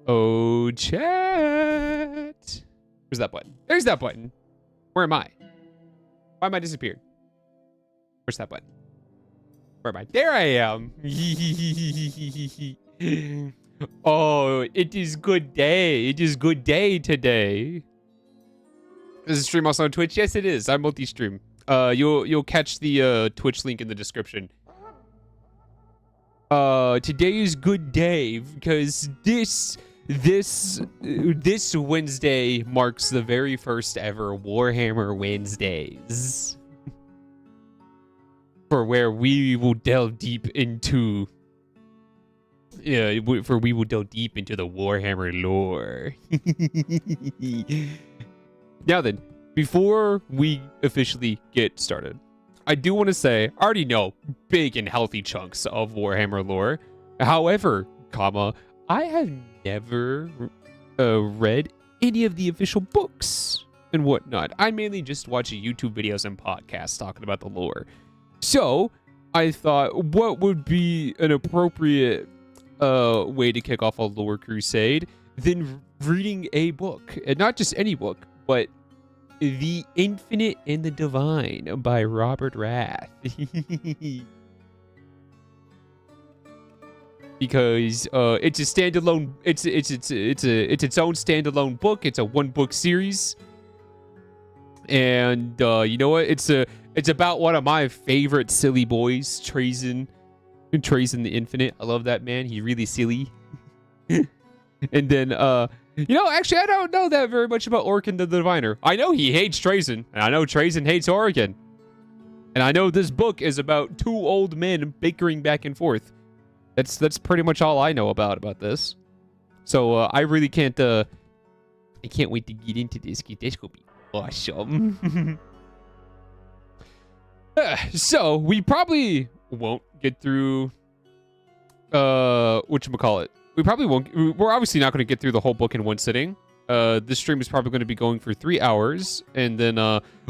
Oh, chat. Where's that button? There's that button. Where am I? Why am I disappeared? Where's that button? Where am I? There I am. Oh, it is good day. It is good day today. Is the stream also on Twitch? Yes, it is. I multi-stream. You'll catch the Twitch link in the description. Today is good day because this Wednesday marks the very first ever Warhammer Wednesdays. For where we will delve deep into the Warhammer lore. Now then, before we officially get started, I do want to say, I already know big and healthy chunks of Warhammer lore. However, I have never read any of the official books and whatnot. I mainly just watch YouTube videos and podcasts talking about the lore. So, I thought, what would be an appropriate way to kick off a lore crusade than reading a book? And not just any book, but The Infinite and the Divine by Robert Rath. Because it's a standalone, it's its own standalone book. It's a one-book series. And you know what? It's about one of my favorite silly boys, Trazen the Infinite. I love that man. He's really silly. And then you know, actually, I don't know that very much about Orkin the Diviner. I know he hates Trazen, and I know Trazen hates Orkin. And I know this book is about two old men bickering back and forth. That's pretty much all I know about this. So I really can't I can't wait to get into this. This could be awesome. So we probably won't get through whatchamacallit. We probably won't. We're obviously not going to get through the whole book in one sitting. This stream is probably going to be going for 3 hours, and then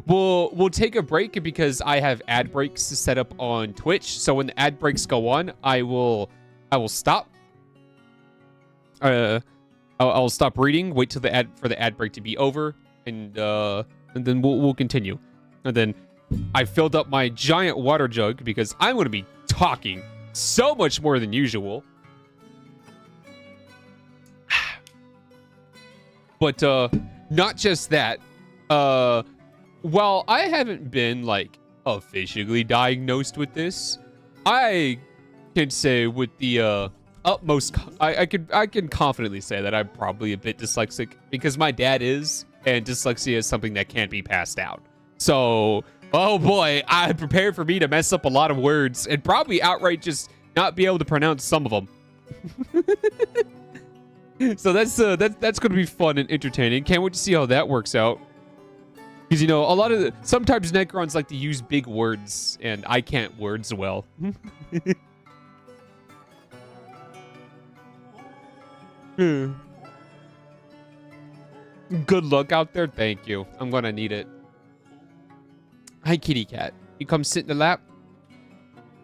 we'll take a break because I have ad breaks set up on Twitch. So when the ad breaks go on, I will stop. I'll stop reading. Wait till the ad break to be over, and then we'll continue. And then I filled up my giant water jug because I'm going to be talking so much more than usual. But not just that. While I haven't been like officially diagnosed with this, I can say with the utmost, I can confidently say that I'm probably a bit dyslexic because my dad is, and dyslexia is something that can't be passed down. So, oh boy, I'm prepared for me to mess up a lot of words and probably outright just not be able to pronounce some of them. So that's going to be fun and entertaining. Can't wait to see how that works out. Because, you know, sometimes Necrons like to use big words, and I can't words well. Good luck out there. Thank you. I'm going to need it. Hi, kitty cat. You come sit in the lap?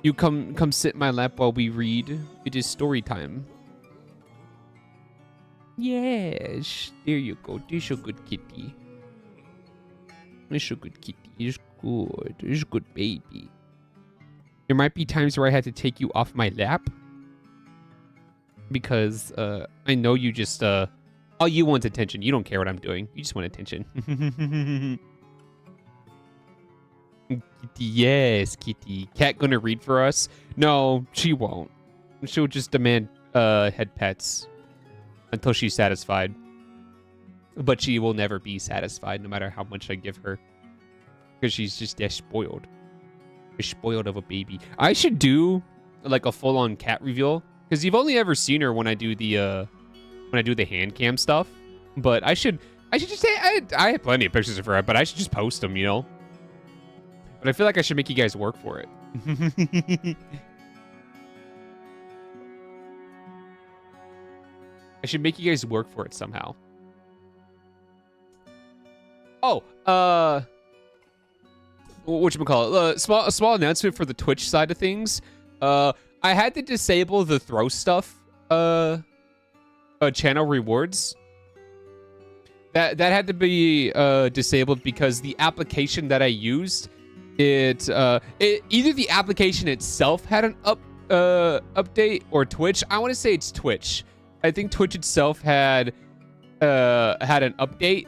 You come sit in my lap while we read. It is story time. Yes, there you go. This is a good kitty. This is a good kitty. It's good. It's a good baby. There might be times where I had to take you off my lap because I know you just all you want attention. You don't care what I'm doing. You just want attention. Kitty, yes, kitty. Cat gonna read for us? No, she won't. She'll just demand head pets until she's satisfied. But she will never be satisfied no matter how much I give her. Because she's just that spoiled. She's spoiled of a baby. I should do like a full-on cat reveal. Because you've only ever seen her when I do the hand cam stuff. But I should just say I have plenty of pictures of her, but I should just post them, you know? But I feel like I should make you guys work for it. I should make you guys work for it somehow. Oh, whatchamacallit? A small announcement for the Twitch side of things. I had to disable the throw stuff channel rewards. That had to be disabled because the application that I used, either the application itself had an update or Twitch. I want to say it's Twitch. I think Twitch itself had an update.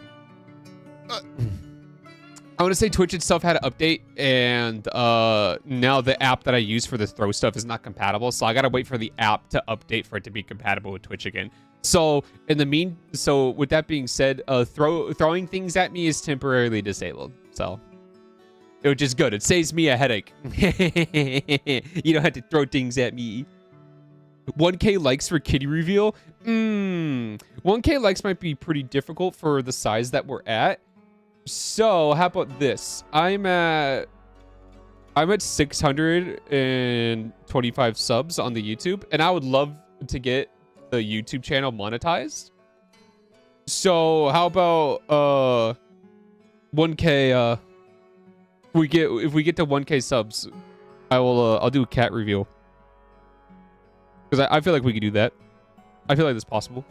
I want to say Twitch itself had an update, and now the app that I use for the throw stuff is not compatible. So I gotta wait for the app to update for it to be compatible with Twitch again. So with that being said, throwing things at me is temporarily disabled. So, which is good. It saves me a headache. You don't have to throw things at me. 1K likes for kitty reveal. 1K likes might be pretty difficult for the size that we're at. So how about this? I'm at 625 subs on the YouTube, and I would love to get the YouTube channel monetized. So how about 1K? If we get to 1K subs, I'll do a cat review, because I feel like we could do that. I feel like that's possible.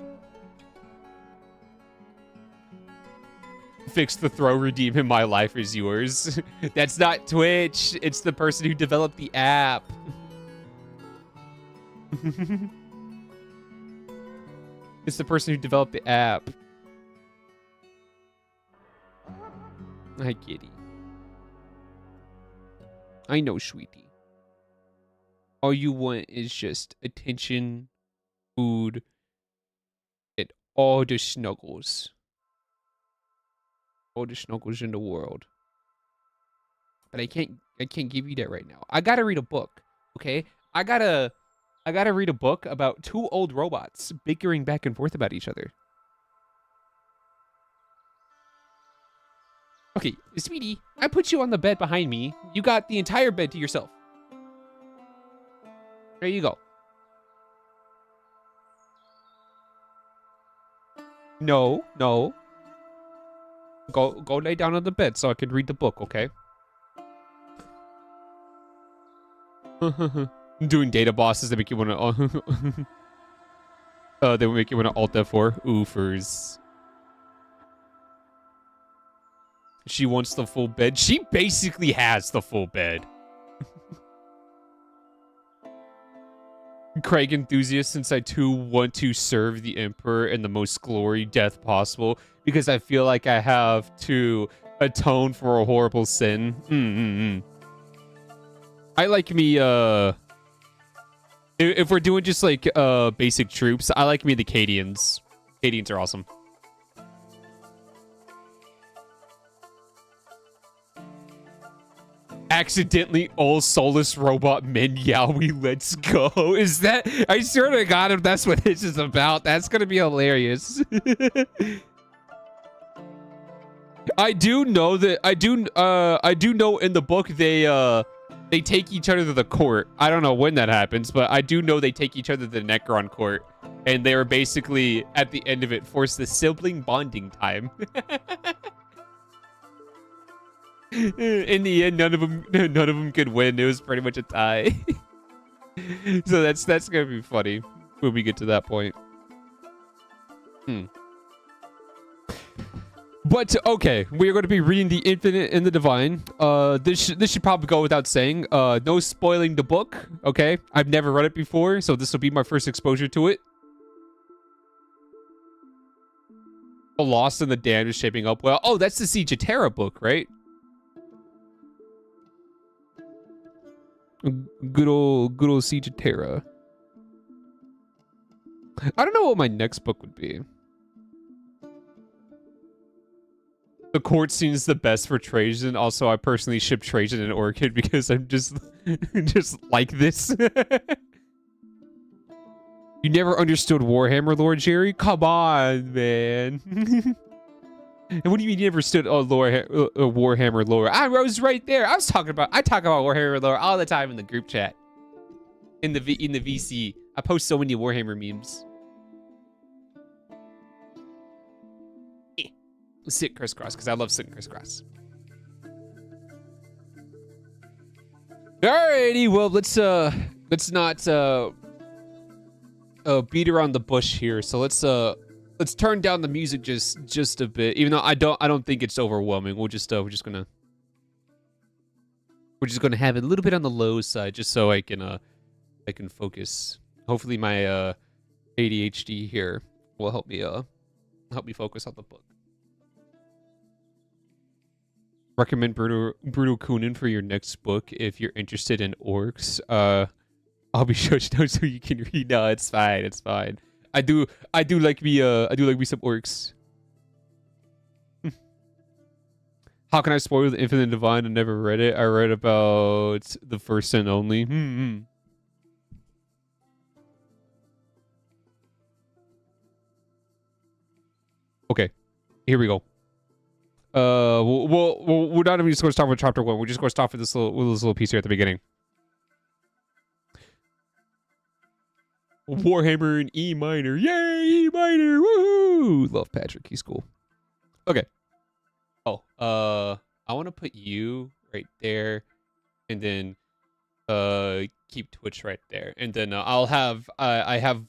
Fix the throw, redeem him, my life is yours. That's not Twitch. It's the person who developed the app. It's the person who developed the app. Hi, kitty. I know, sweetie. All you want is just attention, food, and all the snuggles. All the snuggles in the world. But I can't give you that right now. I gotta read a book, okay? I gotta read a book about two old robots bickering back and forth about each other. Okay, sweetie, I put you on the bed behind me. You got the entire bed to yourself. There you go. No. Go lay down on the bed so I can read the book, okay? Doing data bosses that make you want to... they will make you want to Alt F4. Oofers. She wants the full bed. She basically has the full bed. Craig enthusiast, since I too want to serve the Emperor in the most glory death possible, because I feel like I have to atone for a horrible sin. I like me, if we're doing just like basic troops, I like me the Cadians. Cadians are awesome. Accidentally all soulless robot men Yowie, let's go. Is that, I swear to God, if that's what this is about, that's gonna be hilarious. I do know that I do know in the book they take each other to the court. I don't know when that happens, but I do know they take each other to the Necron court, and they are basically at the end of it forced the sibling bonding time. In the end, none of them could win. It was pretty much a tie. So that's gonna be funny when we get to that point. But okay, we are going to be reading The Infinite and the Divine. This should probably go without saying. No spoiling the book. Okay, I've never read it before, so this will be my first exposure to it. The Lost and the Damned is shaping up well. Oh, that's the Siege of Terra book, right? Good old Siege of Terra. I don't know what my next book would be. The court scene's the best for Trajan. Also, I personally ship Trajan and Orchid because I'm just like this. You never understood Warhammer, Lord Jerry? Come on, man. And what do you mean you never stood Warhammer lore? I was right there. I talk about Warhammer lore all the time in the group chat. In the VC. I post so many Warhammer memes. Sit crisscross, because I love sitting crisscross. Alrighty, well let's not beat around the bush here. So let's turn down the music just a bit. Even though I don't think it's overwhelming. We're just gonna have it a little bit on the low side, just so I can focus. Hopefully my ADHD here will help me focus on the book. Recommend Brutal Kunin for your next book if you're interested in orcs. I'll be sure to know so you can read. No, it's fine. It's fine. I do like me some orcs. How can I spoil the Infinite Divine? I never read it. I read about the first and only. Okay, here we go. We're not even just going to start with chapter 1. We're just going to start with this little piece here at the beginning. Warhammer in E minor. Yay, E minor. Woohoo! Love Patrick. He's cool. Okay. Oh, I want to put you right there, and then keep Twitch right there, and then I'll have I have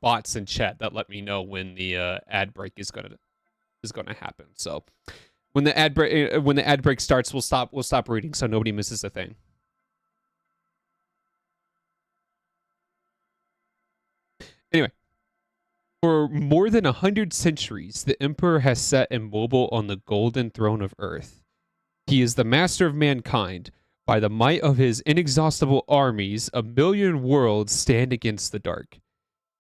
bots in chat that let me know when the ad break is gonna happen. So when the ad break starts, we'll stop reading so nobody misses a thing. Anyway, for more than 100 centuries, the Emperor has sat immobile on the golden throne of Earth. He is the master of mankind. By the might of his inexhaustible armies, a million worlds stand against the dark.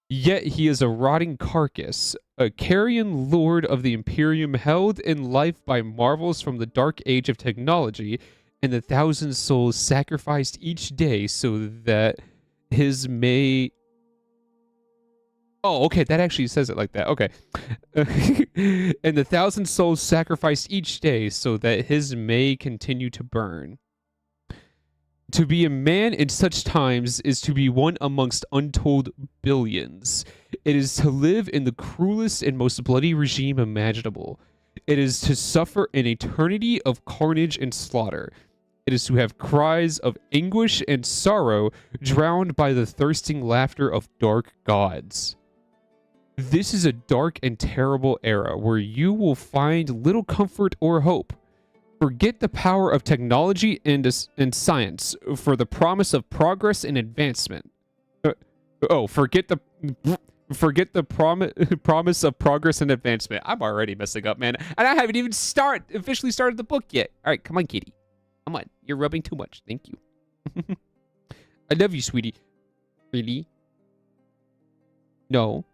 Yet he is a rotting carcass, a carrion lord of the Imperium, held in life by marvels from the dark age of technology, and 1,000 souls sacrificed each day so that his may... Oh, okay, that actually says it like that. Okay. And 1,000 souls sacrificed each day so that his may continue to burn. To be a man in such times is to be one amongst untold billions. It is to live in the cruelest and most bloody regime imaginable. It is to suffer an eternity of carnage and slaughter. It is to have cries of anguish and sorrow drowned by the thirsting laughter of dark gods. This is a dark and terrible era where you will find little comfort or hope. Forget the power of technology and science for the promise of progress and advancement. Forget the promise of progress and advancement. I'm already messing up, man. And I haven't even officially started the book yet. All right, come on, kitty. Come on. You're rubbing too much. Thank you. I love you, sweetie. Really? No.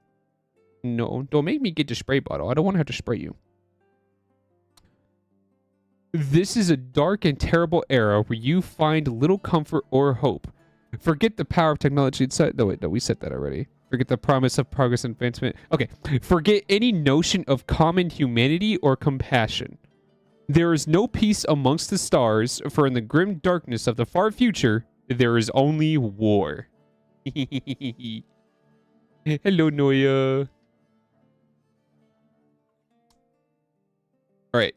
No, don't make me get the spray bottle. I don't want to have to spray you. This is a dark and terrible era where you find little comfort or hope. Forget the power of technology. No, wait, no, we said that already. Forget the promise of progress and advancement. Okay, forget any notion of common humanity or compassion. There is no peace amongst the stars, for in the grim darkness of the far future, there is only war. Hello, Noya. All right.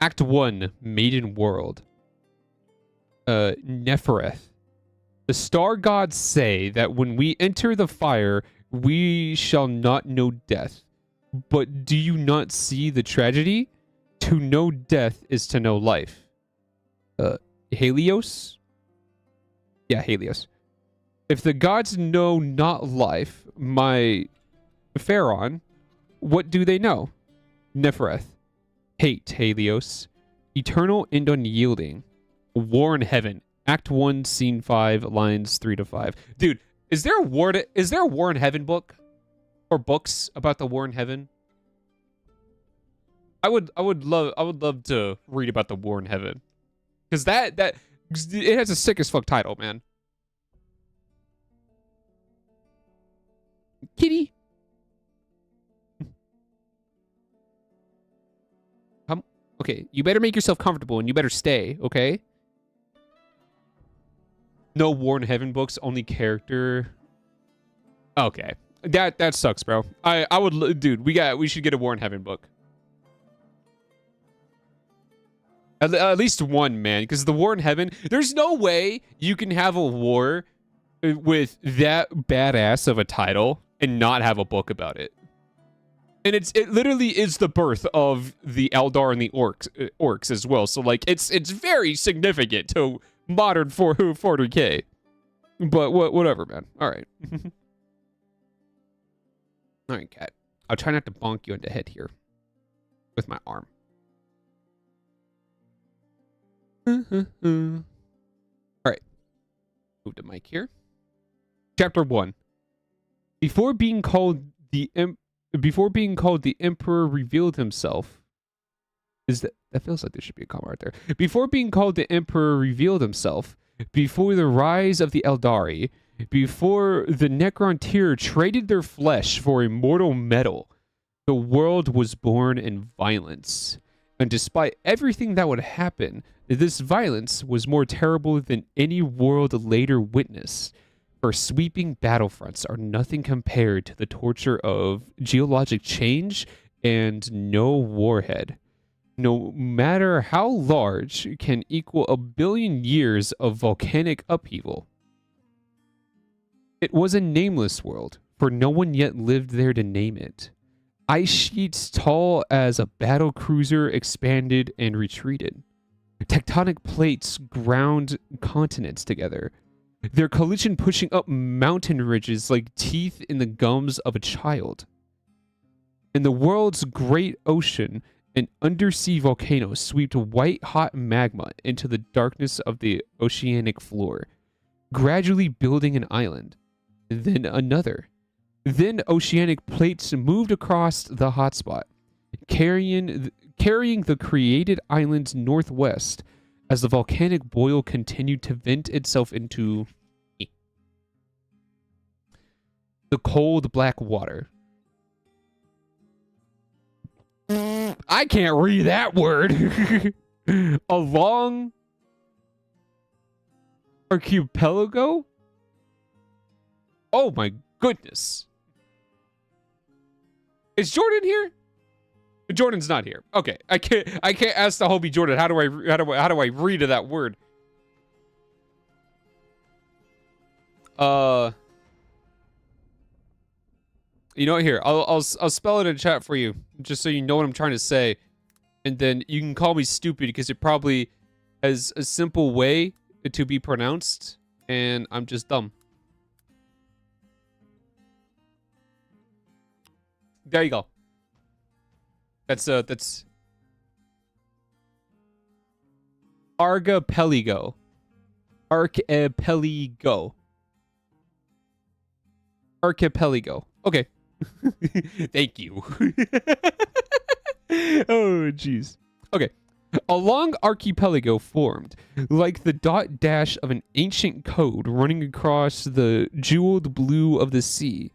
Act 1, Maiden World. Nefereth. The star gods say that when we enter the fire, we shall not know death. But do you not see the tragedy? To know death is to know life. Helios? Yeah, Helios. If the gods know not life, my Pharaon, what do they know? Nefereth. Hate, Helios. Eternal and unyielding. War in heaven. Act 1, Scene 5, lines 3 to 5. Dude, is there a War in Heaven book? Or books about the War in Heaven? I would love to read about the War in Heaven. Because it has a sick as fuck title, man. Kitty. Okay, you better make yourself comfortable and you better stay, okay? No War in Heaven books, only character. Okay. That sucks, bro. I would, dude, we should get a War in Heaven book. At least one, man, because the War in Heaven, there's no way you can have a war with that badass of a title and not have a book about it. And it literally is the birth of the Eldar and the orcs as well. So like it's very significant to modern 40K. But whatever, man. All right. All right, cat. I'll try not to bonk you in the head here with my arm. All right. Move the mic here. Chapter 1. Before being called the Emperor revealed himself. That feels like there should be a comma right there. Before being called the Emperor revealed himself, before the rise of the Eldari, before the Necrontyr traded their flesh for immortal metal, the world was born in violence. And despite everything that would happen, this violence was more terrible than any world later witnessed. For sweeping battlefronts are nothing compared to the torture of geologic change and no warhead, no matter how large, can equal 1 billion years of volcanic upheaval. It was a nameless world, for no one yet lived there to name it. Ice sheets tall as a battle cruiser expanded and retreated. Tectonic plates ground continents together, their collision pushing up mountain ridges like teeth in the gums of a child. In the world's great ocean, an undersea volcano swept white-hot magma into the darkness of the oceanic floor, gradually building an island, then another. Then oceanic plates moved across the hotspot, carrying the created islands northwest as the volcanic boil continued to vent itself into the cold black water. I can't read that word. A long archipelago? Oh my goodness. Is Jordan here? Jordan's not here. Okay, I can't ask the homie Jordan. How do I read that word? You know what? Here, I'll spell it in chat for you, just so you know what I'm trying to say, and then you can call me stupid because it probably has a simple way to be pronounced, and I'm just dumb. There you go. That's Archipelago. Archipelago. Archipelago. Okay. Thank you. Oh, jeez. Okay. A long archipelago formed, like the dot dash of an ancient code running across the jeweled blue of the sea.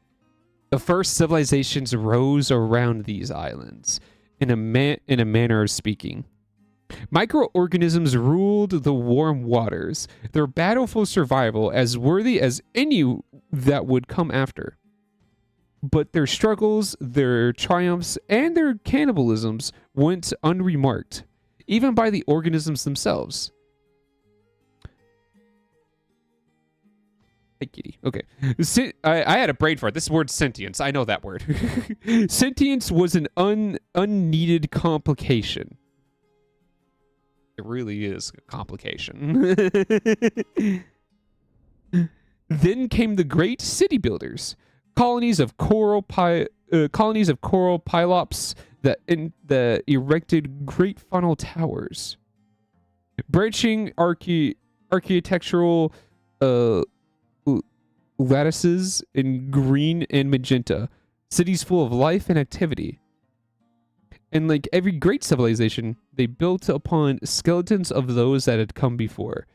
The first civilizations rose around these islands, in a manner of speaking. Microorganisms ruled the warm waters, their battle for survival as worthy as any that would come after. But their struggles, their triumphs, and their cannibalisms went unremarked, even by the organisms themselves. Hey, kitty. Okay. I had a brain fart. This word sentience. I know that word. Sentience was an unneeded complication. It really is a complication. Then came the great city builders, colonies of coral polyps that erected great funnel towers, branching architectural lattices in green and magenta, cities full of life and activity. And like every great civilization, they built upon skeletons of those that had come before,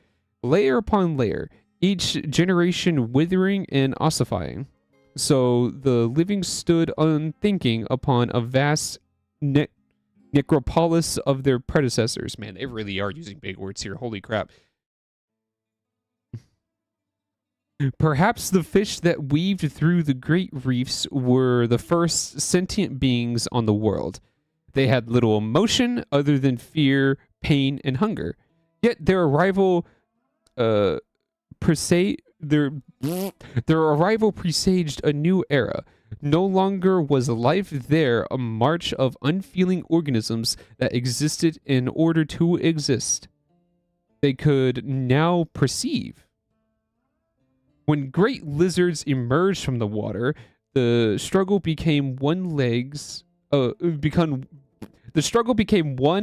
layer upon layer, each generation withering and ossifying. So the living stood unthinking upon a vast necropolis of their predecessors. Man, they really are using big words here. Holy crap. Perhaps the fish that weaved through the great reefs were the first sentient beings on the world. They had little emotion other than fear, pain, and hunger. Yet their arrival their arrival presaged a new era. No longer was life there a march of unfeeling organisms that existed in order to exist. They could now perceive. When great lizards emerged from the water, the struggle became one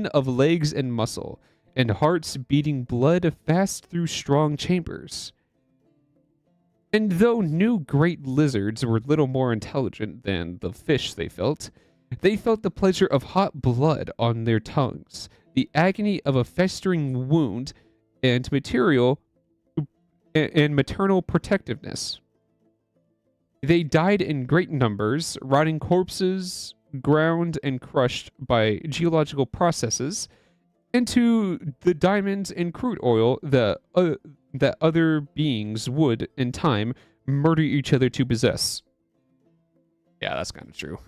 of legs and muscle, and hearts beating blood fast through strong chambers. And though new great lizards were little more intelligent than the fish they felt the pleasure of hot blood on their tongues, the agony of a festering wound, and maternal protectiveness. They died in great numbers, rotting corpses, ground and crushed by geological processes into the diamonds and crude oil that other beings would, in time, murder each other to possess. Yeah, that's kind of true.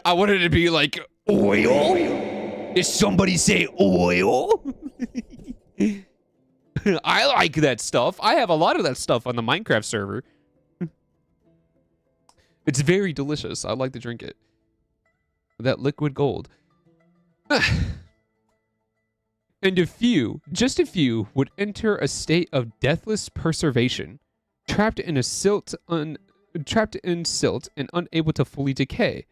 I wanted to be like, oil? Did somebody say oil? I like that stuff. I have a lot of that stuff on the Minecraft server. It's very delicious. I like to drink it. That liquid gold. And just a few, would enter a state of deathless preservation, trapped in silt and unable to fully decay.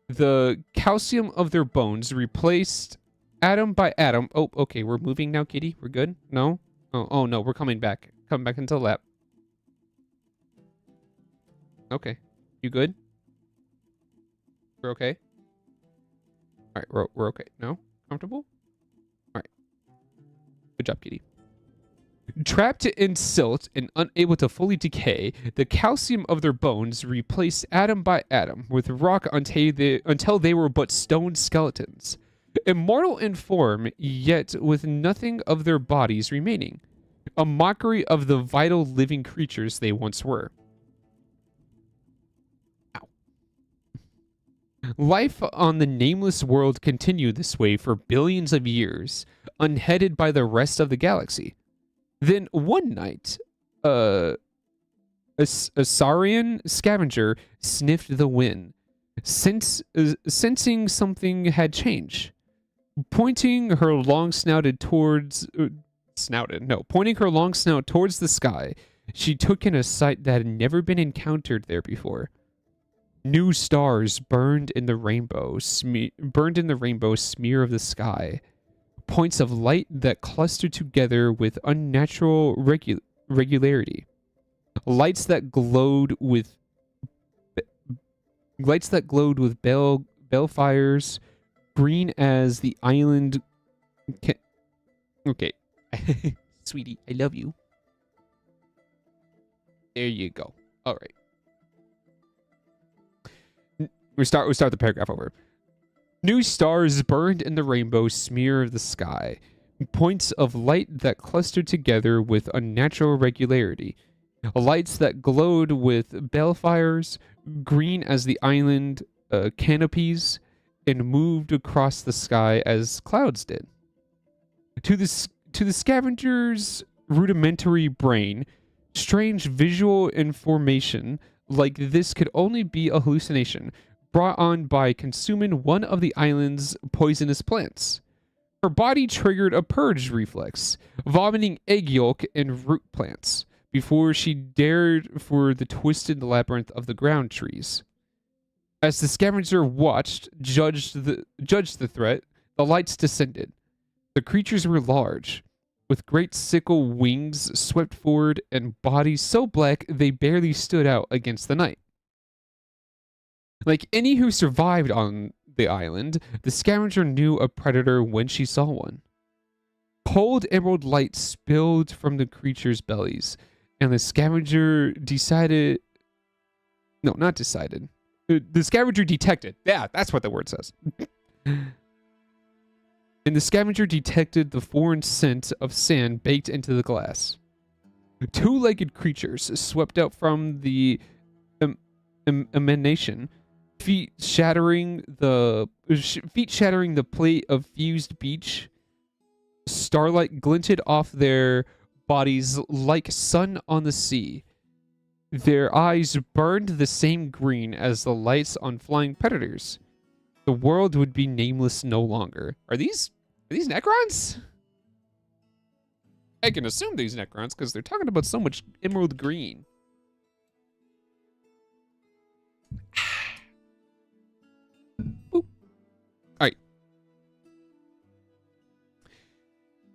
The calcium of their bones replaced atom by atom. Oh, okay, we're moving now, kitty. We're good? No? Oh no, we're coming back. Come back into the lab. Okay. You good? We're okay? Alright, we're okay. No? Comfortable? Alright. Good job, kitty. Trapped in silt and unable to fully decay, the calcium of their bones replaced atom by atom with rock until they were but stone skeletons. Immortal in form, yet with nothing of their bodies remaining. A mockery of the vital living creatures they once were. Ow. Life on the nameless world continued this way for billions of years, unheaded by the rest of the galaxy. Then one night, a Saurian scavenger sniffed the wind, sensing something had changed. Pointing her long snout towards the sky, she took in a sight that had never been encountered there before. New stars burned in the rainbow smear of the sky, points of light that clustered together with unnatural regularity, lights that glowed with balefires, green as the island. Okay. Sweetie, I love you. There you go. All right. We start the paragraph over. New stars burned in the rainbow smear of the sky, points of light that clustered together with unnatural regularity, lights that glowed with balefires, green as the island canopies, and moved across the sky as clouds did. To the scavenger's rudimentary brain, strange visual information like this could only be a hallucination brought on by consuming one of the island's poisonous plants. Her body triggered a purge reflex, vomiting egg yolk and root plants, before she dared for the twisted labyrinth of the ground trees. As the scavenger watched, judged the threat, the lights descended. The creatures were large, with great sickle wings swept forward and bodies so black they barely stood out against the night. Like any who survived on the island, the scavenger knew a predator when she saw one. Cold emerald light spilled from the creatures' bellies, and the scavenger decided... No, not decided. The scavenger detected. Yeah, that's what the word says. And the scavenger detected the foreign scent of sand baked into the glass. Two-legged creatures swept out from the emanation, feet shattering the plate of fused beach. Starlight glinted off their bodies like sun on the sea. Their eyes burned the same green as the lights on flying predators. The world would be nameless no longer. Are these Necrons? I can assume these Necrons because they're talking about so much emerald green. Boop. Alright.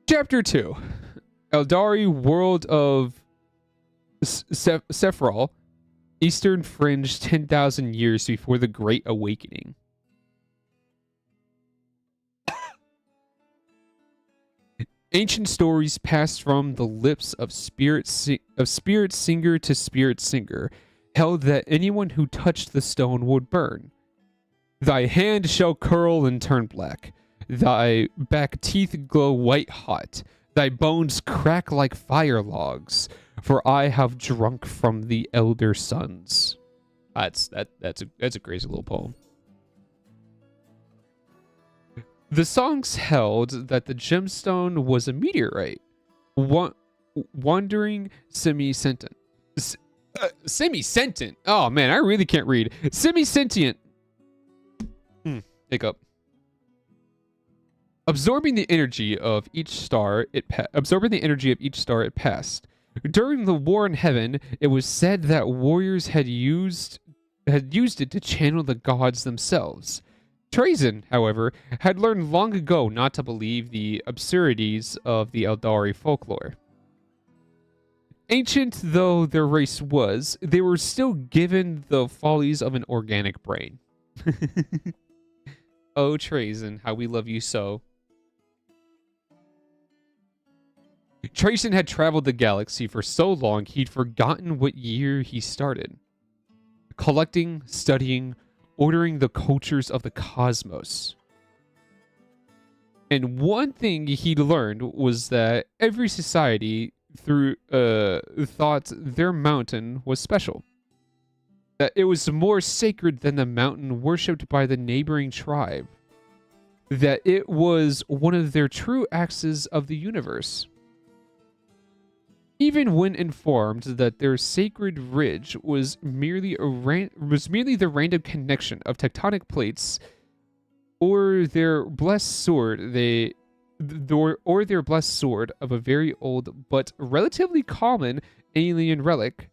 Chapter 2. Eldari, World of Sephiral, Eastern Fringe 10,000 years before the Great Awakening. Ancient stories passed from the lips of spirit singer to spirit singer held that anyone who touched the stone would burn. Thy hand shall curl and turn black. Thy back teeth glow white hot. Thy bones crack like fire logs. For I have drunk from the elder sons. That's a crazy little poem. The songs held that the gemstone was a meteorite, wandering semi-sentient. Semi-sentient. Oh man, I really can't read. Semi-sentient. Hiccup. Absorbing the energy of each star it passed. During the war in heaven, it was said that warriors had used it to channel the gods themselves. Trazyn, however, had learned long ago not to believe the absurdities of the Eldari folklore. Ancient though their race was, they were still given the follies of an organic brain. Oh, Trazyn, how we love you so. Trazyn had traveled the galaxy for so long he'd forgotten what year he started. Collecting, studying, ordering the cultures of the cosmos. And one thing he learned was that every society thought their mountain was special. That it was more sacred than the mountain worshipped by the neighboring tribe. That it was one of their true axes of the universe. Even when informed that their sacred ridge was merely the random connection of tectonic plates, or their blessed sword of a very old but relatively common alien relic,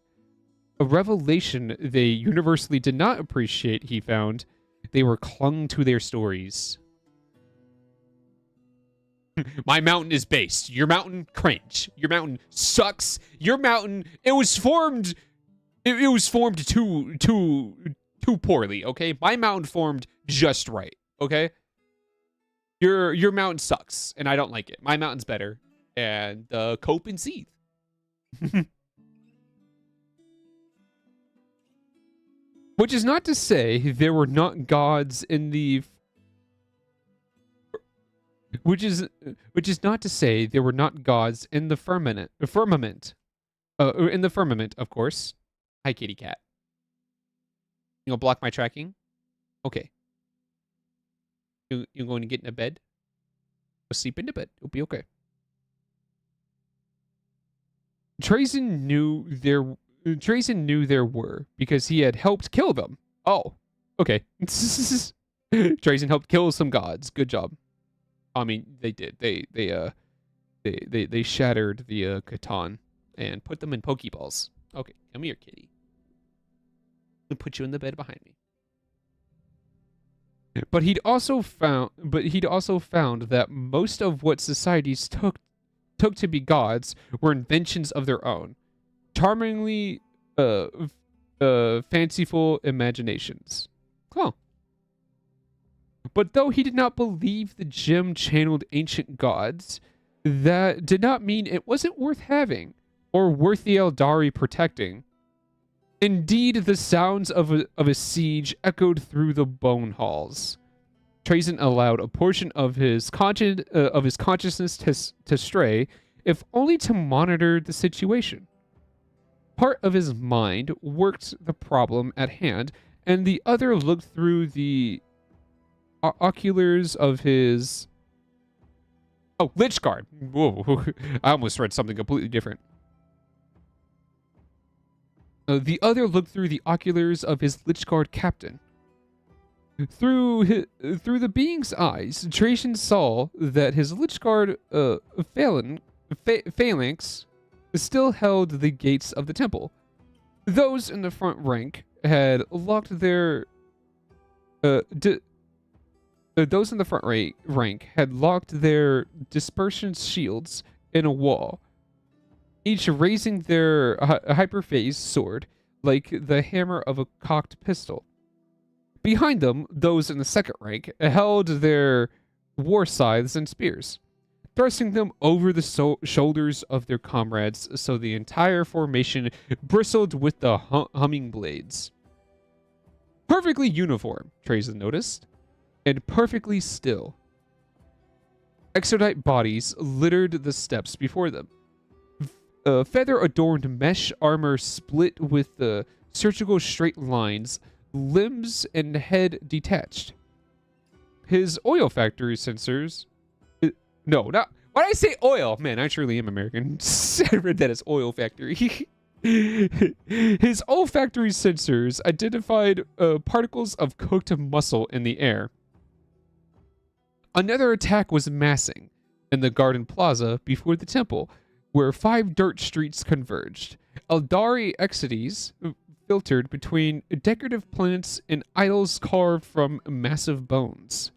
a revelation they universally did not appreciate, he found, they were clung to their stories. My mountain is based. Your mountain, cringe. Your mountain sucks. Your mountain, it was formed too poorly, okay? My mountain formed just right, okay? Your mountain sucks, and I don't like it. My mountain's better. And cope and seethe. Which is not to say there were not gods in the Which is not to say there were not gods in the firmament, of course. Hi, kitty cat. You gonna block my tracking? Okay. You going to get in a bed? Go sleep in the bed. It'll be okay. Trazyn knew there were because he had helped kill them. Oh, okay. Trazyn helped kill some gods. Good job. I mean, they did. They shattered the Catan and put them in Pokeballs. Okay, come here, kitty. I'll put you in the bed behind me. But he'd also found that most of what societies took to be gods were inventions of their own, charmingly fanciful imaginations. Huh. But though he did not believe the gem channeled ancient gods, that did not mean it wasn't worth having or worth the Eldari protecting. Indeed, the sounds of a siege echoed through the bone halls. Trazyn allowed a portion of his consciousness to stray, if only to monitor the situation. Part of his mind worked the problem at hand, and the other looked through the oculars of his Oh, Lich Guard. Whoa, I almost read something completely different. The other looked through the oculars of his Lich Guard captain. Through the being's eyes, Trajan saw that his Lich Guard phalanx still held the gates of the temple. Those in the front rank had locked their those in the front rank had locked their dispersion shields in a wall, each raising their hyperphase sword like the hammer of a cocked pistol. Behind them, those in the second rank held their war scythes and spears, thrusting them over the shoulders of their comrades so the entire formation bristled with the humming blades. Perfectly uniform, Trajan noticed, and perfectly still. Exodite bodies littered the steps before them. Feather-adorned mesh armor split with the surgical straight lines, limbs and head detached. His oil factory sensors... No, not... Why did I say oil? Man, I truly am American. I read that as oil factory. His olfactory sensors identified particles of cooked muscle in the air. Another attack was massing in the garden plaza before the temple, where 5 dirt streets converged. Eldari Exides filtered between decorative plants and idols carved from massive bones.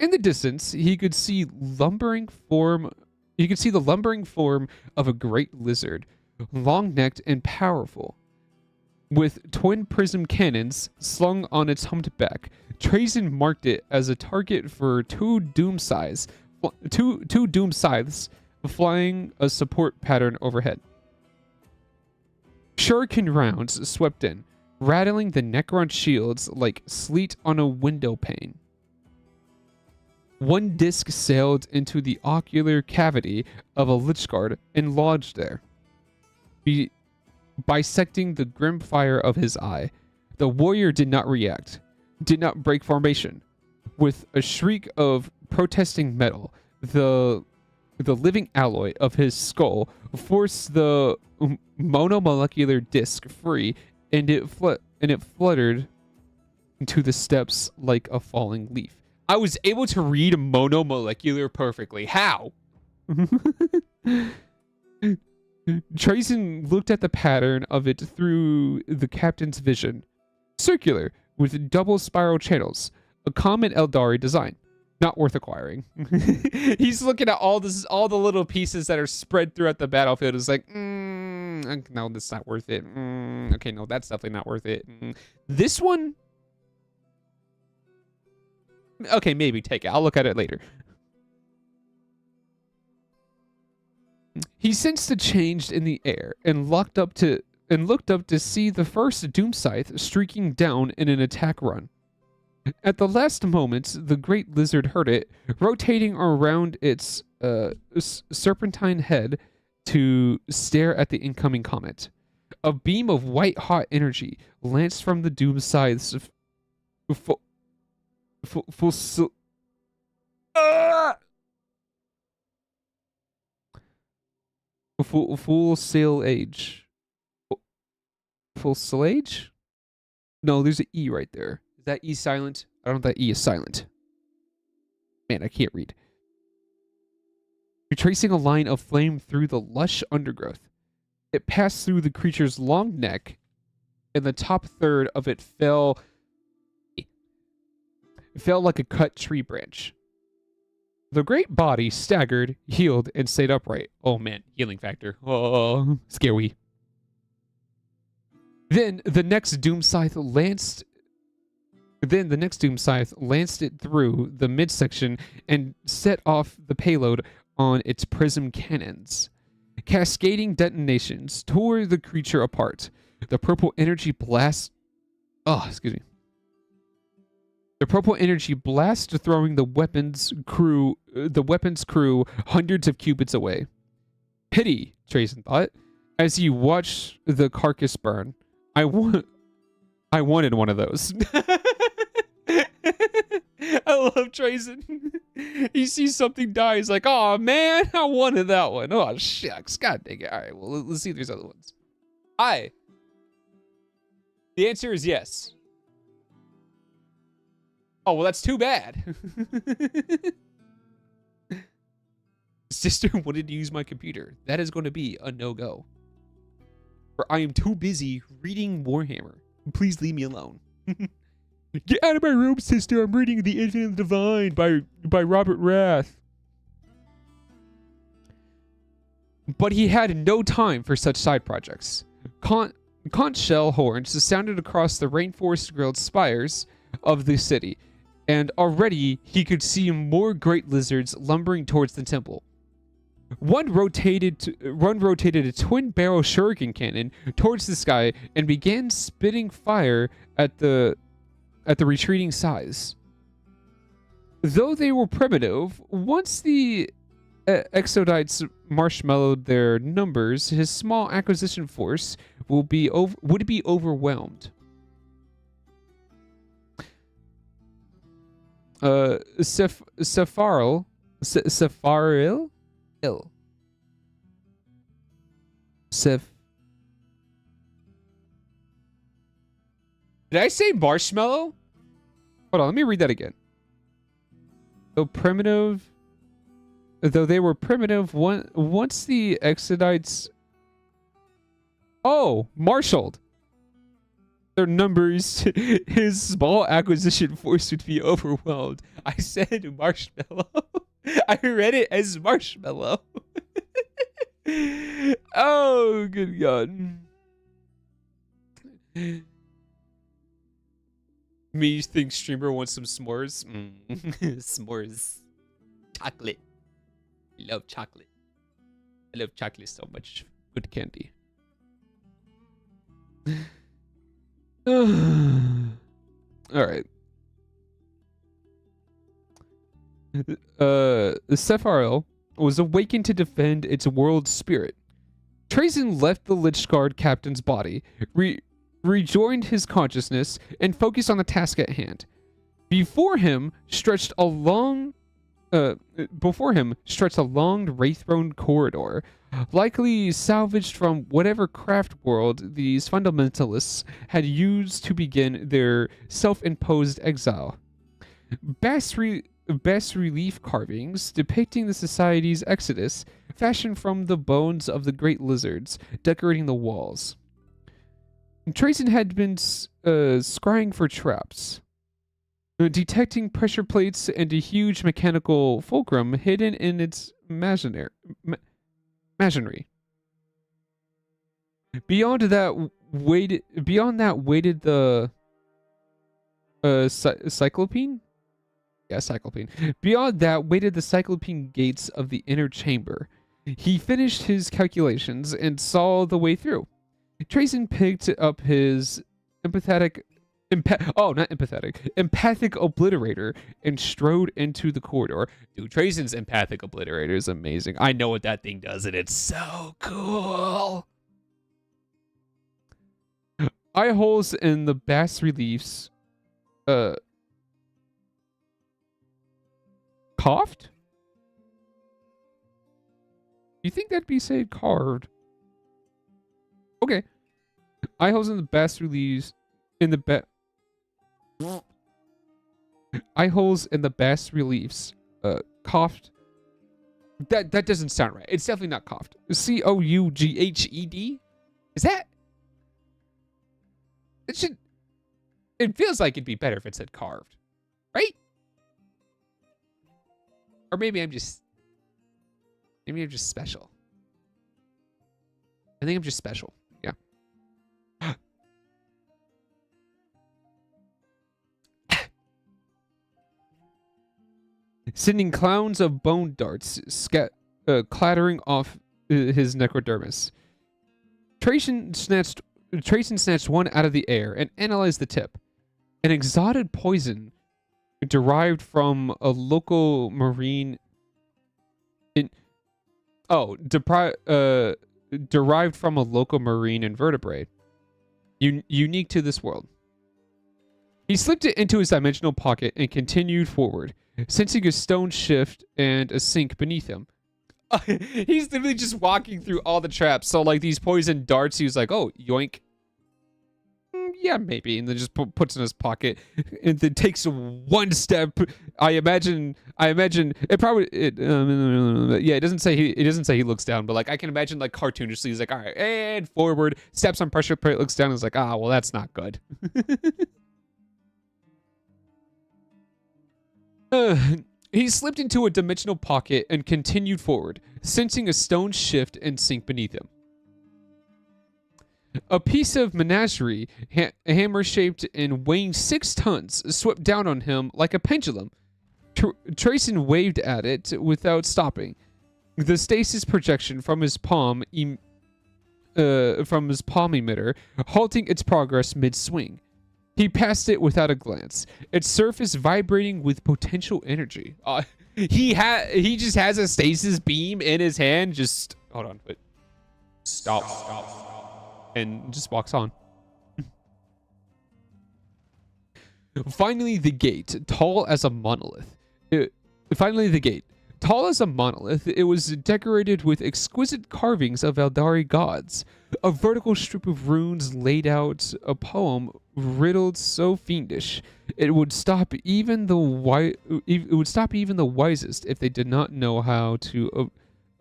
In the distance, he could see the lumbering form of a great lizard, long-necked and powerful. With twin prism cannons slung on its humped back, Trajan marked it as a target for two doom scythes flying a support pattern overhead. Shuriken rounds swept in, rattling the Necron shields like sleet on a window pane. One disc sailed into the ocular cavity of a Lich Guard and lodged there, bisecting the grim fire of his eye. The warrior did not react, did not break formation. With a shriek of protesting metal, the living alloy of his skull forced the monomolecular disc free, and it fluttered to the steps like a falling leaf. I was able to read monomolecular perfectly. How? Trajan looked at the pattern of it through the captain's vision. Circular, with double spiral channels. A common Eldari design. Not worth acquiring. He's looking at all the little pieces that are spread throughout the battlefield. It's like, no, that's not worth it. Okay, no, that's definitely not worth it. This one? Okay, maybe take it. I'll look at it later. He sensed a change in the air and looked up to see the first Doom Scythe streaking down in an attack run. At the last moment, the great lizard heard it, rotating around its serpentine head to stare at the incoming comet. A beam of white-hot energy lanced from the Doom Scythe's full sail age. Full sail age? No, there's an E right there. Is that E silent? I don't know if that E is silent. Man, I can't read. You're tracing a line of flame through the lush undergrowth. It passed through the creature's long neck, and the top third of it fell like a cut tree branch. The great body staggered, healed, and stayed upright. Oh man, healing factor. Oh, scary. Then the next Doom Scythe lanced it through the midsection and set off the payload on its prism cannons. Cascading detonations tore the creature apart. The purple energy blast... Oh, excuse me. The purple energy blast throwing the weapons crew hundreds of cubits away. Pity, Trajan thought, as he watched the carcass burn. I wanted one of those. I love Trajan. He sees something die. He's like, oh, man, I wanted that one. Oh, shucks. God dang it. All right, well, let's see if there's other ones. The answer is yes. Oh, well, that's too bad. Sister wanted to use my computer. That is going to be a no-go. For I am too busy reading Warhammer. Please leave me alone. Get out of my room, sister. I'm reading The Infinite Divine by Robert Rath. But he had no time for such side projects. Conch shell horns sounded across the rainforest-grilled spires of the city, and already he could see more great lizards lumbering towards the temple. One rotated a twin-barrel shuriken cannon towards the sky and began spitting fire at the retreating size. Though they were primitive, once the Exodites marshmallowed their numbers, his small acquisition force would be overwhelmed. Sepharil. Did I say marshmallow? Hold on, let me read that again. Though they were primitive, once the Exodites marshaled their numbers, his small acquisition force would be overwhelmed. I said marshmallow. I read it as marshmallow. Oh, good God. Me think streamer wants some s'mores. S'mores. Chocolate. I love chocolate. I love chocolate so much. Good candy. All right. Sepharil was awakened to defend its world spirit. Trazen left the Lich Guard captain's body, rejoined his consciousness, and focused on the task at hand. Before him stretched a long wraith-thrown corridor, likely salvaged from whatever craft world these fundamentalists had used to begin their self-imposed exile. Bas-relief carvings depicting the society's exodus, fashioned from the bones of the great lizards, decorating the walls. Trazen had been scrying for traps, detecting pressure plates and a huge mechanical fulcrum hidden in its masonry. Beyond that waited the cyclopene. Yeah, cyclopene. Beyond that waited the cyclopene gates of the inner chamber. He finished his calculations and saw the way through. Trazen picked up his empathic obliterator and strode into the corridor. Dude, Trazen's empathic obliterator is amazing. I know what that thing does, and it's so cool. Eye holes in the bas reliefs. Coughed? You think that'd be said carved? Okay. Eye holes in the bas reliefs eye holes in the bas reliefs. Coughed. That doesn't sound right. It's definitely not coughed. Coughed. Is that? It feels like it'd be better if it said carved, right? Or maybe I'm just special. I think I'm just special. Yeah. Sending clouds of bone darts clattering off his necrodermis. Trajan snatched one out of the air and analyzed the tip. An exotic poison derived from a local marine derived from a local marine invertebrate unique to this world. He slipped it into his dimensional pocket and continued forward, sensing a stone shift and a sink beneath him. He's literally just walking through all the traps. So like these poison darts, he's like, oh, yoink. Yeah, maybe, and then just puts in his pocket, and then takes one step. I imagine it probably yeah. It doesn't say he looks down, but like I can imagine like cartoonishly, he's like, all right, and forward, steps on pressure plate, looks down, and is like, ah, well, that's not good. He slipped into a dimensional pocket and continued forward, sensing a stone shift and sink beneath him. A piece of menagerie, hammer-shaped and weighing 6 tons, swept down on him like a pendulum. Trayson waved at it without stopping. The stasis projection from his palm emitter, halting its progress mid-swing. He passed it without a glance, its surface vibrating with potential energy. He just has a stasis beam in his hand. Just hold on, wait. Stop. And just walks on. Finally, the gate, tall as a monolith. It was decorated with exquisite carvings of Eldari gods. A vertical strip of runes laid out a poem riddled so fiendish it would stop even the wisest if they did not know how to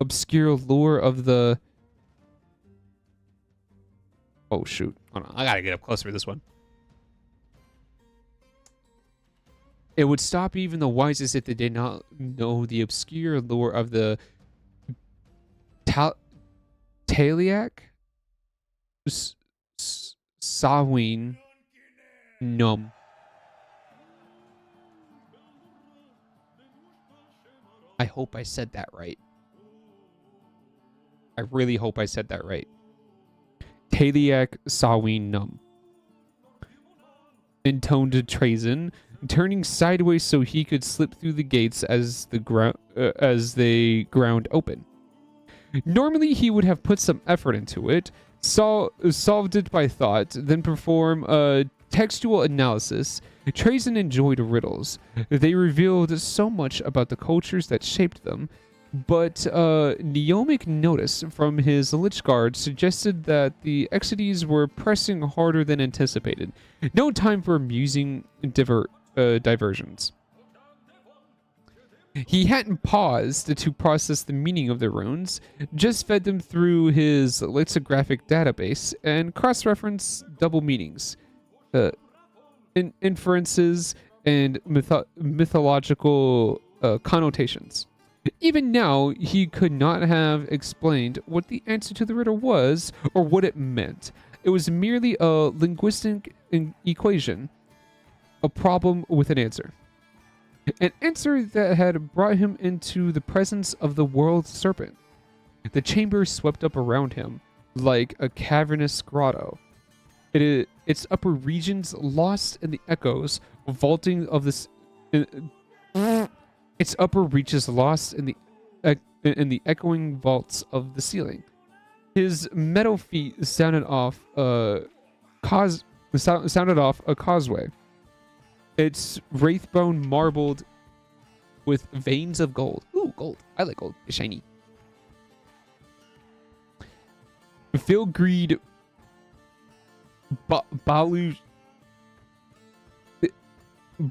obscure lore of the. Oh shoot! Hold on, I gotta get up closer to this one. It would stop even the wisest if they did not know the obscure lore of the Taliak Sawin Num. I hope I said that right. I really hope I said that right. Taliak Sawin Num. Intoned Trayson, turning sideways so he could slip through the gates as they ground open. Normally, he would have put some effort into it, solved it by thought, then perform a textual analysis. Trayson enjoyed riddles. They revealed so much about the cultures that shaped them, but Neomic notice from his Lich Guard suggested that the Exides were pressing harder than anticipated. No time for amusing diversions. He hadn't paused to process the meaning of the runes, just fed them through his lithographic database and cross-referenced double meanings, inferences, and mythological connotations. Even now, he could not have explained what the answer to the riddle was or what it meant. It was merely a linguistic equation, a problem with an answer. An answer that had brought him into the presence of the world serpent. The chamber swept up around him like a cavernous grotto. Its upper regions lost in the echoes, vaulting of this. Its upper reaches lost in the echoing vaults of the ceiling. His metal feet sounded off a causeway. Its wraithbone marbled with veins of gold. Ooh, gold. I like gold. It's shiny. Filgreed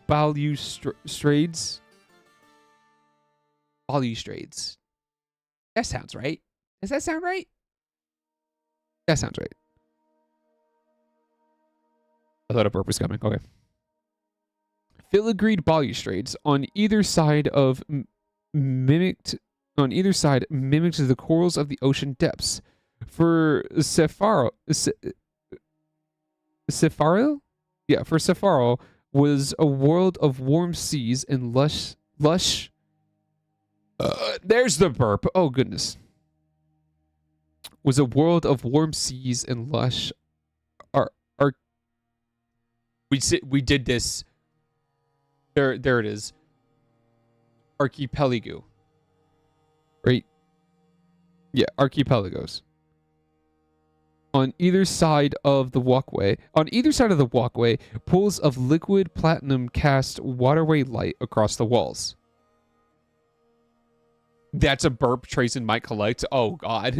balustrades. Balustrades. That sounds right. Does that sound right? That sounds right. I thought a burp was coming. Okay. Filigreed balustrades on either side mimicked the corals of the ocean depths. For Sepharil, was a world of warm seas and lush. There's the burp. Oh goodness. Was a world of warm seas and lush. We did this. There it is. Archipelago. Right? Yeah, archipelagos. On either side of the walkway, pools of liquid platinum cast waterway light across the walls. That's a burp Trayson might collect. Oh god.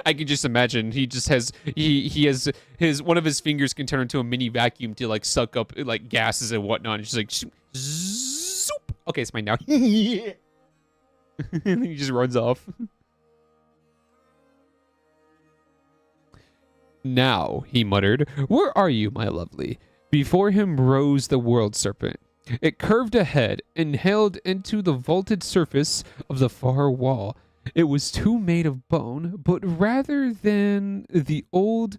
I can just imagine he just has he has his one of his fingers can turn into a mini vacuum to like suck up like gases and whatnot. It's just like zoop. Okay, it's mine now. And then he just runs off. Now, he muttered, where are you, my lovely? Before him rose the world serpent. It curved ahead and held into the vaulted surface of the far wall. It was too made of bone, but rather than the old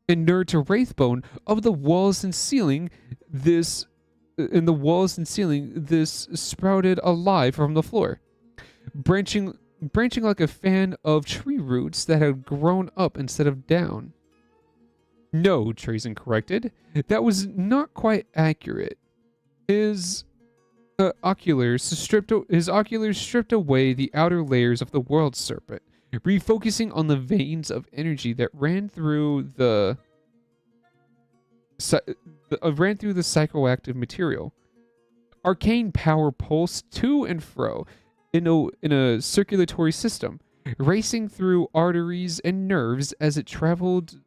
inert wraith bone of the walls and ceiling, this sprouted alive from the floor, branching like a fan of tree roots that had grown up instead of down. No, Trayson corrected. That was not quite accurate. His oculars stripped away the outer layers of the world serpent, refocusing on the veins of energy that ran through the psychoactive material. Arcane power pulsed to and fro in a circulatory system, racing through arteries and nerves as it traveled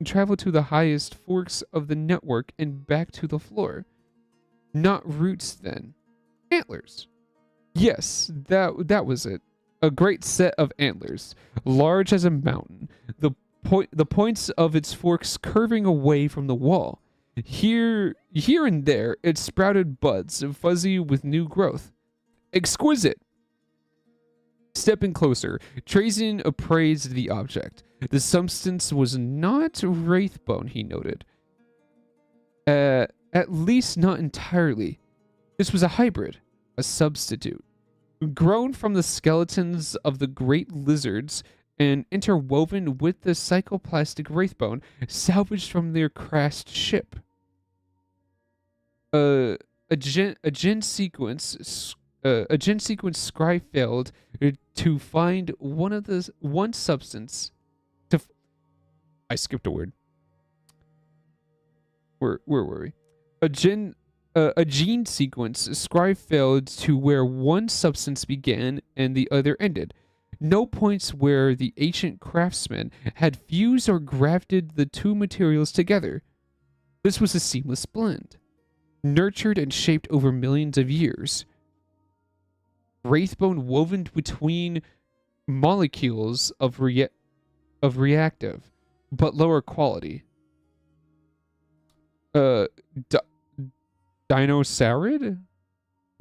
to the highest forks of the network and back to the floor. Not roots then. Antlers. Yes, that was it. A great set of antlers, large as a mountain, the points of its forks curving away from the wall. Here and there, it sprouted buds, fuzzy with new growth. Exquisite. Stepping closer, Trayson appraised the object. The substance was not wraithbone, he noted. At least not entirely. This was a hybrid, a substitute. Grown from the skeletons of the great lizards and interwoven with the psychoplastic wraithbone salvaged from their crashed ship. A gen sequence scry failed to find one substance. I skipped a word. Where were we? A gene sequence scry failed to where one substance began and the other ended. No points where the ancient craftsman had fused or grafted the two materials together. This was a seamless blend, nurtured and shaped over millions of years. Wraithbone woven between molecules of reactive, but lower quality. Dinosaurid?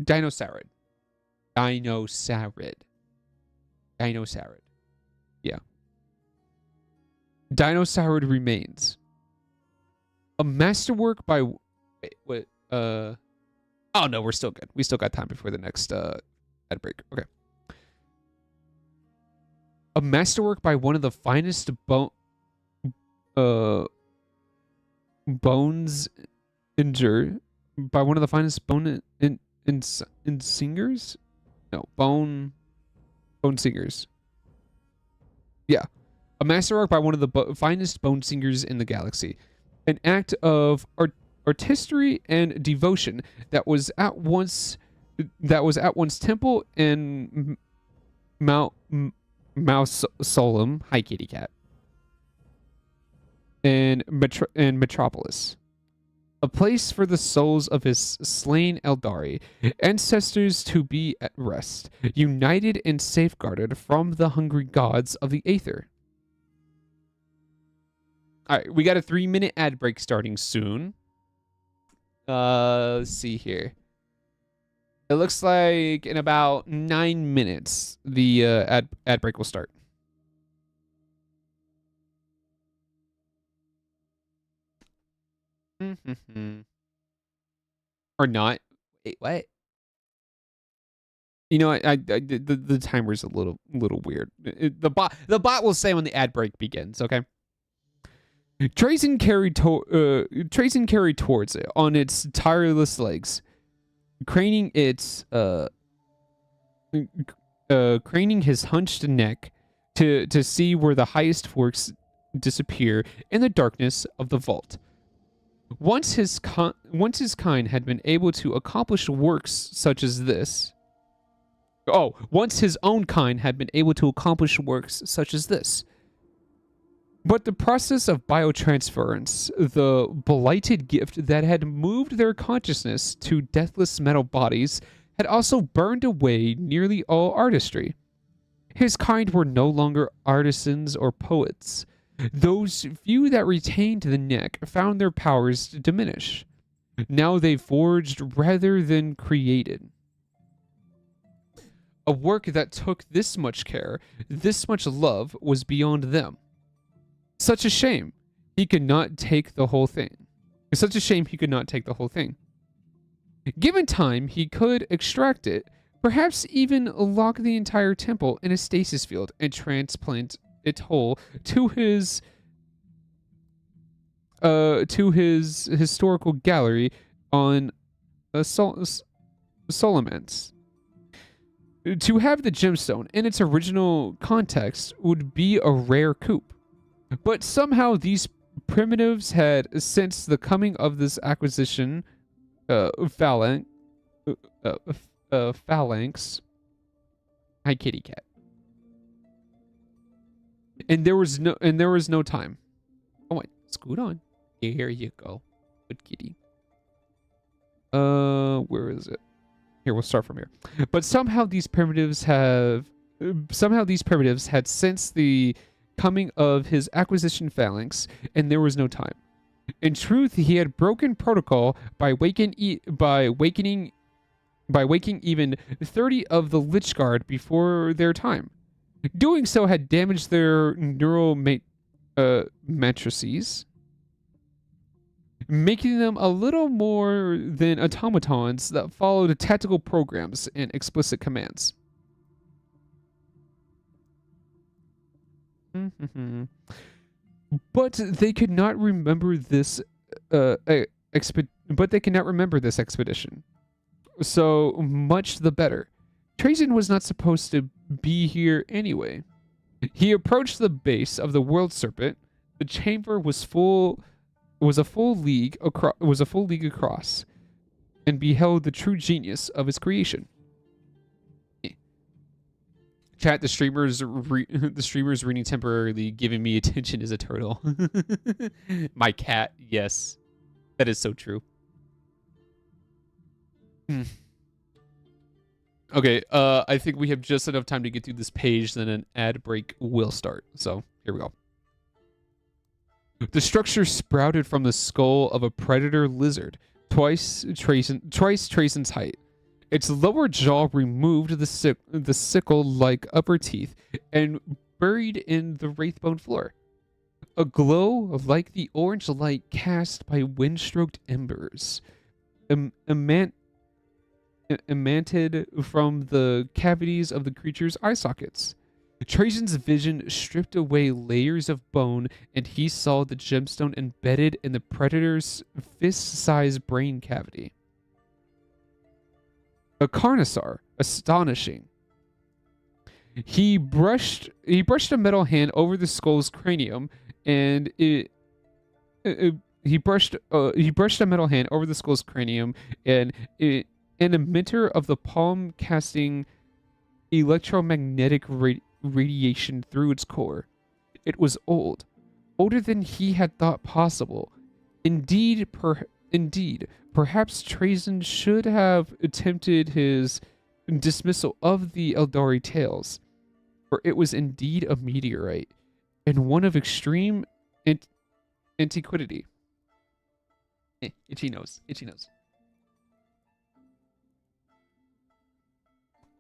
Dinosaurid. Yeah. Dinosaurid remains. A masterwork by... Wait, what? Oh, no, we're still good. We still got time before the next ad break. Okay. A masterwork by one of the finest bones injured by one of the finest bone singers. No, bone singers. Yeah, a masterwork by one of the finest bone singers in the galaxy. An act of artistry and devotion that was at once temple and mausoleum. Hi, kitty cat. And Metropolis. A place for the souls of his slain Eldari, ancestors to be at rest, united and safeguarded from the hungry gods of the Aether. Alright, we got a 3-minute ad break starting soon. Let's see here. It looks like in about 9 minutes, the ad break will start. Or not. Wait, what? You know, the timer's a little weird. The bot will say when the ad break begins. Okay. Trayson carried towards it on its tireless legs, craning his hunched neck to see where the highest forks disappear in the darkness of the vault. Once his kind had been able to accomplish works such as this, once his own kind had been able to accomplish works such as this. But the process of biotransference, the blighted gift that had moved their consciousness to deathless metal bodies, had also burned away nearly all artistry. His kind were no longer artisans or poets. Those few that retained the neck found their powers diminish. Now they forged rather than created. A work that took this much care, this much love, was beyond them. Such a shame he could not take the whole thing. Such a shame he could not take the whole thing. Given time, he could extract it, perhaps even lock the entire temple in a stasis field and transplant it whole to his historical gallery on Solomons. To have the gemstone in its original context would be a rare coup. But somehow these primitives had, since the coming of this acquisition, phalanx. Hi, kitty cat. And there was no time. Oh wait, scoot on. Here you go. Good kitty. Where is it? Here, we'll start from here. But somehow these primitives had, since the coming of his acquisition phalanx, and there was no time. In truth, he had broken protocol by waking even 30 of the Lich Guard before their time. Doing so had damaged their neural matrices, making them a little more than automatons that followed tactical programs and explicit commands. But they could not remember this expedition. So much the better. Trajan was not supposed to be here anyway. He approached the base of the World Serpent. The chamber was a full league across, and beheld the true genius of his creation. Chat, the streamers reading temporarily giving me attention as a turtle. My cat, yes. That is so true. Okay, I think we have just enough time to get through this page, then an ad break will start. So, here we go. The structure sprouted from the skull of a predator lizard, twice Tracen's height. Its lower jaw removed the sickle-like upper teeth and buried in the wraithbone floor. A glow like the orange light cast by wind-stroked embers emanted from the cavities of the creature's eye sockets. Trajan's vision stripped away layers of bone, and he saw the gemstone embedded in the predator's fist-sized brain cavity. A carnosaur, astonishing. He brushed a metal hand over the skull's cranium, and he brushed a metal hand over the skull's cranium, and an emitter of the palm casting electromagnetic radiation through its core. It was old, older than he had thought possible. Indeed, perhaps Trajan should have attempted his dismissal of the Eldari tales, for it was indeed a meteorite, and one of extreme antiquity. Itchy nose.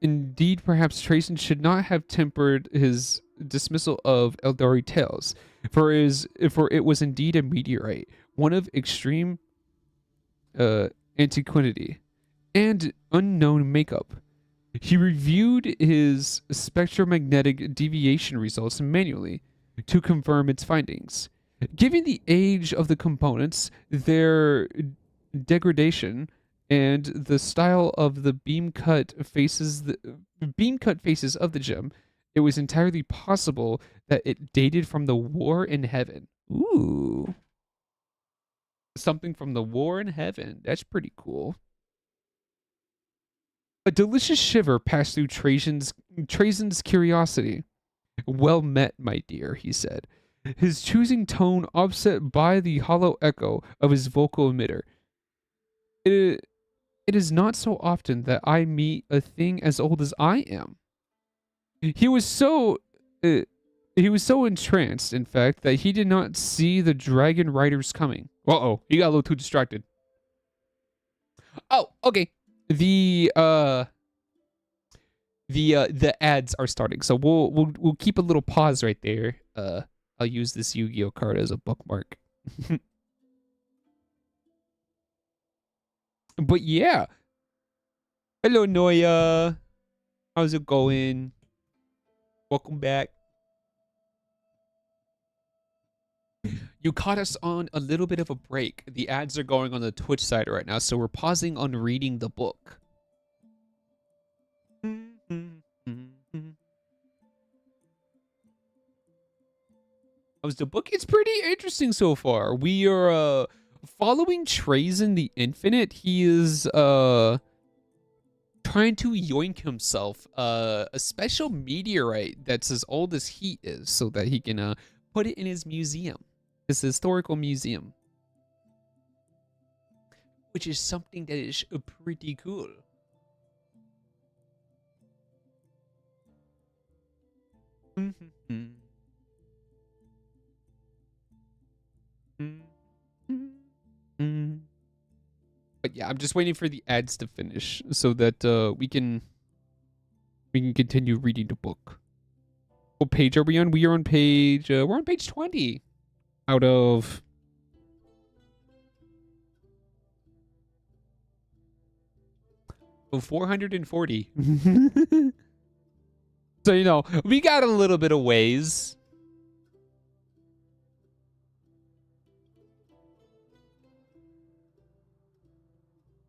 Indeed, perhaps Trajan should not have tempered his dismissal of Eldari tales, for it was indeed a meteorite, one of extreme antiquity and unknown makeup. He reviewed his spectromagnetic deviation results manually to confirm its findings. Given the age of the components, their degradation, and the style of the beam cut faces of the gem, it was entirely possible that it dated from the war in heaven. Ooh. Something from the war in heaven. That's pretty cool. A delicious shiver passed through Trajan's curiosity. Well met, my dear, he said, his choosing tone offset by the hollow echo of his vocal emitter. It is not so often that I meet a thing as old as I am. He was so entranced, in fact, that he did not see the dragon riders coming. Uh-oh, he got a little too distracted. Oh, okay. The ads are starting, so we'll keep a little pause right there. I'll use this Yu-Gi-Oh card as a bookmark. But yeah. Hello, Noya. How's it going? Welcome back. You caught us on a little bit of a break. The ads are going on the Twitch side right now, so we're pausing on reading the book. How's the book? It's pretty interesting so far. We are following Trajan the Infinite. He is trying to yoink himself a special meteorite that's as old as he is, so that he can put it in his museum, his historical museum, which is something that is pretty cool. But yeah, I'm just waiting for the ads to finish so that we can continue reading the book. What page are we on? We are on page we're on page 20 out of 440. So, you know, we got a little bit of ways.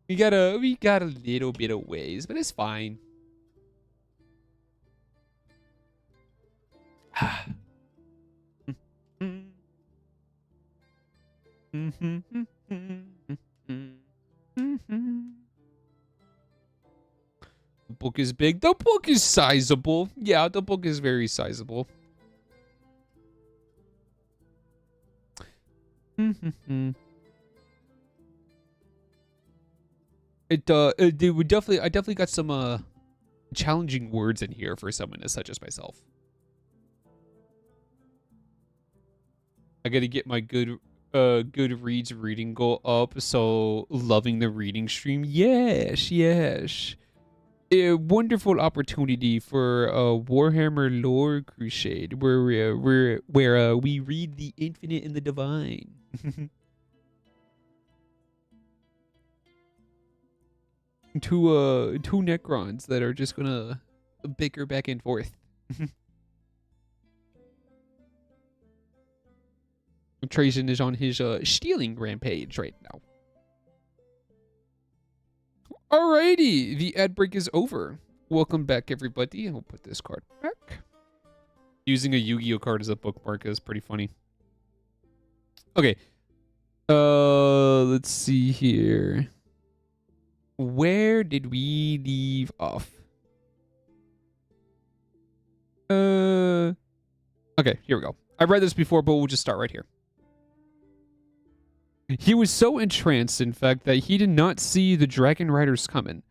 We got a little bit of ways, but it's fine. The book is big. The book is sizable. Yeah, the book is very sizable. It would definitely. I definitely got some challenging words in here for someone such as myself. I gotta get my good reads reading goal up. So loving the reading stream. Yes, yes. A wonderful opportunity for a Warhammer lore crusade where we read the infinite and the divine. Two Necrons that are just gonna bicker back and forth. Trajan is on his stealing rampage right now. Alrighty, the ad break is over. Welcome back, everybody. I'll put this card back. Using a Yu-Gi-Oh card as a bookmark is pretty funny. Okay. Let's see here. Where did we leave off? Okay, here we go. I've read this before, but we'll just start right here. He was so entranced, in fact, that he did not see the dragon riders coming.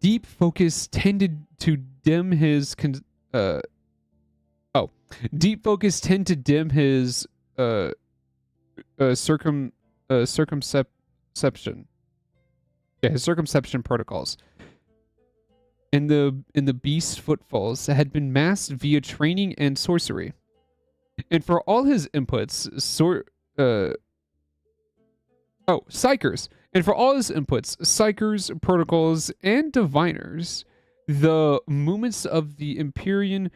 Deep focus tended to dim his deep focus tend to dim his circumception. Yeah, his circumception protocols. And the beast's footfalls had been masked via training and sorcery. And for all his inputs, psychers. And for all his inputs, psychers, protocols, and diviners, the movements of the Empyrean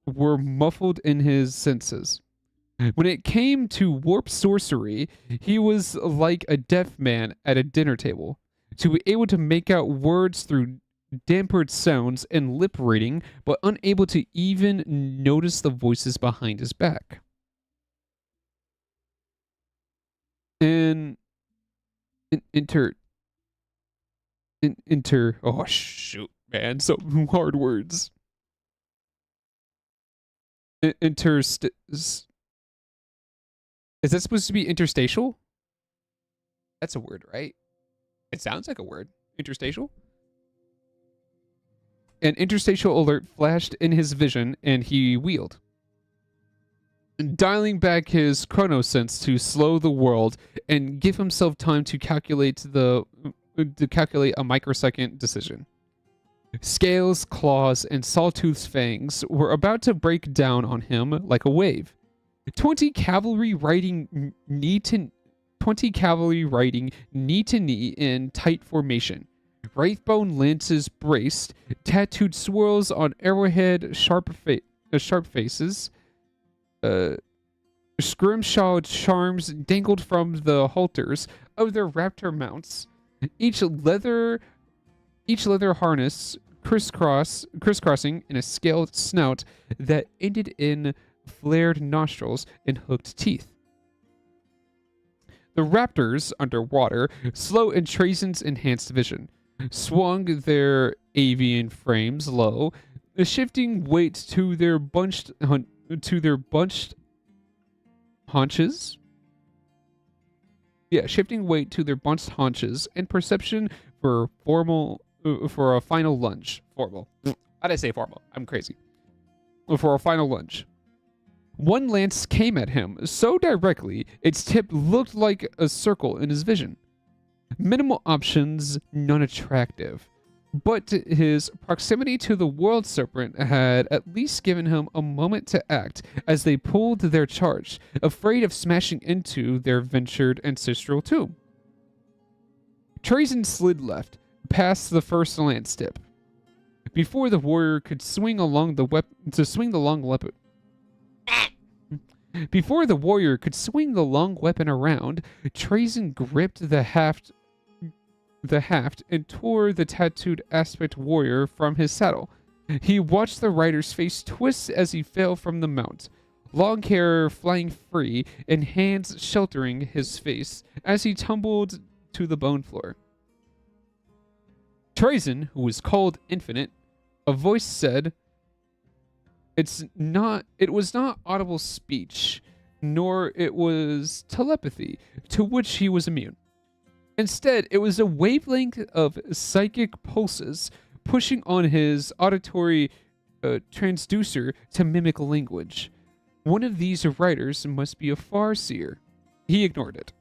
were muffled in his senses. When it came to warp sorcery, he was like a deaf man at a dinner table, to be able to make out words through dampened sounds and lip reading, but unable to even notice the voices behind his back. And oh shoot, man, so hard words. Is that supposed to be interstitial? That's a word, right? It sounds like a word. Interstitial? An interstitial alert flashed in his vision, and he wheeled. Dialing back his chronosense to slow the world and give himself time to calculate a microsecond decision. Scales, claws, and Sawtooth's fangs were about to break down on him like a wave. 20 cavalry riding knee to knee in tight formation. Wraithbone lances braced, tattooed swirls on arrowhead sharp faces. Scrimshaw charms dangled from the halters of their raptor mounts. Each leather harness crisscrossing in a scaled snout that ended in flared nostrils and hooked teeth. The raptors, underwater, slow in Trazen's enhanced vision, swung their avian frames low, shifting weight to their bunched haunches. Yeah, shifting weight to their bunched haunches and perception for a final lunge. Formal. How did I say formal? I'm crazy. For a final lunge. One lance came at him so directly its tip looked like a circle in his vision. Minimal options, non-attractive. But his proximity to the world serpent had at least given him a moment to act as they pulled their charge, afraid of smashing into their ventured ancestral tomb. Trazen slid left, past the first lance tip. Before the warrior could swing the long weapon around, Trazen gripped the haft and tore the tattooed aspect warrior from his saddle. He watched the rider's face twist as he fell from the mount, long hair flying free and hands sheltering his face as he tumbled to the bone floor. Trazen, who was called Infinite, a voice said, it was not audible speech, nor it was telepathy, to which he was immune. Instead, it was a wavelength of psychic pulses pushing on his auditory transducer to mimic language. One of these writers must be a farseer. He ignored it.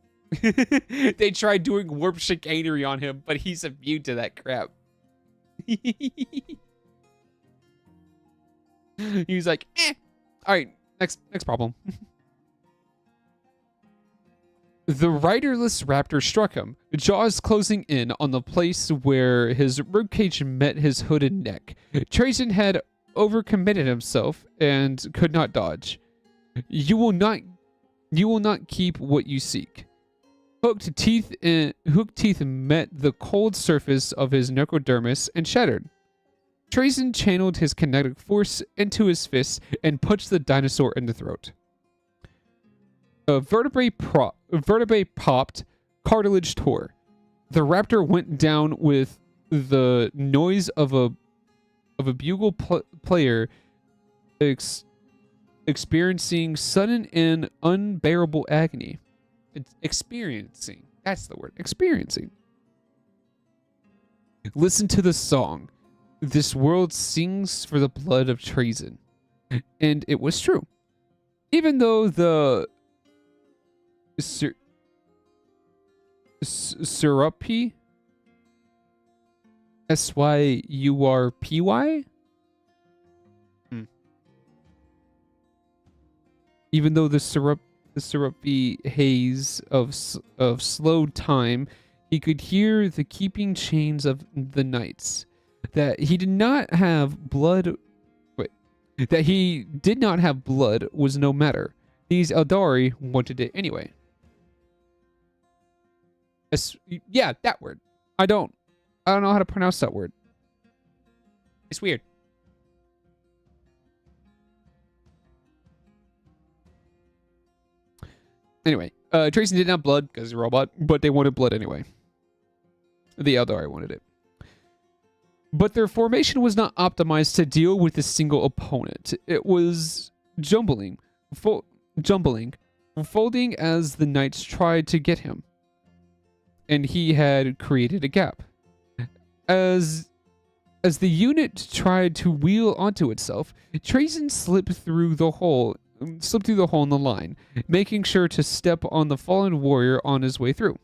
They tried doing warp chicanery on him, but he's immune to that crap. He's like, Alright, next problem. The riderless raptor struck him, jaws closing in on the place where his ribcage met his hooded neck. Trazen had overcommitted himself and could not dodge. You will not keep what you seek. Hooked teeth met the cold surface of his necrodermis and shattered. Trazen channeled his kinetic force into his fist and punched the dinosaur in the throat. A vertebrae popped, cartilage tore. The raptor went down with the noise of a bugle player experiencing sudden and unbearable agony. Experiencing. That's the word. Experiencing. Listen to the song. This world sings for the blood of Trazen. And it was true. Even though the Syrupy? Syurpy? Even though the syrupy haze of slowed time, he could hear the keeping chains of the nights. That he did not have blood was no matter. These Eldari wanted it anyway. Yeah, that word. I don't know how to pronounce that word. It's weird. Anyway, Tracy didn't have blood because he's a robot, but they wanted blood anyway. The Eldari wanted it. But their formation was not optimized to deal with a single opponent. It was jumbling, folding as the knights tried to get him. And he had created a gap. As the unit tried to wheel onto itself, Trazen slipped through the hole in the line, making sure to step on the fallen warrior on his way through.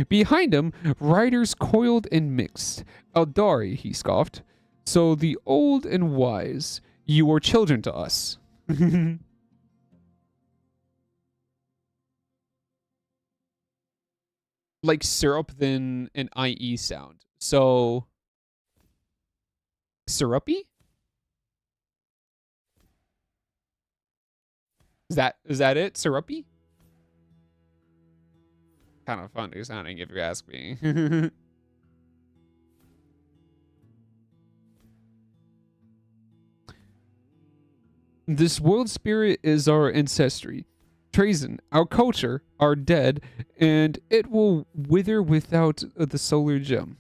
Behind him, riders coiled and mixed. Eldari, he scoffed. So the old and wise, you are children to us. Like syrup than an IE sound. So syrupy? Is that it? Syrupy? Kind of funny sounding if you ask me. This world spirit is our ancestry. Trazen, our culture, are dead, and it will wither without the solar gem.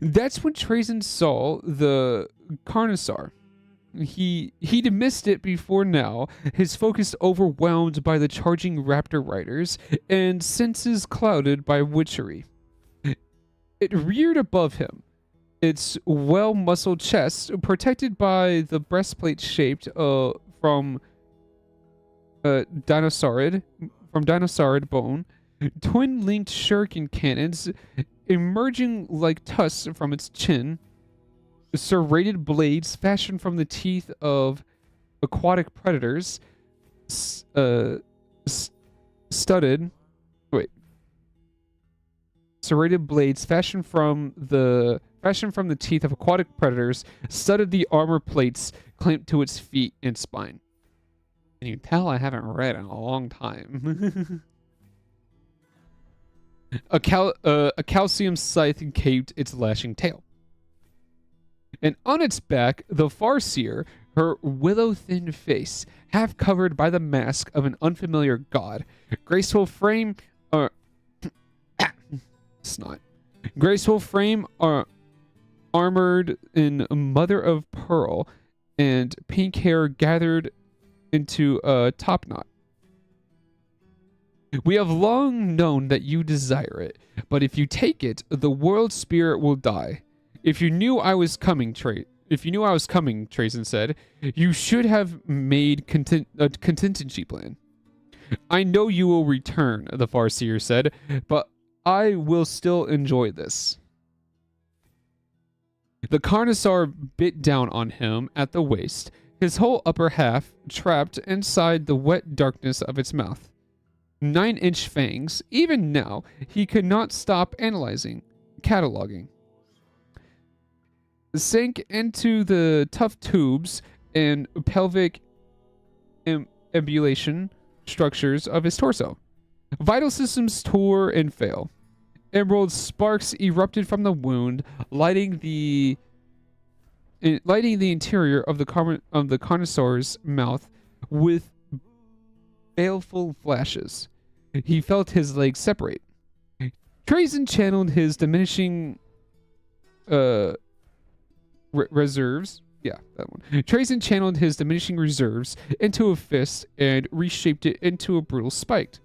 That's when Trazen saw the Carnosaur. He'd missed it before now, his focus overwhelmed by the charging raptor riders, and senses clouded by witchery. It reared above him, its well-muscled chest protected by the breastplate shaped from dinosaurid bone, twin-linked shuriken cannons emerging like tusks from its chin, serrated blades fashioned from the teeth of aquatic predators, serrated blades fashioned from the teeth of aquatic predators, studded the armor plates clamped to its feet and spine. Can you tell I haven't read in a long time? A calcium scythe caved its lashing tail. And on its back, the Farseer, her willow-thin face, half covered by the mask of an unfamiliar god, graceful frame, snot, graceful frame, armored in mother of pearl, and pink hair gathered into a top knot. We have long known that you desire it, but if you take it, the world spirit will die. If you knew I was coming, Trazen said, you should have made a contingency plan. I know you will return, the Farseer said, but I will still enjoy this. The Carnosaur bit down on him at the waist, his whole upper half trapped inside the wet darkness of its mouth. 9-inch fangs, even now, he could not stop analyzing, cataloging. Sank into the tough tubes and pelvic ambulation structures of his torso. Vital systems tore and failed. Emerald sparks erupted from the wound, lighting the interior of the Carnosaur's mouth with baleful flashes. He felt his legs separate. Trazen channeled his diminishing reserves. Yeah, that one. Trazen channeled his diminishing reserves into a fist and reshaped it into a brutal spike.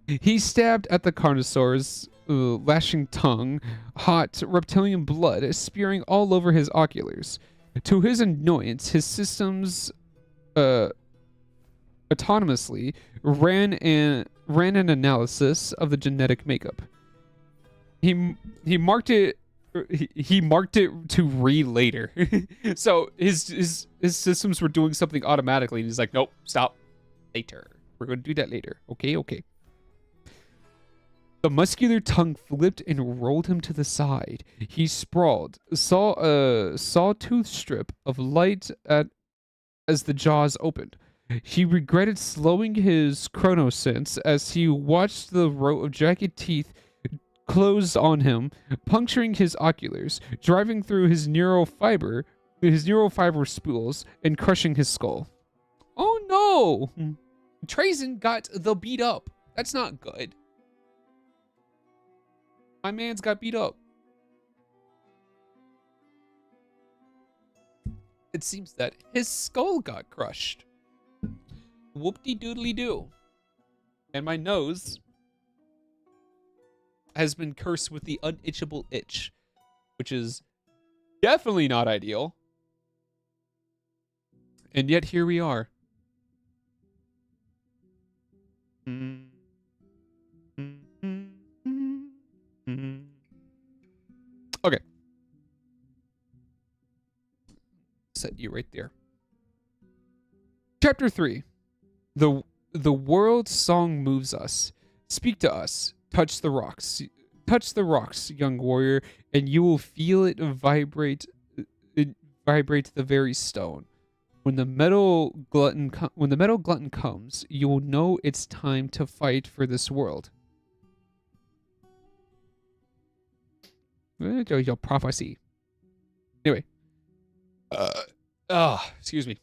He stabbed at the Carnosaur's lashing tongue, hot reptilian blood spearing all over his oculars. To his annoyance, his systems autonomously ran an analysis of the genetic makeup. He marked it to read later. So his systems were doing something automatically, and he's like, nope, stop. Later. We're going to do that later. Okay. The muscular tongue flipped and rolled him to the side. He sprawled, saw a sawtooth strip of light as the jaws opened. He regretted slowing his chronosense as he watched the row of jagged teeth closed on him, puncturing his oculars, driving through his neural fiber spools, and crushing his skull. Oh no! Trazen got the beat up. That's not good. My man's got beat up. It seems that his skull got crushed. Whoop-de-doodly-doo. And my nose has been cursed with the unitchable itch, which is definitely not ideal. And yet here we are. Okay. Set you right there. Chapter 3. The world's song moves us. Speak to us. Touch the rocks. Touch the rocks, young warrior, and you will feel it vibrate. It vibrate the very stone. When the metal glutton comes, you will know it's time to fight for this world. Your prophecy. Anyway. Excuse me.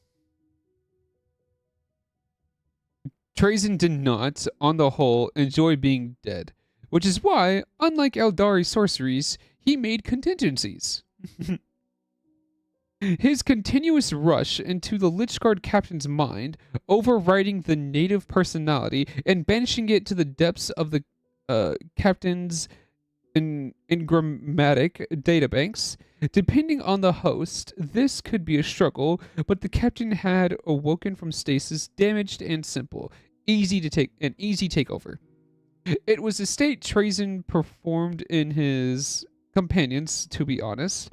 Trazen did not, on the whole, enjoy being dead, which is why, unlike Eldari sorceries, he made contingencies. His continuous rush into the Lichguard captain's mind, overriding the native personality and banishing it to the depths of the captain's engrammatic databanks. Depending on the host, this could be a struggle, but the captain had awoken from stasis damaged and simple, easy takeover. It was a state Trazen performed in his companions, to be honest,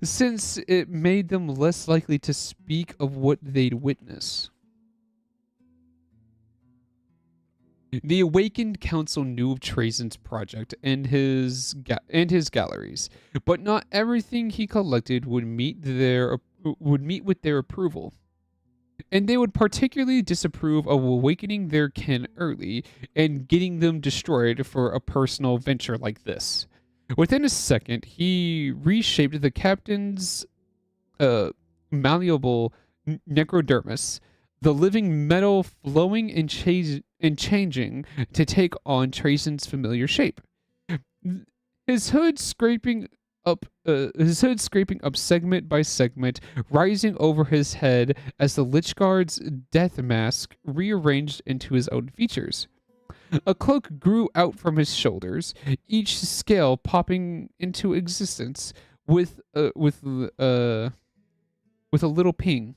since it made them less likely to speak of what they'd witness. The Awakened Council knew of Trazen's project and his galleries, but not everything he collected would meet with their approval. And they would particularly disapprove of awakening their kin early and getting them destroyed for a personal venture like this. Within a second, he reshaped the captain's malleable necrodermis, the living metal flowing and changing to take on Trazen's familiar shape. His hood scraping up segment by segment, rising over his head as the Lichguard's death mask rearranged into his own features. A cloak grew out from his shoulders, each scale popping into existence with a little ping.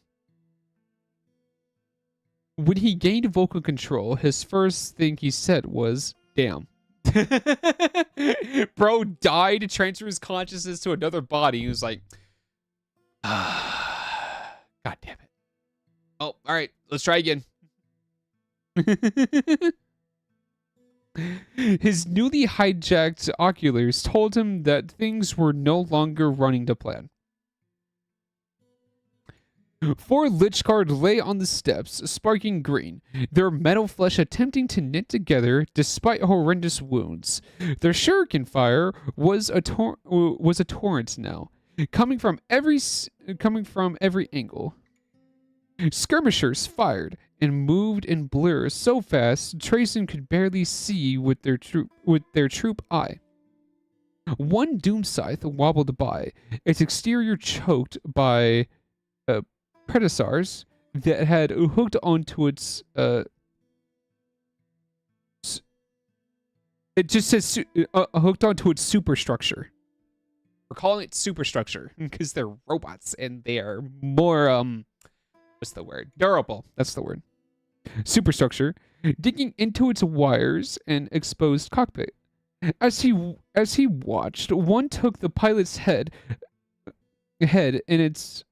When he gained vocal control, his first thing he said was, "Damn." Bro died to transfer his consciousness to another body. He was like, God damn it. Oh, all right, let's try again. His newly hijacked oculars told him that things were no longer running to plan. 4 Lichguard lay on the steps, sparking green, their metal flesh attempting to knit together despite horrendous wounds. Their shuriken fire was a torrent now, coming from every angle. Skirmishers fired and moved in blur so fast Trazen could barely see with their troop eye. One doom scythe wobbled by, its exterior choked by predecessors that had hooked onto its it just says hooked onto its superstructure. We're calling it superstructure because they're robots and they are more what's the word? Durable. That's the word. Superstructure, digging into its wires and exposed cockpit. As he watched, one took the pilot's head in its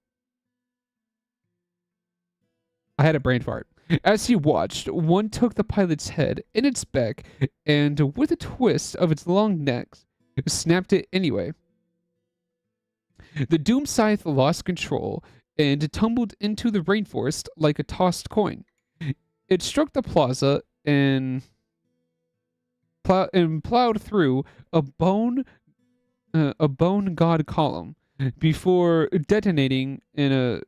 I had a brain fart. As he watched, one took the pilot's head in its beak and, with a twist of its long neck, snapped it anyway. The Doom Scythe lost control and tumbled into the rainforest like a tossed coin. It struck the plaza and plowed through a bone god column before detonating in a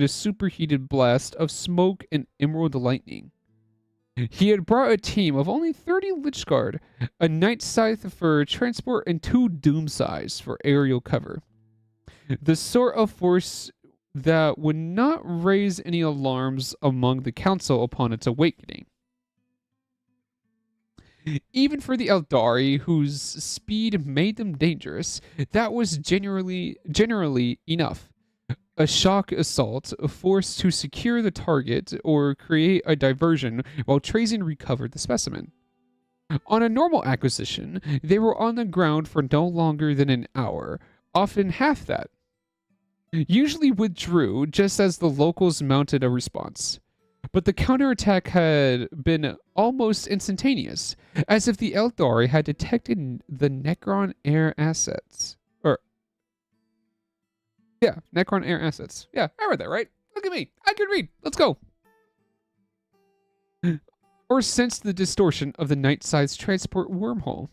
superheated blast of smoke and emerald lightning. He had brought a team of only 30 Lich Guard, a Night Scythe for transport, and 2 Doomsides for aerial cover. The sort of force that would not raise any alarms among the council upon its awakening. Even for the Eldari, whose speed made them dangerous, that was generally enough. A shock assault, a force to secure the target or create a diversion while Trajan recovered the specimen. On a normal acquisition, they were on the ground for no longer than an hour, often half that. Usually withdrew just as the locals mounted a response. But the counterattack had been almost instantaneous, as if the Eldari had detected the Necron air assets. Yeah, Necron air assets. Yeah, I read that right. Look at me. I can read. Let's go. Or sensed the distortion of the night-sized transport wormhole.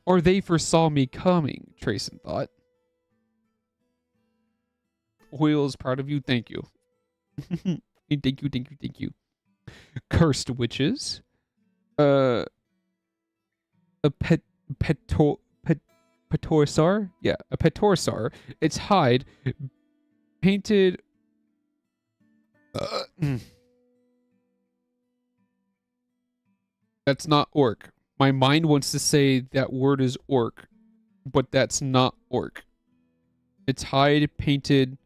Or they foresaw me coming, Trayson thought. Oil is proud of you. Thank you. Thank you. Cursed witches. A Petorsar? Yeah, a Petorsar. Its hide painted. That's not orc. My mind wants to say that word is orc, but that's not orc. Its hide painted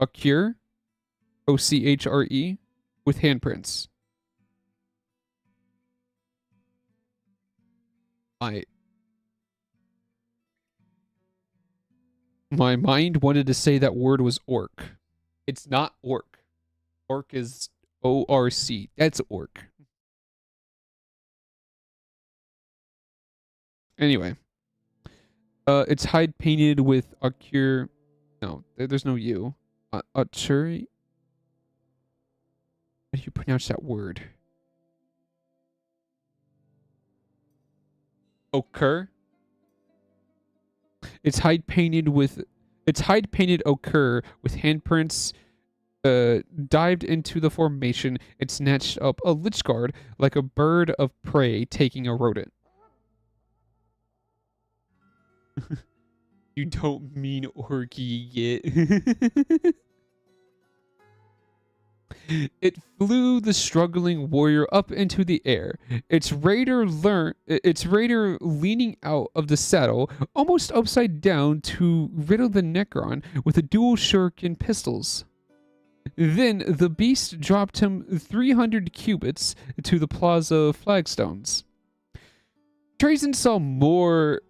a cure, OCHRE, with handprints. My mind wanted to say that word was orc. It's not orc. Orc is ORC. That's orc. Anyway. It's hide painted with a cure. No, there's no U. Achuri? How do you pronounce that word? Occur? It's hide painted ochre with handprints. Dived into the formation and snatched up a Lich Guard like a bird of prey taking a rodent. You don't mean orky yet. It flew the struggling warrior up into the air, its raider leaning out of the saddle, almost upside down to riddle the Necron with a dual shuriken pistols. Then the beast dropped him 300 cubits to the plaza flagstones. Trajan saw more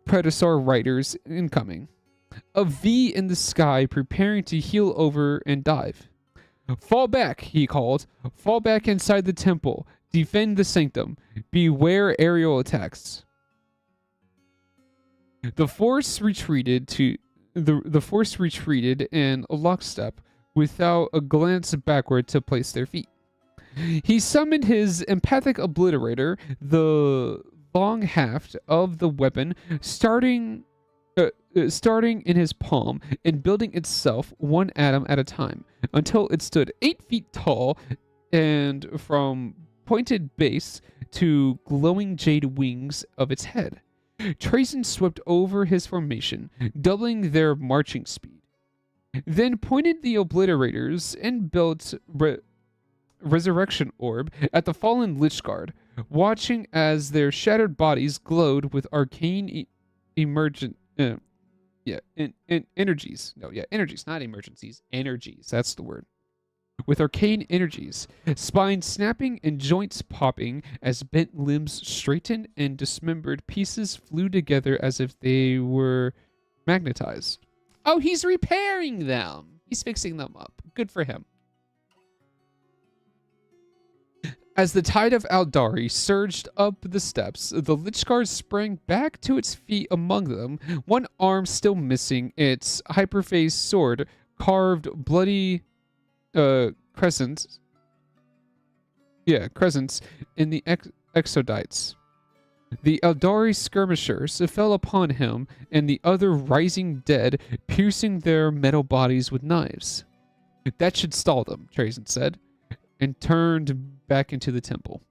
Predator riders incoming. A V in the sky preparing to heel over and dive. Fall back, he called. Fall back inside the temple. Defend the sanctum. Beware aerial attacks. The force retreated in lockstep without a glance backward to place their feet. He summoned his empathic obliterator, the long haft of the weapon, starting in his palm and building itself one atom at a time until it stood 8 feet tall, and from pointed base to glowing jade wings of its head. Trajan swept over his formation, doubling their marching speed. Then pointed the obliterators and built resurrection orb at the fallen Lich Guard, watching as their shattered bodies glowed with arcane energies. Energies, not emergencies. Energies, that's the word. With arcane energies, spines snapping and joints popping as bent limbs straightened and dismembered pieces flew together as if they were magnetized. Oh, he's repairing them. He's fixing them up. Good for him. As the tide of Eldari surged up the steps, the Lich Guard sprang back to its feet among them, one arm still missing, its hyperphase sword carved bloody crescents. crescents in the exodites. The Eldari skirmishers fell upon him and the other rising dead, piercing their metal bodies with knives. That should stall them, Trazen said, and turned back into the temple.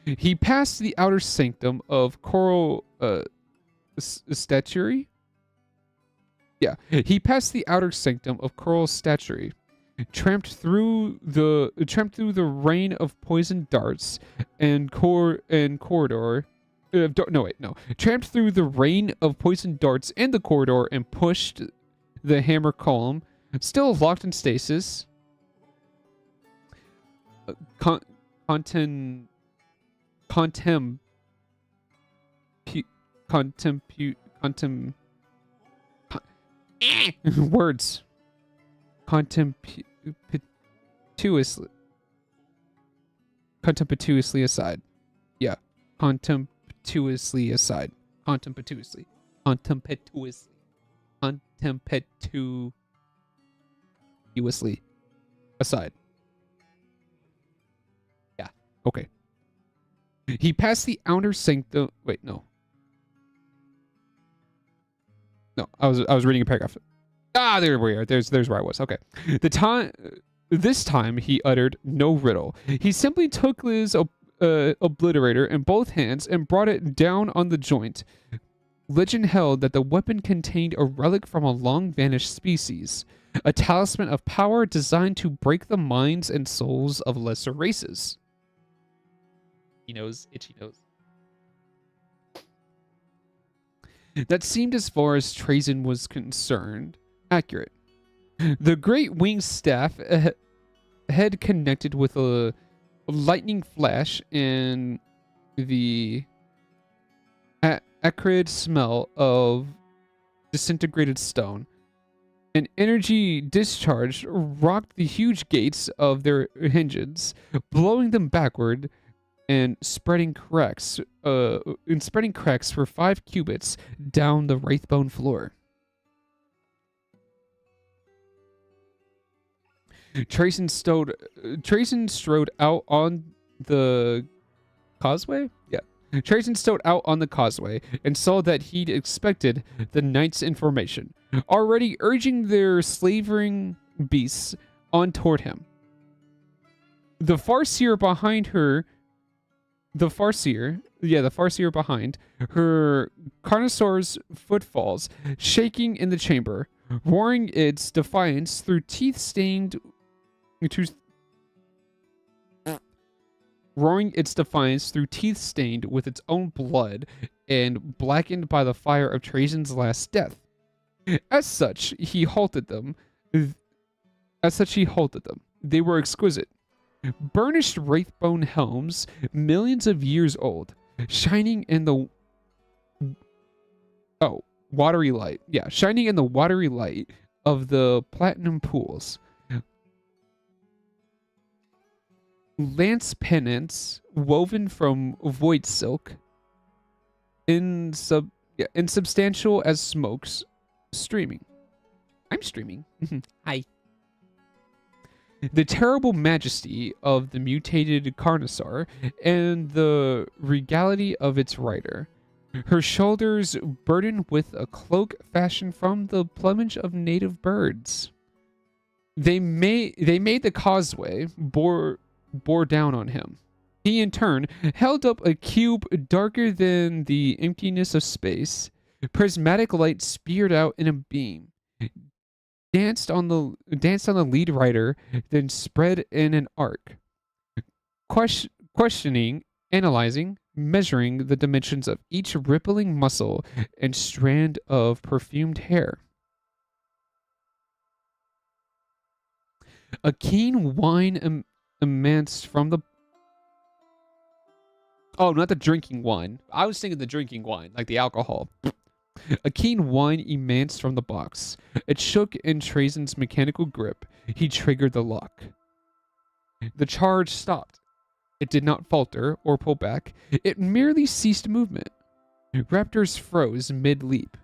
He passed the outer sanctum of coral statuary. Yeah, he passed the outer sanctum of coral statuary, tramped through the rain of poisoned darts and corridor. Tramped through the rain of poisoned darts and the corridor and pushed the hammer column, still locked in stasis. Contem words. Contemptuously aside. Yeah. Contemptuously aside. Contemptuously aside. Yeah. Okay. He passed the outer sanctum. Wait, no. No, I was reading a paragraph. Ah, there we are. There's where I was. Okay. This time he uttered no riddle. He simply took his obliterator in both hands and brought it down on the joint. Legend held that the weapon contained a relic from a long-vanished species, a talisman of power designed to break the minds and souls of lesser races. He knows, itchy nose. That seemed, as far as Trazen was concerned, accurate. The great winged staff had connected with a lightning flash and the acrid smell of disintegrated stone. An energy discharge rocked the huge gates of their hinges, blowing them backward and spreading cracks for 5 cubits down the wraithbone floor. Trazen strode out on the causeway? Yeah. Trazen strode out on the causeway and saw that he'd expected the knight's information, already urging their slavering beasts on toward him. The Farseer behind, her Carnosaur's footfalls shaking in the chamber, roaring its defiance through teeth-stained with its own blood and blackened by the fire of Trajan's last death. As such, he halted them. They were exquisite. Burnished wraithbone helms, millions of years old, shining in the watery light. Yeah, shining in the watery light of the platinum pools. Lance pennants woven from void silk, insubstantial as smokes, streaming. I'm streaming. Hi. The terrible majesty of the mutated Carnosaur and the regality of its rider. Her shoulders burdened with a cloak fashioned from the plumage of native birds. They made the causeway, bore down on him. He, in turn, held up a cube darker than the emptiness of space. Prismatic light speared out in a beam, danced on the lead rider, then spread in an arc. Questioning, analyzing, measuring the dimensions of each rippling muscle and strand of perfumed hair. A keen whine emanates from the... Oh, not the drinking wine. I was thinking the drinking wine, like the alcohol. A keen whine emanates from the box. It shook in Trazen's mechanical grip. He triggered the lock. The charge stopped. It did not falter or pull back. It merely ceased movement. Raptors froze mid-leap.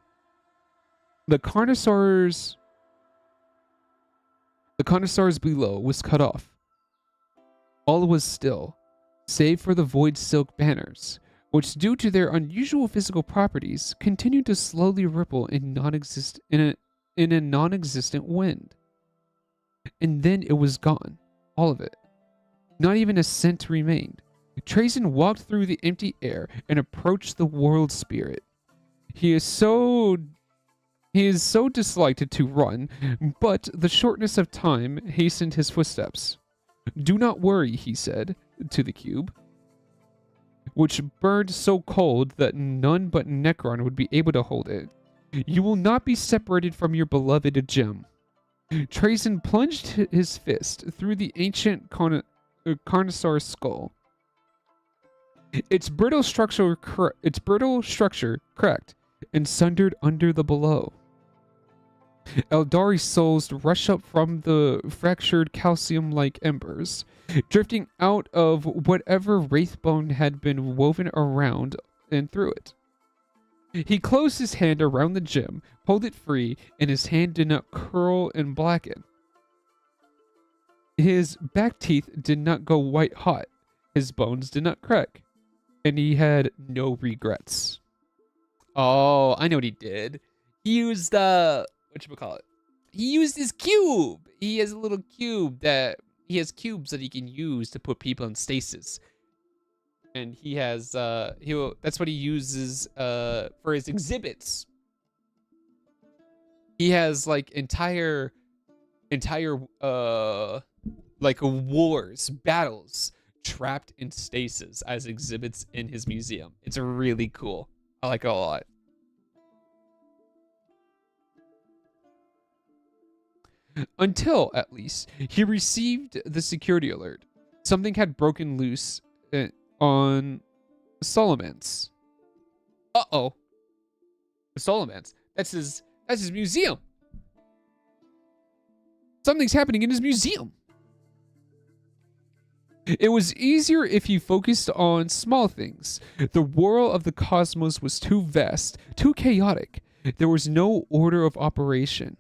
The Carnosaurs below was cut off. All was still. save for the void silk banners, which, due to their unusual physical properties, continued to slowly ripple in a non-existent wind. And then it was gone, all of it. Not even a scent remained. Trazen walked through the empty air and approached the world spirit. He is so disliked to run, but the shortness of time hastened his footsteps. "Do not worry," he said to the cube, which burned so cold that none but Necron would be able to hold it. "You will not be separated from your beloved gem." Trazen plunged his fist through the ancient Carnosaur's skull. Its brittle structure cracked and sundered under the blow. Eldari's souls rushed up from the fractured calcium-like embers, drifting out of whatever wraithbone had been woven around and through it. He closed his hand around the gem, pulled it free, and his hand did not curl and blacken. His back teeth did not go white hot, his bones did not crack, and he had no regrets. Oh, I know what he did. He used whatchamacallit? He used his cube. He has a little cube that he has cubes that he can use to put people in stasis. And he has that's what he uses for his exhibits. He has like entire like wars, battles trapped in stasis as exhibits in his museum. It's really cool. I like it a lot. Until, at least, he received the security alert. Something had broken loose on Solomons. Uh-oh. Solomons. That's his museum. Something's happening in his museum. It was easier if he focused on small things. The whirl of the cosmos was too vast, too chaotic. There was no order of operation.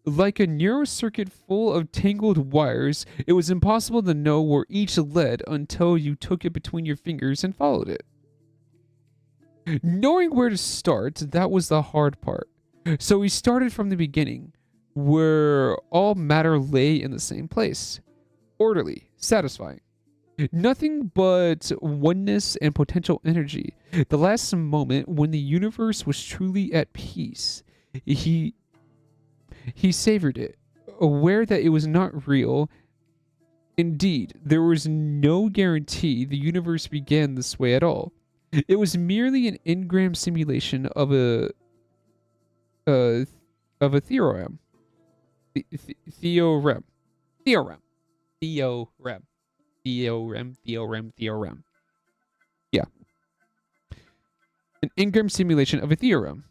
Like a neural circuit full of tangled wires, it was impossible to know where each led until you took it between your fingers and followed it. Knowing where to start, that was the hard part. So he started from the beginning, where all matter lay in the same place. Orderly, satisfying. Nothing but oneness and potential energy. The last moment when the universe was truly at peace. He savored it, aware that it was not real. Indeed, there was no guarantee the universe began this way at all. It was merely an engram simulation of a theorem. Theorem. Yeah. An engram simulation of a theorem.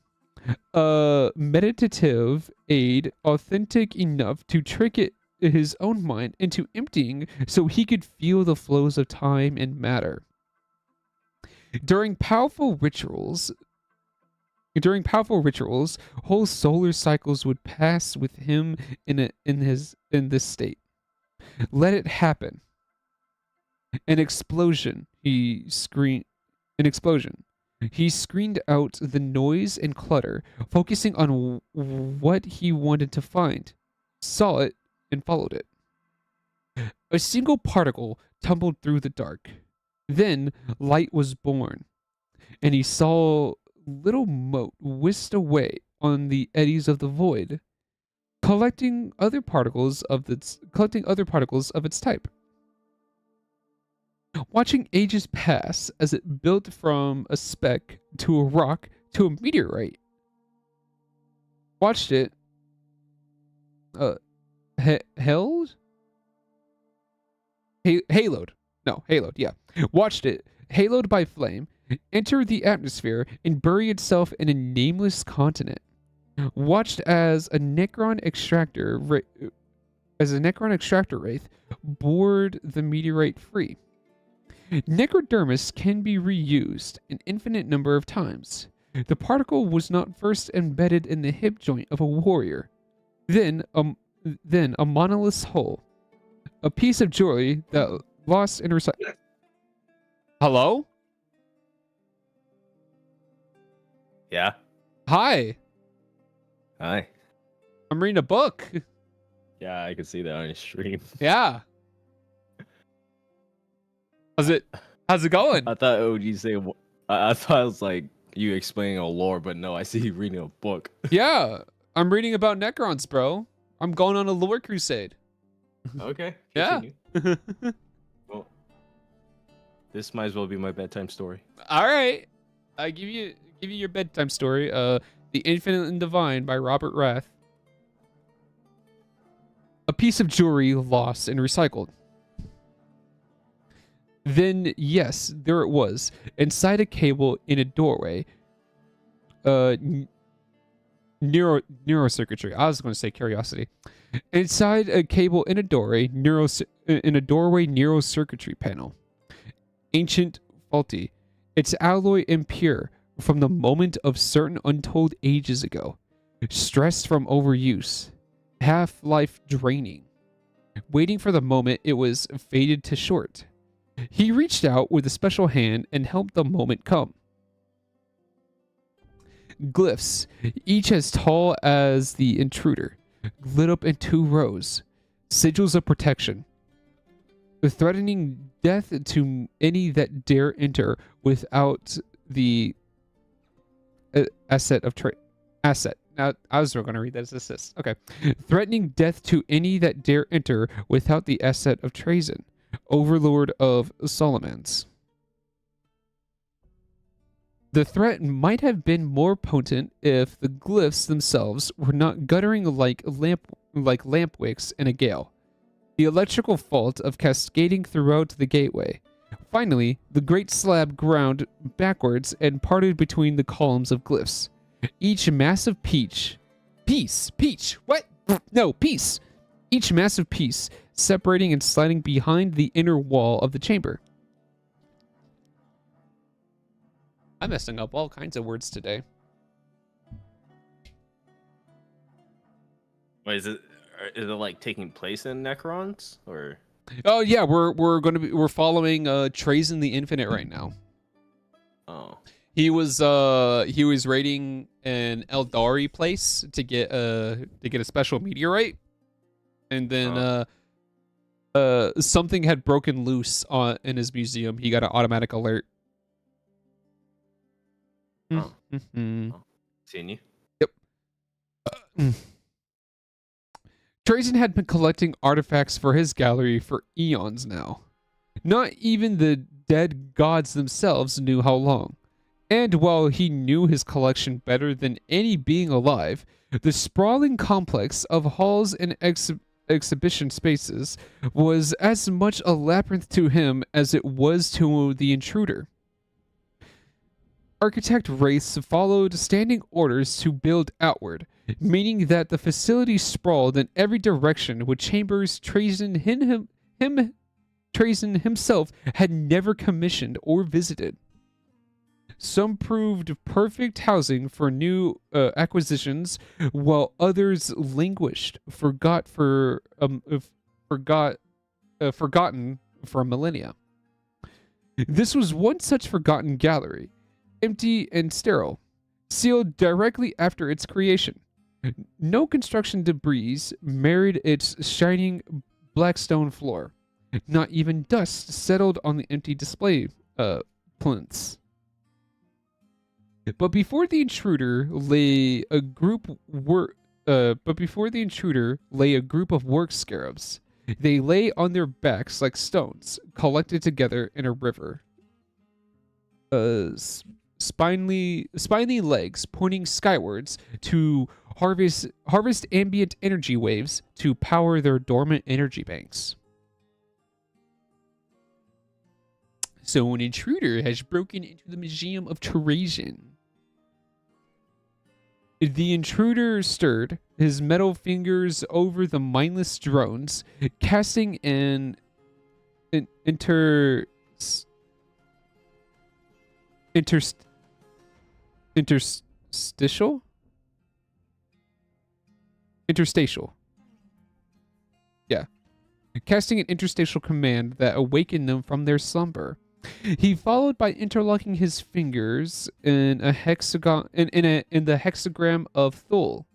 A meditative aid authentic enough to trick his own mind into emptying so he could feel the flows of time and matter. During powerful rituals, whole solar cycles would pass with him in this state. Let it happen. An explosion. He screamed out the noise and clutter, focusing on what he wanted to find, saw it, and followed it. A single particle tumbled through the dark. Then light was born, and he saw little mote whisked away on the eddies of the void, collecting other particles of its type. Watching ages pass as it built from a speck to a rock to a meteorite. Watched it haloed, yeah. Watched it, haloed by flame, enter the atmosphere and bury itself in a nameless continent. Watched as a Necron extractor wraith bored the meteorite free. Necrodermis can be reused an infinite number of times. The particle was not first embedded in the hip joint of a warrior, then a monolith's hull, a piece of jewelry that lost in recycle. Hello? Yeah. Hi. Hi. I'm reading a book. Yeah, I can see that on your stream. Yeah. How's it going? I thought OG say. I thought it was like you explaining a lore, but no, I see you reading a book. Yeah. I'm reading about Necrons, bro. I'm going on a lore crusade. Okay. Yeah. Continue. Well, this might as well be my bedtime story. All right. I give you your bedtime story. The Infinite and Divine by Robert Rath. A piece of jewelry lost and recycled. Then, yes, there it was, inside a cable in a doorway. Neurocircuitry. I was going to say curiosity. Inside a cable in a doorway, neurocircuitry panel. Ancient, faulty. Its alloy impure from the moment of certain untold ages ago. Stressed from overuse. Half-life draining. Waiting for the moment it was fated to short. He reached out with a special hand and helped the moment come. Glyphs, each as tall as the intruder, lit up in 2 rows. Sigils of protection, threatening death to any that dare enter without the asset. Now, I was going to read that as assist. Okay. Threatening death to any that dare enter without the asset of Trazyn, overlord of Solomons. The threat might have been more potent if the glyphs themselves were not guttering like lamp wicks in a gale. The electrical fault of cascading throughout the gateway. Finally, the great slab ground backwards and parted between the columns of glyphs. Each massive peach. What? No, piece. Each massive piece separating and sliding behind the inner wall of the chamber. I'm messing up all kinds of words today. Wait, is it like taking place in Necrons or? Oh yeah, we're following Trazyn the Infinite right now. Oh. He was raiding an Eldari place to get a special meteorite, and then something had broken loose in his museum. He got an automatic alert. Oh. Mm-hmm. Oh. Seeing you. Yep. Trazyn had been collecting artifacts for his gallery for eons now. Not even the dead gods themselves knew how long. And while he knew his collection better than any being alive, the sprawling complex of halls and exhibition spaces was as much a labyrinth to him as it was to the intruder. Architect Wraiths followed standing orders to build outward, meaning that the facility sprawled in every direction with chambers Trazyn himself had never commissioned or visited. Some proved perfect housing for new acquisitions, while others languished, forgotten for millennia. This was one such forgotten gallery, empty and sterile, sealed directly after its creation. No construction debris marred its shining black stone floor. Not even dust settled on the empty display plinths. But before the intruder lay a group of work scarabs. They lay on their backs like stones, collected together in a river. Spiny legs pointing skywards to harvest ambient energy waves to power their dormant energy banks. So an intruder has broken into the Museum of Trazyn. The intruder stirred his metal fingers over the mindless drones, casting an interstitial. Yeah. casting an interstitial command that awakened them from their slumber. He followed by interlocking his fingers in a hexagon in the hexagram of Thul,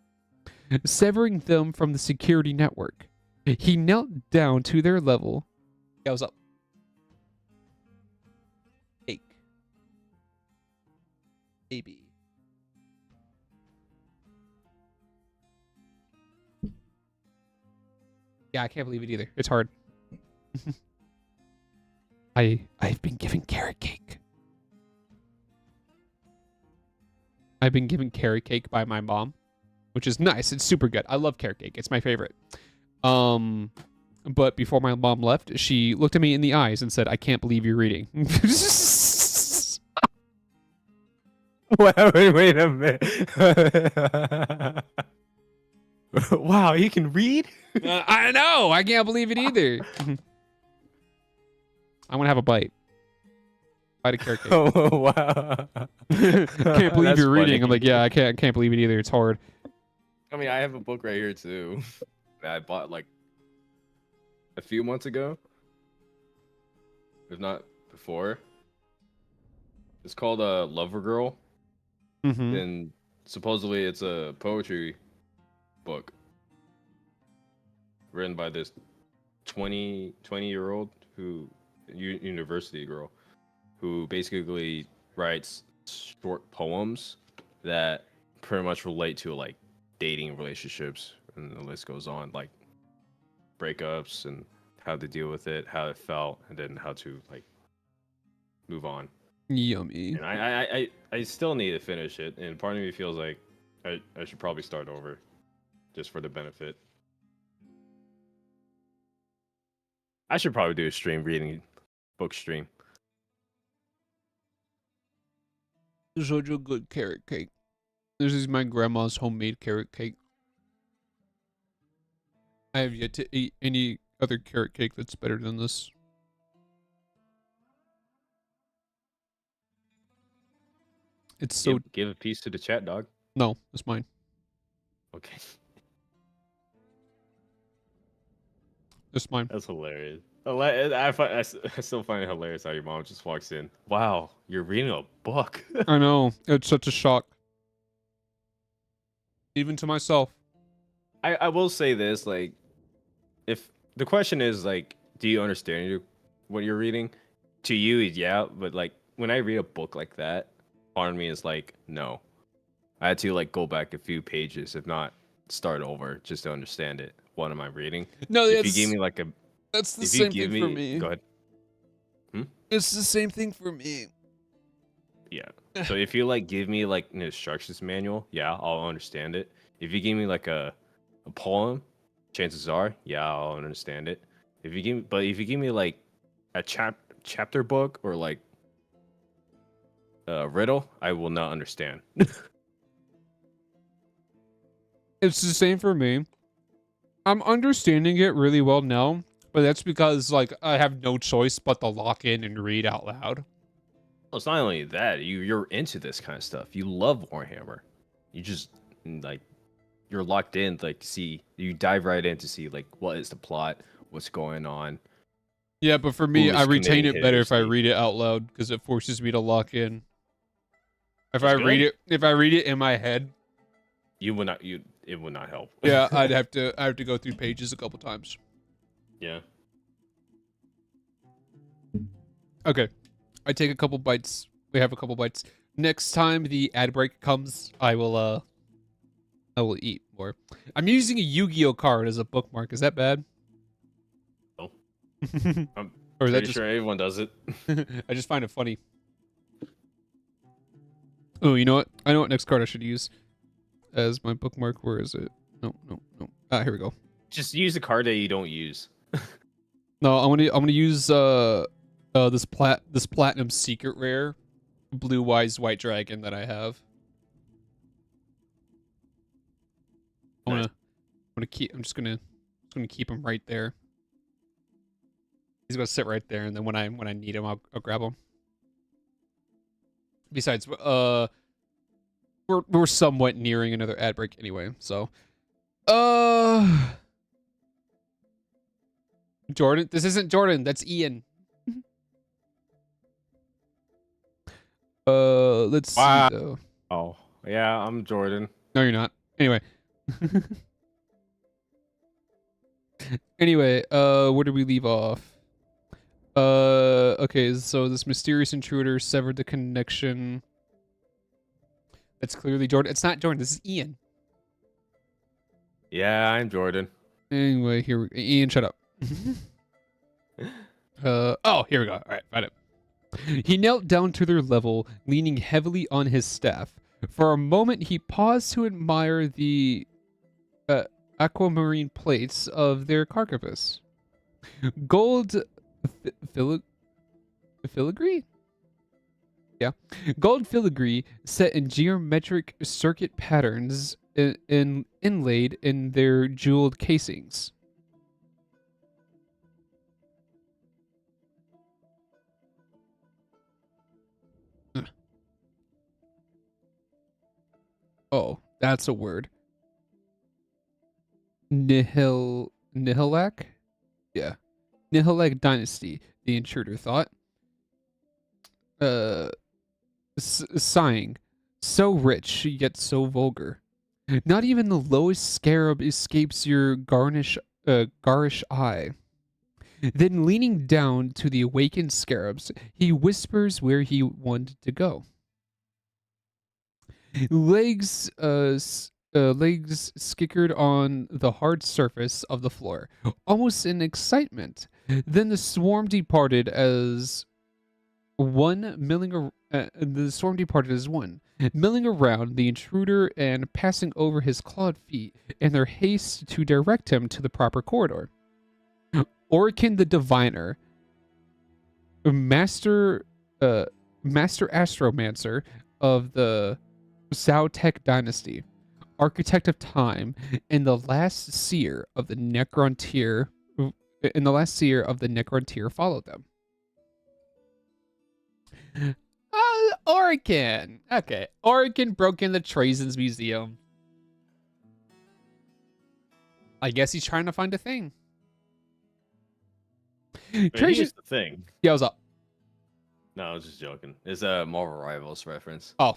severing them from the security network. He knelt down to their level. Yeah, what's up? Cake. Baby. Yeah, I can't believe it either. It's hard. I've been given carrot cake. I've been given carrot cake by my mom, which is nice. It's super good. I love carrot cake. It's my favorite. But before my mom left, she looked at me in the eyes and said, "I can't believe you're reading." Wait a minute. Wow, you can read? I know. I can't believe it either. I want to have a bite. Bite of carrot cake. Oh, wow. Can't believe That's you're reading. funny. I'm like, yeah, I can't believe it either. It's hard. I mean, I have a book right here too that I bought like a few months ago, if not before. It's called Lover Girl, Mm-hmm. and supposedly it's a poetry book written by this 20-year-old who university girl who basically writes short poems that pretty much relate to like dating relationships, and the list goes on, like breakups and how to deal with it, how it felt, and then how to like move on. Yummy. And I still need to finish it, and part of me feels like I should probably start over just for the benefit. I should probably do a stream reading book stream. Such a good carrot cake. This is my grandma's homemade carrot cake. I have yet to eat any other carrot cake that's better than this. It's so... Give a piece to the chat, dog. No, it's mine. Okay. It's mine. That's hilarious. I still find it hilarious how your mom just walks in. Wow, you're reading a book. I know. It's such a shock. Even to myself. I will say this, like, if the question is like, do you understand what you're reading? To you, yeah, but like when I read a book like that, part of me is like, no. I had to like go back a few pages, if not start over, just to understand it. What am I reading? No, If you give me like that's the if same you give thing me, for me. go ahead. It's the same thing for me. Yeah. So if you like give me like an instructions manual, yeah, I'll understand it. If you give me like a poem, chances are, yeah, I'll understand it. If you give me like a chapter book or like a riddle, I will not understand. It's the same for me. I'm understanding it really well now, but that's because like I have no choice but to lock in and read out loud. Well, it's not only that, you're into this kind of stuff. You love Warhammer. You just like you're locked in, like to see, you dive right in to see like what is the plot, what's going on. Yeah, but for me, Who I is retain committing it better if I heresy. read it out loud because it forces me to lock in. If That's I read good. it, if I read it in my head, It would not help. yeah, I have to go through pages a couple times. Yeah. Okay, I take a couple bites. We have a couple bites. Next time the ad break comes, I will eat more. I'm using a Yu-Gi-Oh card as a bookmark. Is that bad? No. I'm Or is that pretty just... sure everyone does it. I just find it funny. Oh, you know what? I know what next card I should use as my bookmark. Where is it? No. Ah, here we go. Just use the card that you don't use. No, I'm gonna use this platinum secret rare blue wise white dragon that I have. Nice. I'm just gonna keep him right there. He's gonna sit right there, and then when I need him, I'll grab him. Besides, we're somewhat nearing another ad break anyway, so Jordan. This isn't Jordan. That's Ian. Let's see Wow. though. Oh, yeah, I'm Jordan. No, you're not. Anyway. Anyway, where did we leave off? Okay, so this mysterious intruder severed the connection. That's clearly Jordan. It's not Jordan. This is Ian. Yeah, I'm Jordan. Anyway, Ian, shut up. Oh, here we go. All right, found it. He knelt down to their level, leaning heavily on his staff. For a moment, he paused to admire the aquamarine plates of their carcass. Gold filigree? Yeah. Gold filigree set in geometric circuit patterns inlaid in their jeweled casings. Oh, that's a word. Nihilak? Yeah. Nihilak dynasty, the intruder thought. Sighing. So rich, yet so vulgar. Not even the lowest scarab escapes your garish eye. Then leaning down to the awakened scarabs, he whispers where he wanted to go. Legs skickered on the hard surface of the floor, almost in excitement. Then the swarm departed as one, milling around the intruder and passing over his clawed feet in their haste to direct him to the proper corridor. Orican the Diviner, master astromancer of the Zautek dynasty, architect of time, and the last seer of the Necrontyr, followed them. Orican. Okay, Orican broke into Trajan's museum. I guess he's trying to find a thing. Here's the thing. Yeah, what's up? No, I was just joking. It's a Marvel Rivals reference. Oh.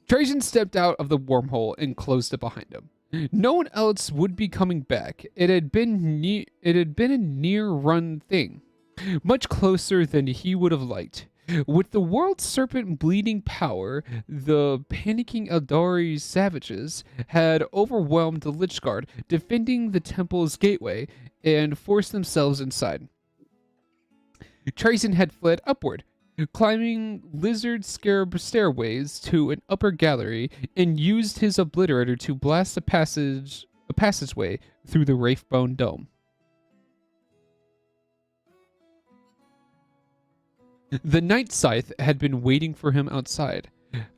Trajan stepped out of the wormhole and closed it behind him. No one else would be coming back. It had been a near-run thing, much closer than he would have liked. With the world serpent bleeding power, the panicking Eldari savages had overwhelmed the Lich Guard, defending the temple's gateway, and forced themselves inside. Trajan had fled upward, climbing lizard scarab stairways to an upper gallery, and used his obliterator to blast a passageway through the Wraithbone dome. The Night Scythe had been waiting for him outside,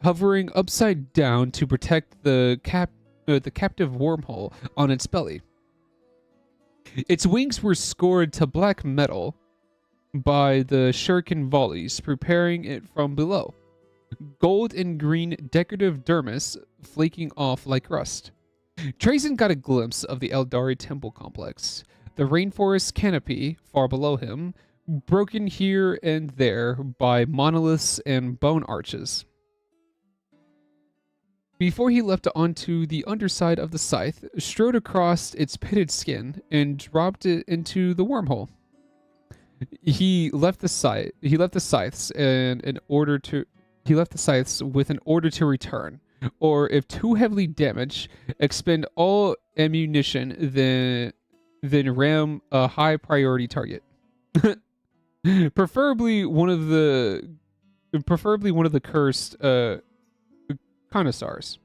hovering upside down to protect the captive wormhole on its belly. Its wings were scored to black metal by the shuriken volleys, preparing it from below. Gold and green decorative dermis flaking off like rust. Trajan got a glimpse of the Eldari temple complex, the rainforest canopy far below him, broken here and there by monoliths and bone arches. Before he leapt onto the underside of the scythe, strode across its pitted skin, and dropped it into the wormhole. He left the scythes with an order to return, or if too heavily damaged, expend all ammunition, then ram a high priority target. preferably one of the cursed connoisseurs.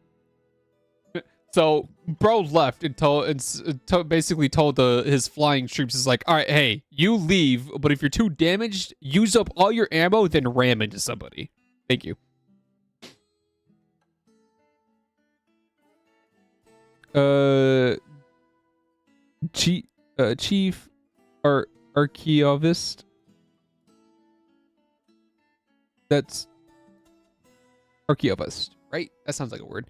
So bro left and basically told his flying troops, is like, all right, hey, you leave, but if you're too damaged, use up all your ammo, then ram into somebody. Thank you. Chief Archaeovist. That's Archaeovist, right? That sounds like a word.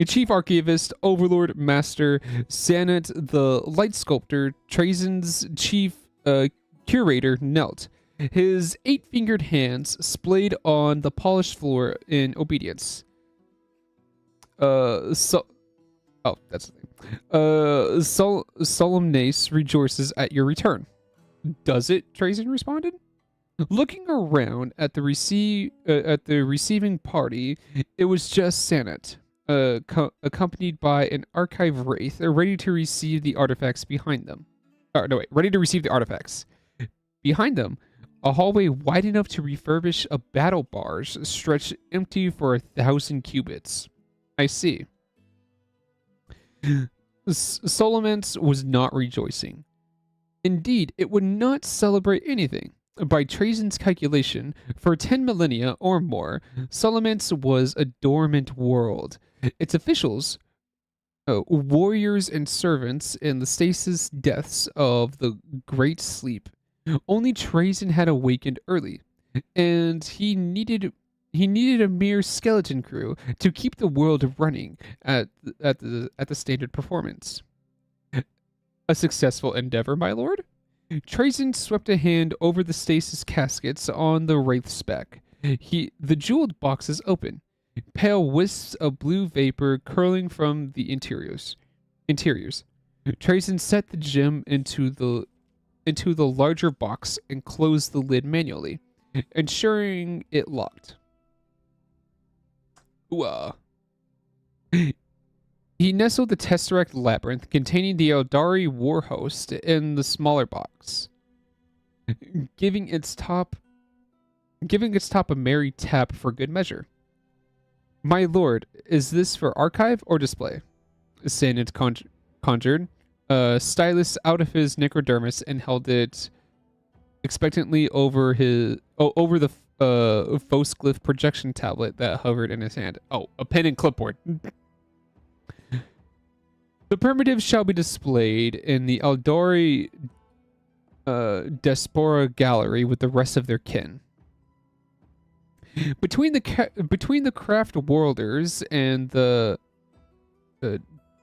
Chief Archivist, Overlord, Master, Sanet, the Light Sculptor, Trazen's Chief Curator knelt, his 8-fingered hands splayed on the polished floor in obedience. Oh, that's the thing. Solemnace rejoices at your return. Does it? Trazen responded. Looking around at the receiving party, it was just Sanet, accompanied by an archive wraith, ready to receive the artifacts behind them. Ready to receive the artifacts. Behind them, a hallway wide enough to refurbish a battle barge stretched empty for 1,000 cubits. I see. Solomons was not rejoicing. Indeed, it would not celebrate anything. By Trazen's calculation, for 10 millennia or more, Solomons was a dormant world. Its officials, warriors and servants in the stasis deaths of the Great Sleep. Only Trazen had awakened early, and he needed a mere skeleton crew to keep the world running at the standard performance. A successful endeavor, my lord? Trazen swept a hand over the stasis caskets on the Wraith's back. The jeweled boxes open, pale wisps of blue vapor curling from the interiors. Trazen set the gem into the larger box and closed the lid manually, ensuring it locked. He nestled the Tesseract labyrinth containing the Eldari war host in the smaller box, giving its top a merry tap for good measure. My lord, is this for archive or display? Sanet conjured, stylus out of his necrodermis and held it expectantly over the Fosglyph projection tablet that hovered in his hand. Oh, a pen and clipboard. The primitives shall be displayed in the Eldari Diaspora Gallery with the rest of their kin. Between the craft worlders and the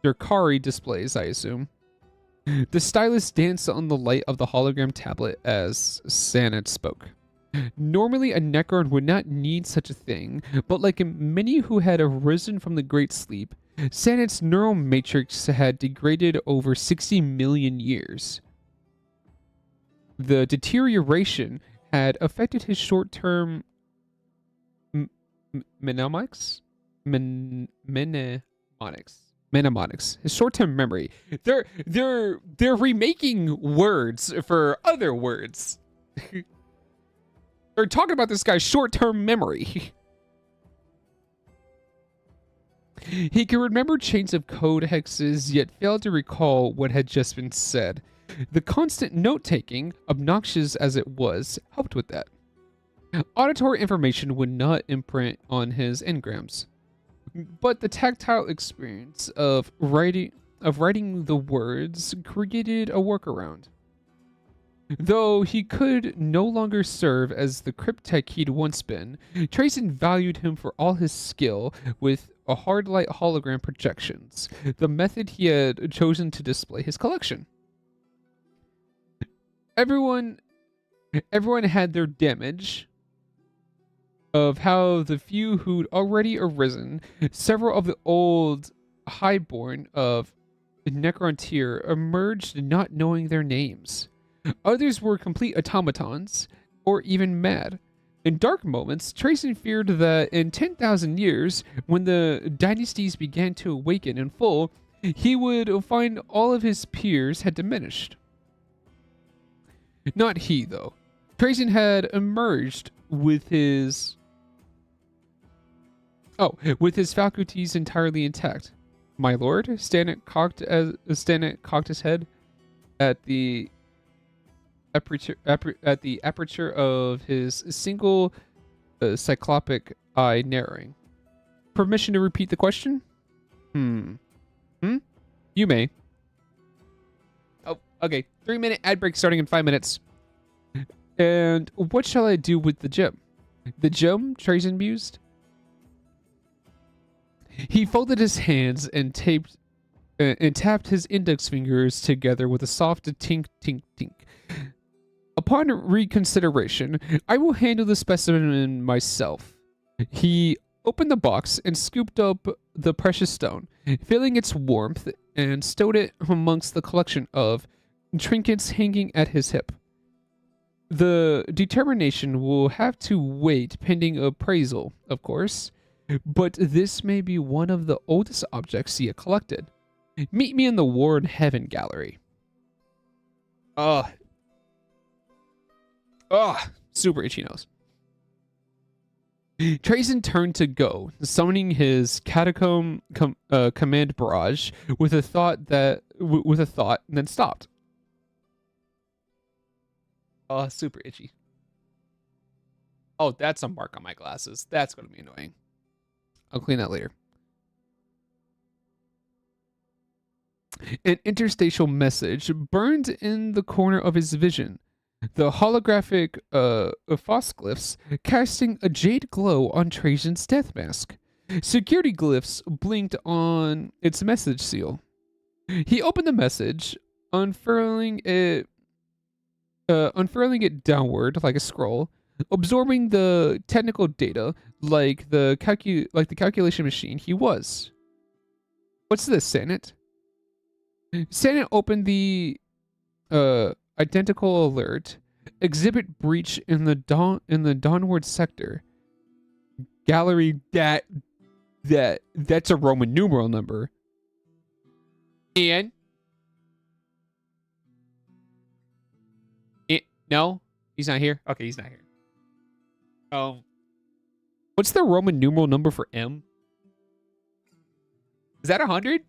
Durkari displays, I assume, the stylus danced on the light of the hologram tablet as Sanet spoke. Normally, a Necron would not need such a thing, but like many who had arisen from the Great Sleep, Sanet's neural matrix had degraded over 60 million years. The deterioration had affected his short-term mnemonics. His short-term memory. They're remaking words for other words. They're talking about this guy's short-term memory. He could remember chains of code hexes, yet failed to recall what had just been said. The constant note-taking, obnoxious as it was, helped with that. Auditory information would not imprint on his engrams, but the tactile experience of writing the words created a workaround. Though he could no longer serve as the cryptech he'd once been, Trazen valued him for all his skill with hard light hologram projections, the method he had chosen to display his collection. Everyone had their damage of how the few who'd already arisen, several of the old highborn of Necrontyr emerged not knowing their names. Others were complete automatons, or even mad. In dark moments, Trazen feared that in 10,000 years, when the dynasties began to awaken in full, he would find all of his peers had diminished. Not he, though. Trazen had emerged with his faculties entirely intact. My lord, Stanek cocked his head at the aperture of his single cyclopic eye, narrowing. Permission to repeat the question? You may. Oh, okay. 3-minute ad break starting in 5 minutes. And what shall I do with the gem? The gem? Trazen mused. He folded his hands and tapped his index fingers together with a soft tink, tink, tink. Upon reconsideration, I will handle the specimen myself. He opened the box and scooped up the precious stone, feeling its warmth, and stowed it amongst the collection of trinkets hanging at his hip. The determination will have to wait pending appraisal, of course, but this may be one of the oldest objects he had collected. Meet me in the War in Heaven gallery. Super itchy nose. Trazen turned to go, summoning his catacomb command barrage with a thought, and then stopped. Super itchy. Oh, that's a mark on my glasses. That's going to be annoying. I'll clean that later. An interstitial message burned in the corner of his vision. The holographic phosglyphs casting a jade glow on Trajan's death mask. Security glyphs blinked on its message seal. He opened the message, unfurling it downward like a scroll, absorbing the technical data like the calculation machine he was. What's this, Sanet? Sanet opened the identical alert. Exhibit breach in the downward sector. Gallery that's a Roman numeral number. Ian? No? He's not here? Okay, he's not here. What's the Roman numeral number for M? Is that 100?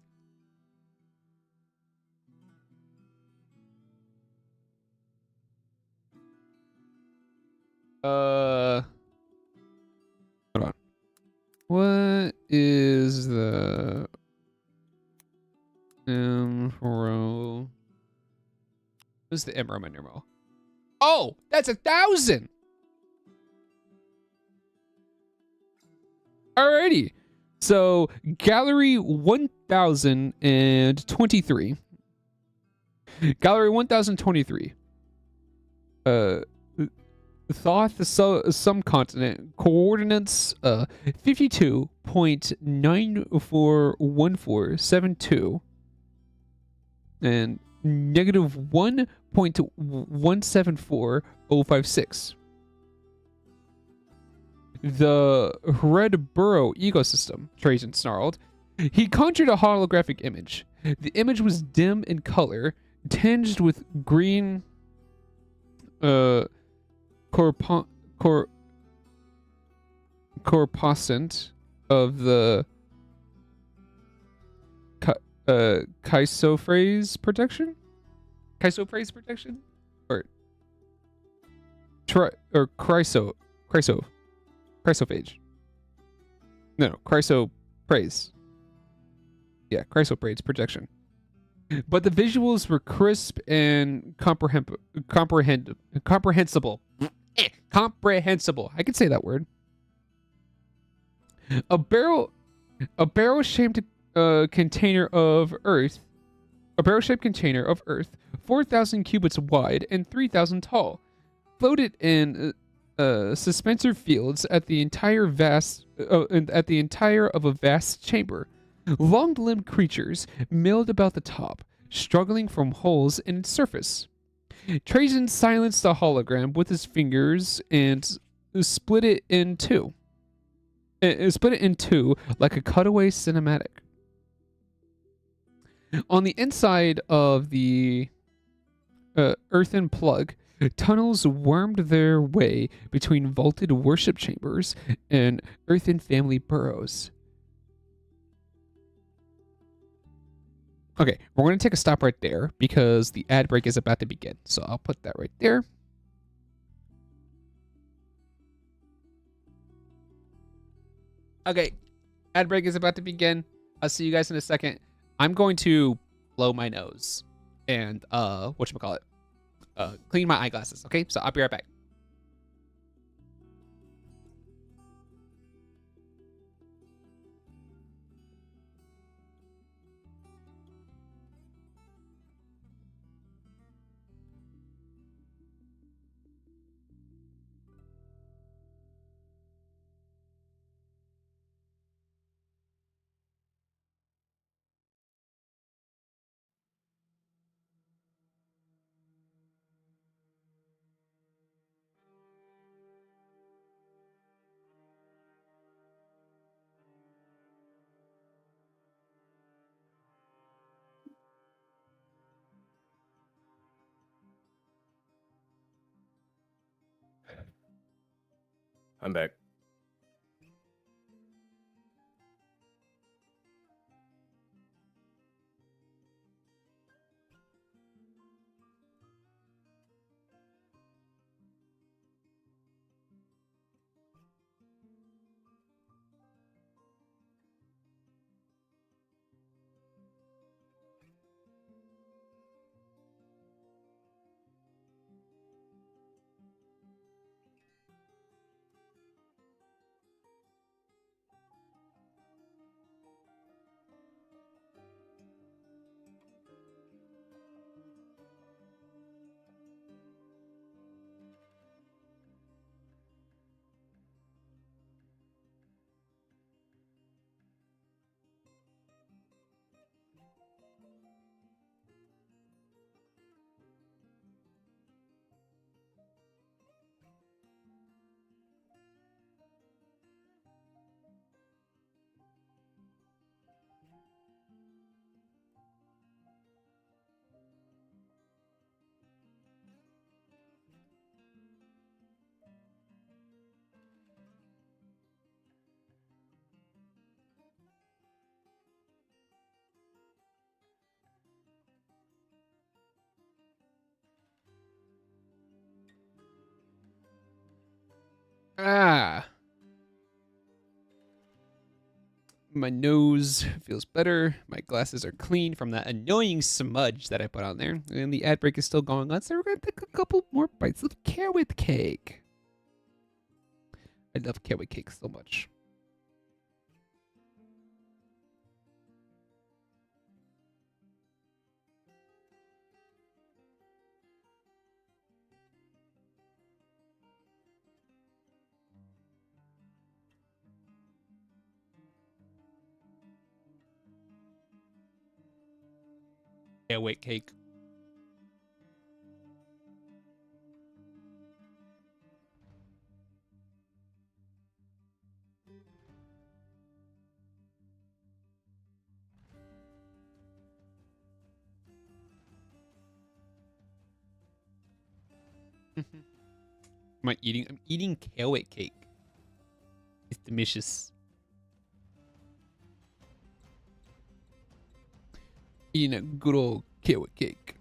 Hold on. What is the M row? What's the M Roman numeral? Oh, that's 1,000. Alrighty. So gallery 1023. Gallery 1023. Thoth subcontinent coordinates 52.941472 and negative 1.174056. The Red Burrow ecosystem, Trajan snarled. He conjured a holographic image. The image was dim in color, tinged with green corpuscent of the chrysoprase protection? Chrysoprase protection? Or chrysophage. No, chrysoprase. Yeah, chrysoprase protection. But the visuals were crisp and comprehensible. Comprehensible. I can say that word. A barrel-shaped container of earth. A barrel-shaped container of earth, 4,000 cubits wide and 3,000 tall, floated in suspensor fields at the entire of a vast chamber. Long-limbed creatures milled about the top, struggling from holes in its surface. Trajan silenced the hologram with his fingers and split it in two. Split it in two like a cutaway cinematic. On the inside of the earthen plug, tunnels wormed their way between vaulted worship chambers and earthen family burrows. Okay, we're going to take a stop right there because the ad break is about to begin. So I'll put that right there. Okay, ad break is about to begin. I'll see you guys in a second. I'm going to blow my nose and whatchamacallit, clean my eyeglasses. Okay, so I'll be right back. I'm back. Ah. My nose feels better. My glasses are clean from that annoying smudge that I put on there. And the ad break is still going on, so we're going to take a couple more bites of carrot cake. I love carrot cake so much. Carrot cake. Am I eating? I'm eating carrot cake. It's delicious. Eating a good old carrot cake.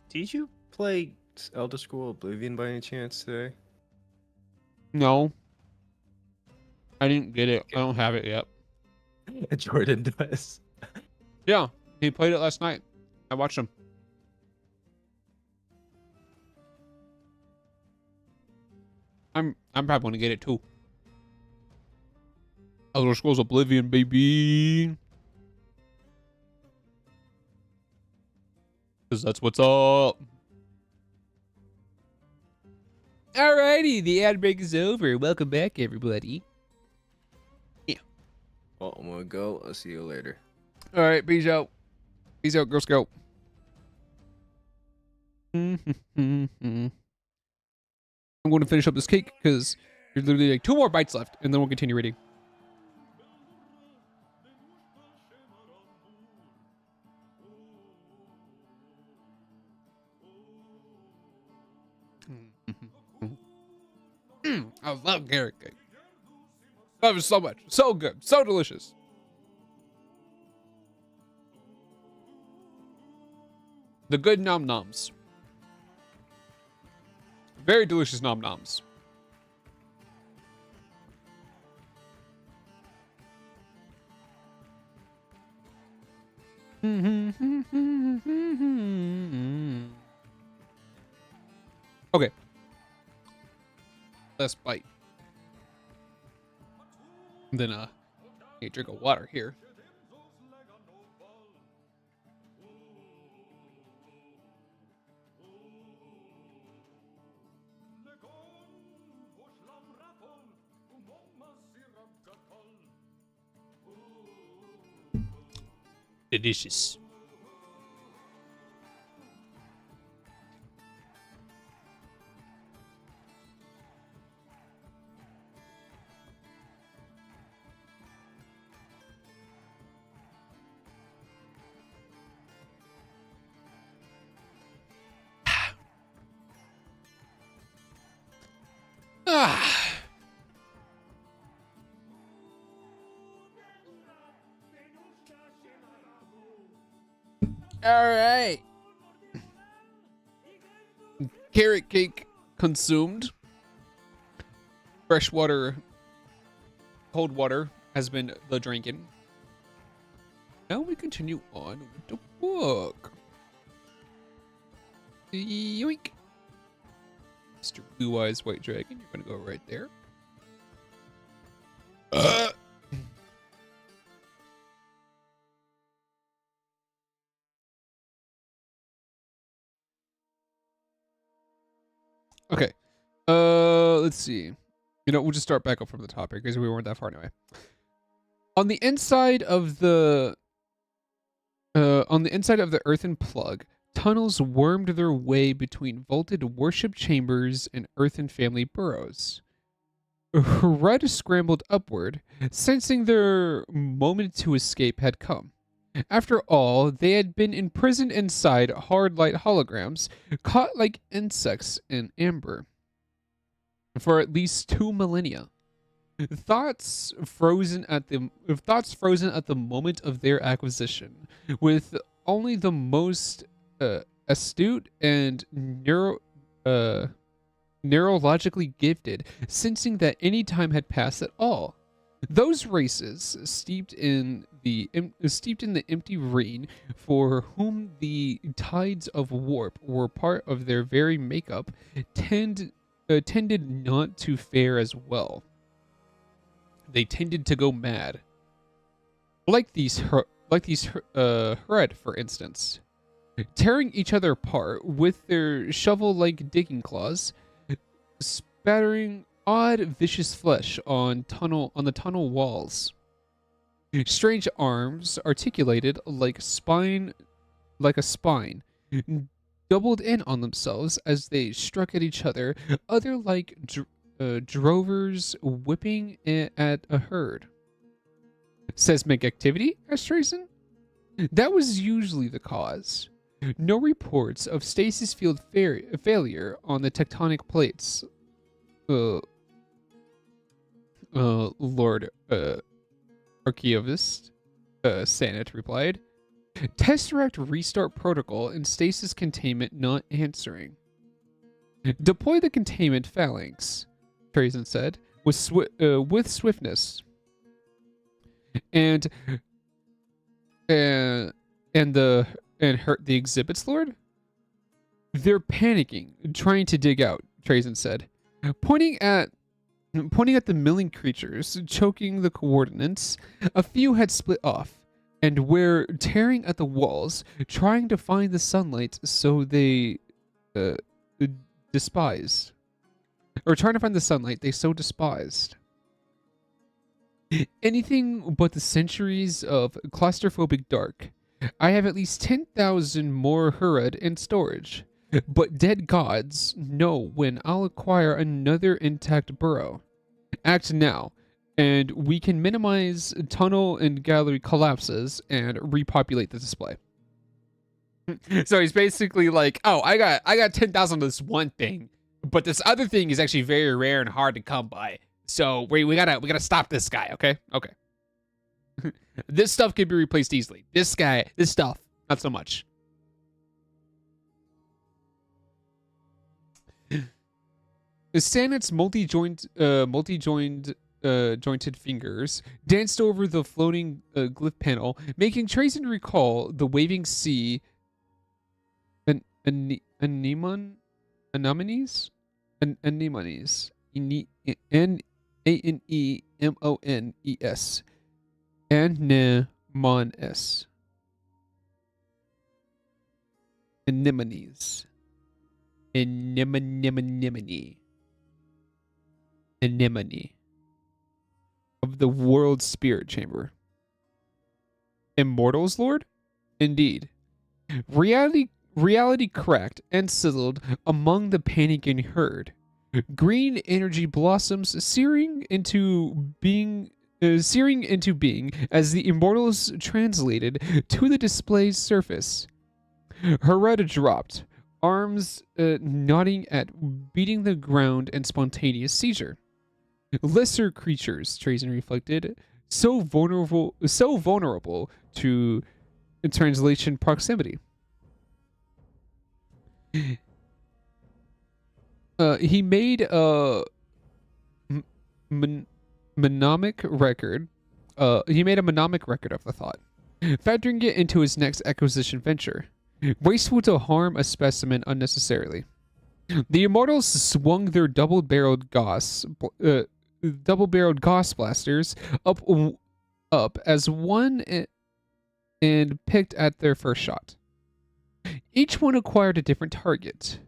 Did you play Elder Scrolls Oblivion by any chance today? No. I didn't get it. I don't have it yet. Jordan does. Yeah, he played it last night. I watched him. I'm probably gonna get it too. Elder Scrolls Oblivion, baby. Because that's what's up. Alrighty, the ad break is over. Welcome back, everybody. Yeah. Well, I'm gonna go. I'll see you later. All right, peace out. Peace out, Girl Scout. I'm going to finish up this cake because there's literally like 2 more bites left, and then we'll continue reading. I love carrot cake. Love it so much. So good. So delicious. The good nom noms. Very delicious nom noms. Okay. Last bite. Then need a drink of water here. Delicious. Ah. All right. Carrot cake consumed. Fresh water, cold water has been the drinking. Now we continue on with the book. Yoink. Mr. Blue Eyes White Dragon, you're gonna go right there. Okay. Let's see. We'll just start back up from the topic because we weren't that far anyway. On the inside of the earthen plug, tunnels wormed their way between vaulted worship chambers and earthen family burrows. Red scrambled upward, sensing their moment to escape had come. After all, they had been imprisoned inside hard light holograms, caught like insects in amber, for at least 2 millennia. Thoughts frozen at the moment of their acquisition, with only the most astute and neurologically gifted sensing that any time had passed at all. Those races, steeped in the empty rain, for whom the tides of warp were part of their very makeup, tended not to fare as well. They tended to go mad, like these Hred, for instance, tearing each other apart with their shovel-like digging claws, spattering odd, vicious flesh on the tunnel walls. Strange arms, articulated like a spine, doubled in on themselves as they struck at each other. Other like drovers whipping at a herd. Seismic activity? Asked Trayson. That was usually the cause. No reports of stasis field failure on the tectonic plates. Lord Archaeovist, Sanit replied. Tesseract restart protocol and stasis containment not answering. Deploy the containment phalanx, Trayson said, with swiftness. And hurt the exhibits, Lord? They're panicking, trying to dig out, Trayson said, pointing at the milling creatures, choking the coordinates. A few had split off, and were tearing at the walls, trying to find the sunlight they despised. Anything but the centuries of claustrophobic dark. I have at least 10,000 more Hurad in storage, but dead gods know when I'll acquire another intact burrow. Act now, and we can minimize tunnel and gallery collapses and repopulate the display. So he's basically like, oh, I got 10,000 of this one thing, but this other thing is actually very rare and hard to come by. So we gotta stop this guy, okay? Okay. This stuff can be replaced easily. This stuff, not so much. Sanet's jointed fingers danced over the floating glyph panel, making Trayson recall the waving sea anemones. Anemones. Anemones. Anemones. Anemone of the world spirit chamber. Immortals, Lord? Indeed. Reality cracked and sizzled among the panicking herd. Green energy blossoms searing into being as the immortals translated to the display's surface. Heretta dropped, arms nodding at beating the ground and spontaneous seizure. Lesser creatures, Trazen reflected, so vulnerable to translation proximity. He made a mnemonic record. He made a mnemonic record of the thought, factoring it into his next acquisition venture. Wasteful to harm a specimen unnecessarily. The Immortals swung their double-barreled Gauss blasters up as one and picked at their first shot. Each one acquired a different target.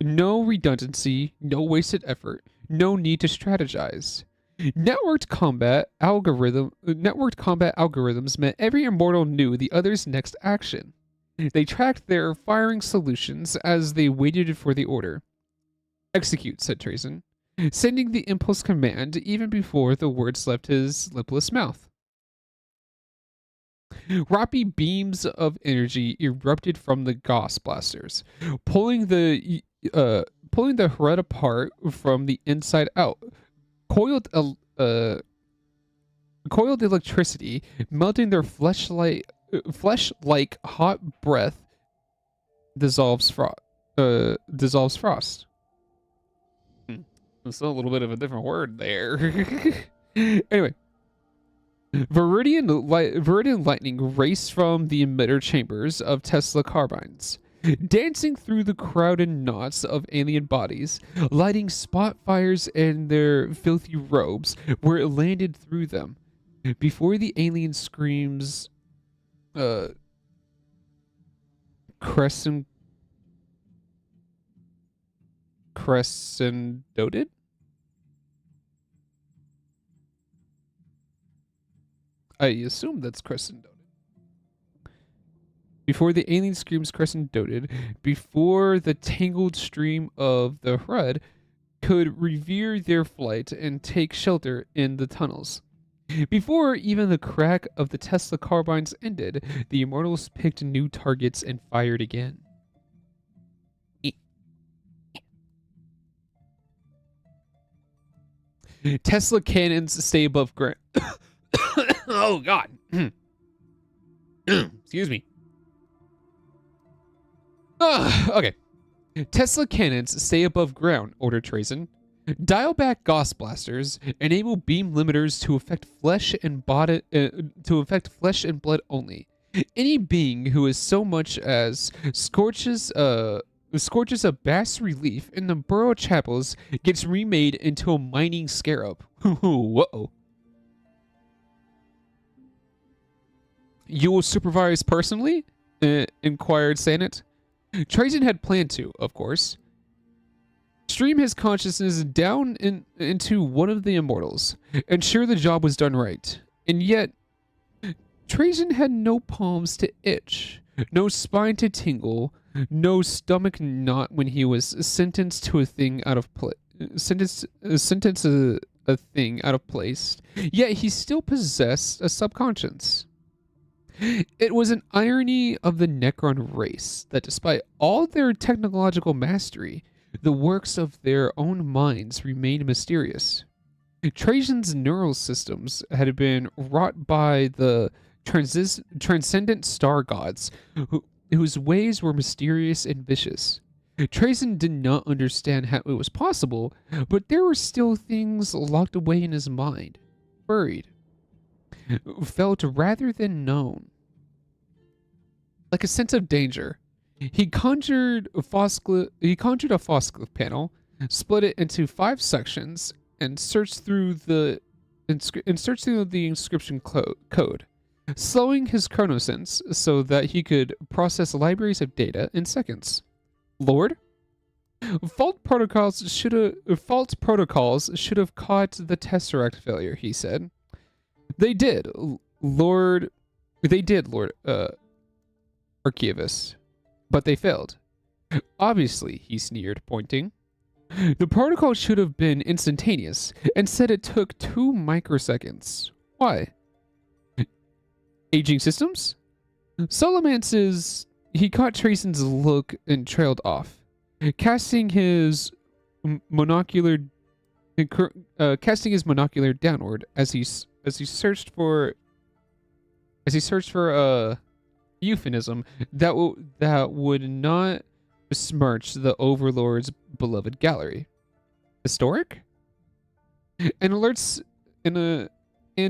No redundancy, no wasted effort, no need to strategize. Networked combat algorithms meant every immortal knew the other's next action. They tracked their firing solutions as they waited for the order. Execute, said Trazen, sending the impulse command even before the words left his lipless mouth. Roppy beams of energy erupted from the Gauss blasters, pulling the Hred apart from the inside out. Coiled electricity, melting their flesh-like hot breath, dissolves frost. That's a little bit of a different word there. Anyway, Viridian lightning raced from the emitter chambers of Tesla carbines, dancing through the crowded knots of alien bodies, lighting spot fires in their filthy robes where it landed through them. Before the alien screams, crescendoted? I assume that's crescendoted. Before the alien screams crescendoted, before the tangled stream of the Hred could revere their flight and take shelter in the tunnels. Before even the crack of the Tesla carbines ended, the Immortals picked new targets and fired again. Tesla cannons stay above ground. Oh, God. Excuse me. Okay. Tesla cannons stay above ground, ordered Trazen. Dial back Gauss blasters, enable beam limiters to affect flesh and blood only. Any being who is so much as scorches a bas relief in the Burrow Chapels gets remade into a mining scarab. Whoa. You will supervise personally? Inquired Sanet. Trazen had planned to, of course. Stream his consciousness down into one of the Immortals, ensure the job was done right. And yet, Trazen had no palms to itch, no spine to tingle, no stomach knot when he was sentenced to a thing out of place. A thing out of place. Yet he still possessed a subconscious. It was an irony of the Necron race that despite all their technological mastery, the works of their own minds remained mysterious. Trajan's neural systems had been wrought by the transcendent star gods, whose ways were mysterious and vicious. Trajan did not understand how it was possible, but there were still things locked away in his mind, buried, felt rather than known. Like a sense of danger, he conjured a Foscliffe panel, split it into 5 sections, and searched through the inscription code, slowing his chronosense so that he could process libraries of data in seconds. Lord, fault protocols should have caught the Tesseract failure, he said. They did, Lord Archivus, but they failed. Obviously, he sneered, pointing. The protocol should have been instantaneous, and said it took 2 microseconds. Why? Aging systems? Solomance's he caught Trayson's look and trailed off, casting his monocular downward as he searched for a euphemism that would not besmirch the Overlord's beloved gallery. Historic? And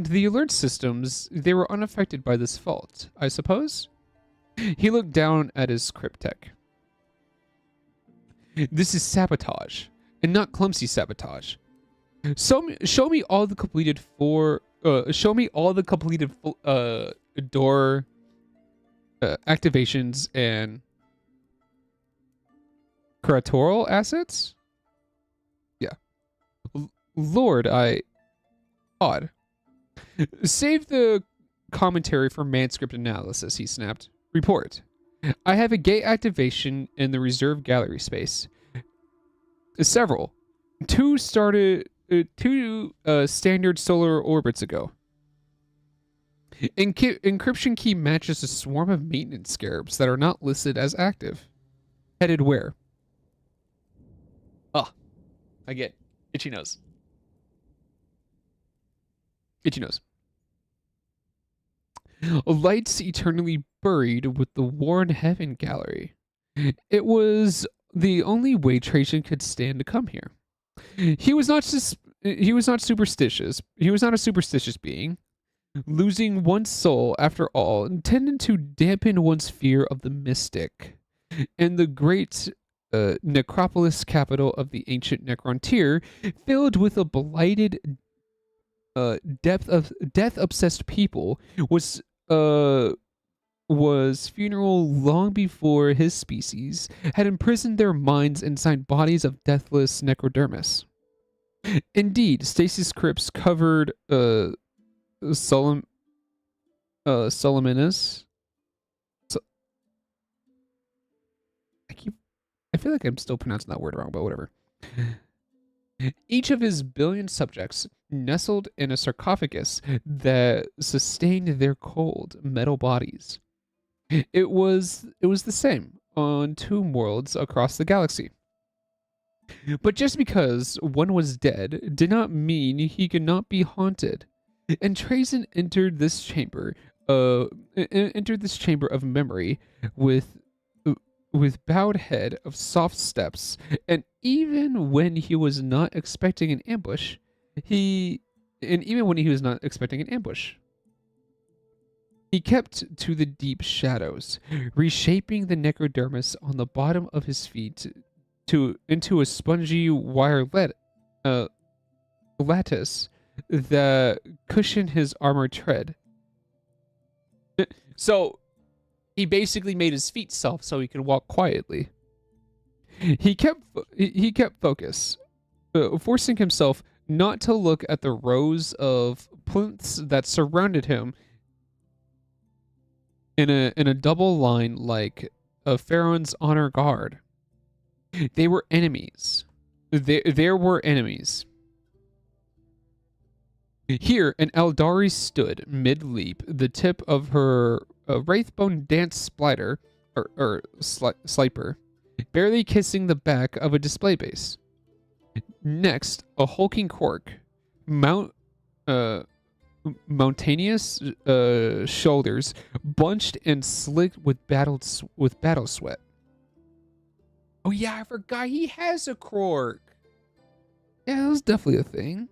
the alert systems, they were unaffected by this fault, I suppose? He looked down at his cryptech. This is sabotage, and not clumsy sabotage. Show me all the completed door activations and curatorial assets? Yeah. Lord, odd. Save the commentary for manuscript analysis, he snapped. Report. I have a gate activation in the reserve gallery space. Several. Two standard solar orbits ago. Encryption key matches a swarm of maintenance scarabs that are not listed as active. Headed where? Ah, I get itchy nose. Itchy nose. Lights eternally buried with the War in Heaven gallery. It was the only way Trajan could stand to come here. He was not superstitious. He was not a superstitious being. Losing one's soul, after all, tended to dampen one's fear of the mystic. And the great necropolis capital of the ancient Necrontyr, filled with a blighted death-obsessed people, was funeral long before his species had imprisoned their minds inside bodies of deathless necrodermis. Indeed, stasis crypts covered Solomonus. I feel like I'm still pronouncing that word wrong, but whatever. Each of his billion subjects nestled in a sarcophagus that sustained their cold metal bodies. It was the same on tomb worlds across the galaxy. But just because one was dead did not mean he could not be haunted. And Trajan entered this chamber of memory with bowed head of soft steps, and even when he was not expecting an ambush, he kept to the deep shadows, reshaping the necrodermis on the bottom of his feet into a spongy wire lattice that cushioned his armored tread. So he basically made his feet soft so he could walk quietly. He kept focus, forcing himself not to look at the rows of plinths that surrounded him in a double line like a pharaoh's honor guard. They were enemies. There were enemies. Here, an Eldari stood mid-leap, the tip of her wraithbone dance sliper, barely kissing the back of a display base. Next, a hulking Quark, mountainous shoulders, bunched and slicked with battle sweat. Oh yeah, I forgot he has a Quark. Yeah, that was definitely a thing.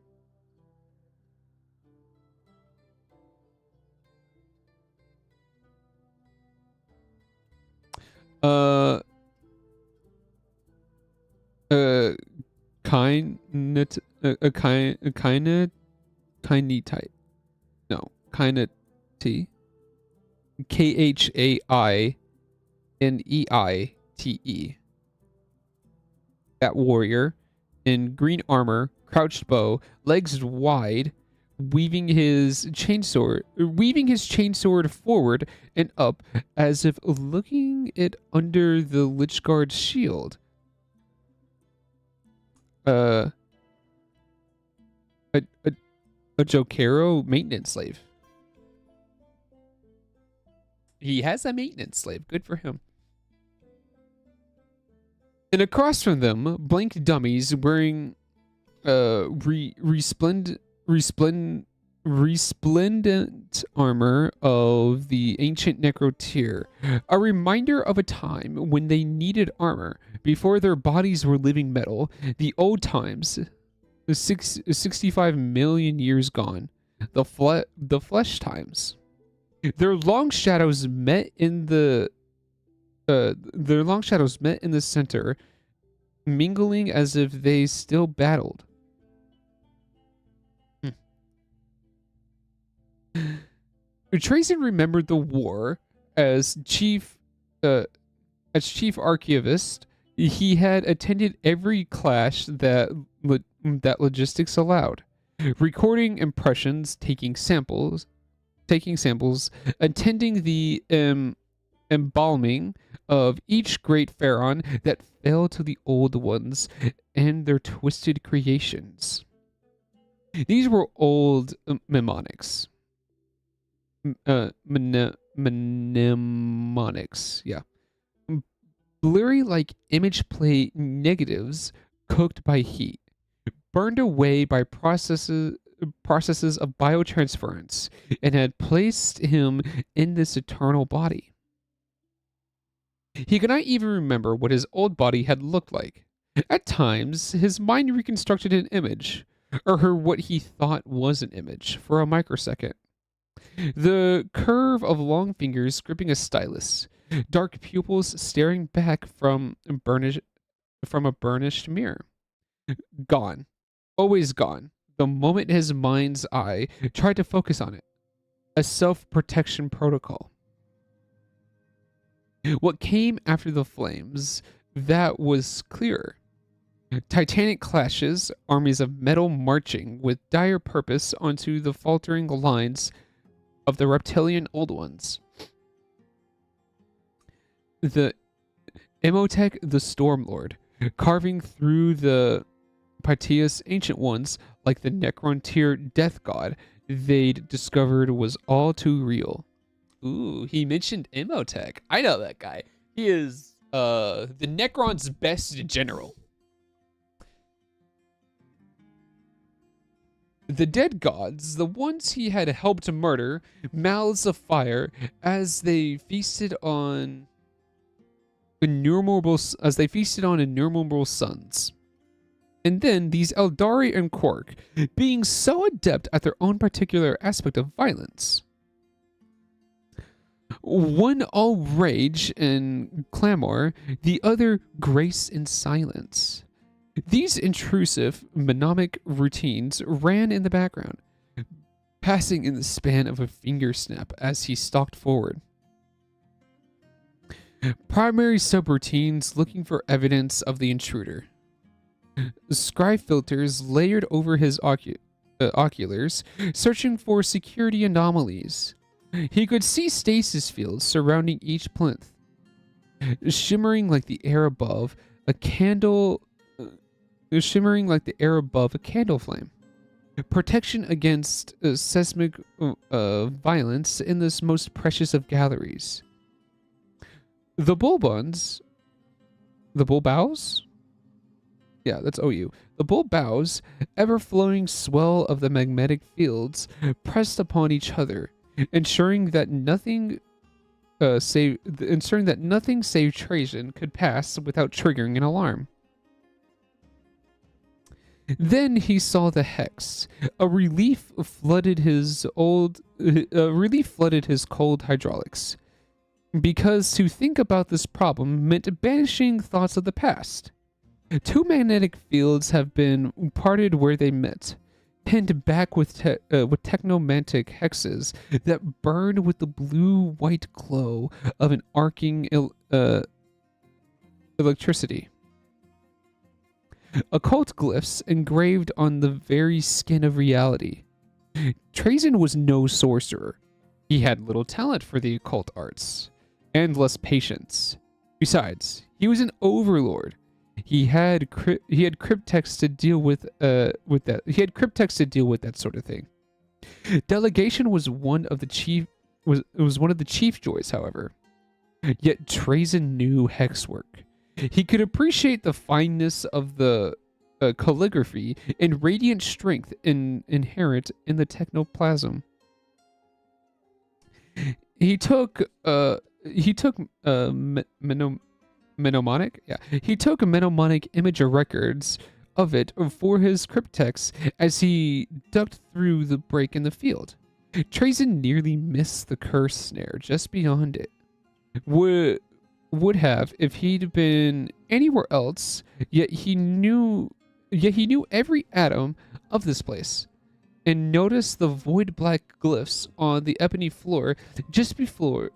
Kinetite. No, Kineti. Khainete. That warrior in green armor, crouched bow, legs wide, weaving his chainsword forward and up as if looking it under the Lichguard's shield. A Jokero maintenance slave. He has a maintenance slave. Good for him. And across from them, blank dummies wearing resplendent armor of the ancient necrotier, a reminder of a time when they needed armor before their bodies were living metal, the old times, 65 million years gone, the flesh times. Their long shadows met in the center, mingling as if they still battled. Tracy remembered the war as chief archivist. He had attended every clash that logistics allowed, recording impressions, taking samples, attending the embalming of each great pharaoh that fell to the old ones and their twisted creations. These were old mnemonics. Mnemonics, yeah. Blurry like image plate negatives cooked by heat, burned away by processes of biotransference, and had placed him in this eternal body. He could not even remember what his old body had looked like. At times, his mind reconstructed an image, or what he thought was an image, for a microsecond. The curve of long fingers gripping a stylus, dark pupils staring back from a burnished mirror. Gone. Always gone. The moment his mind's eye tried to focus on it. A self-protection protocol. What came after the flames, that was clearer. Titanic clashes, armies of metal marching with dire purpose onto the faltering lines of the reptilian old ones. The Imhotep the Stormlord, carving through the Pytheas ancient ones like the Necrontyr death god they'd discovered was all too real. Ooh, he mentioned Imhotep. I know that guy. He is the Necron's best general. The dead gods, the ones he had helped murder, mouths of fire, as they feasted on innumerable suns. And then these Eldari and Quark, being so adept at their own particular aspect of violence. One all rage and clamor, the other grace and silence. These intrusive mnemonic routines ran in the background, passing in the span of a finger snap as he stalked forward. Primary subroutines looking for evidence of the intruder. Scry filters layered over his oculars, searching for security anomalies. He could see stasis fields surrounding each plinth, shimmering like the air above a candle flame. Protection against seismic violence in this most precious of galleries. The bull bows? Yeah, that's OU. The bull bows, ever-flowing swell of the magnetic fields, pressed upon each other, ensuring that nothing save Trajan could pass without triggering an alarm. Then he saw the hex. A relief flooded his cold hydraulics. Because to think about this problem meant banishing thoughts of the past. Two magnetic fields have been parted where they met, pinned back with technomantic hexes that burned with the blue-white glow of an arcing electricity. Occult glyphs engraved on the very skin of reality. Trajan was no sorcerer. He had little talent for the occult arts, and less patience. Besides, he was an overlord. He had cryptex to deal with that. He had cryptex to deal with that sort of thing. Delegation was one of the chief joys, however. Yet Trajan knew hex work. He could appreciate the fineness of the calligraphy and radiant strength inherent in the technoplasm. He took mnemonic, yeah. He took mnemonic image records of it for his cryptex as he ducked through the break in the field. Trazen nearly missed the curse snare just beyond it. Would have if he'd been anywhere else, yet he knew every atom of this place, and noticed the void black glyphs on the ebony floor just before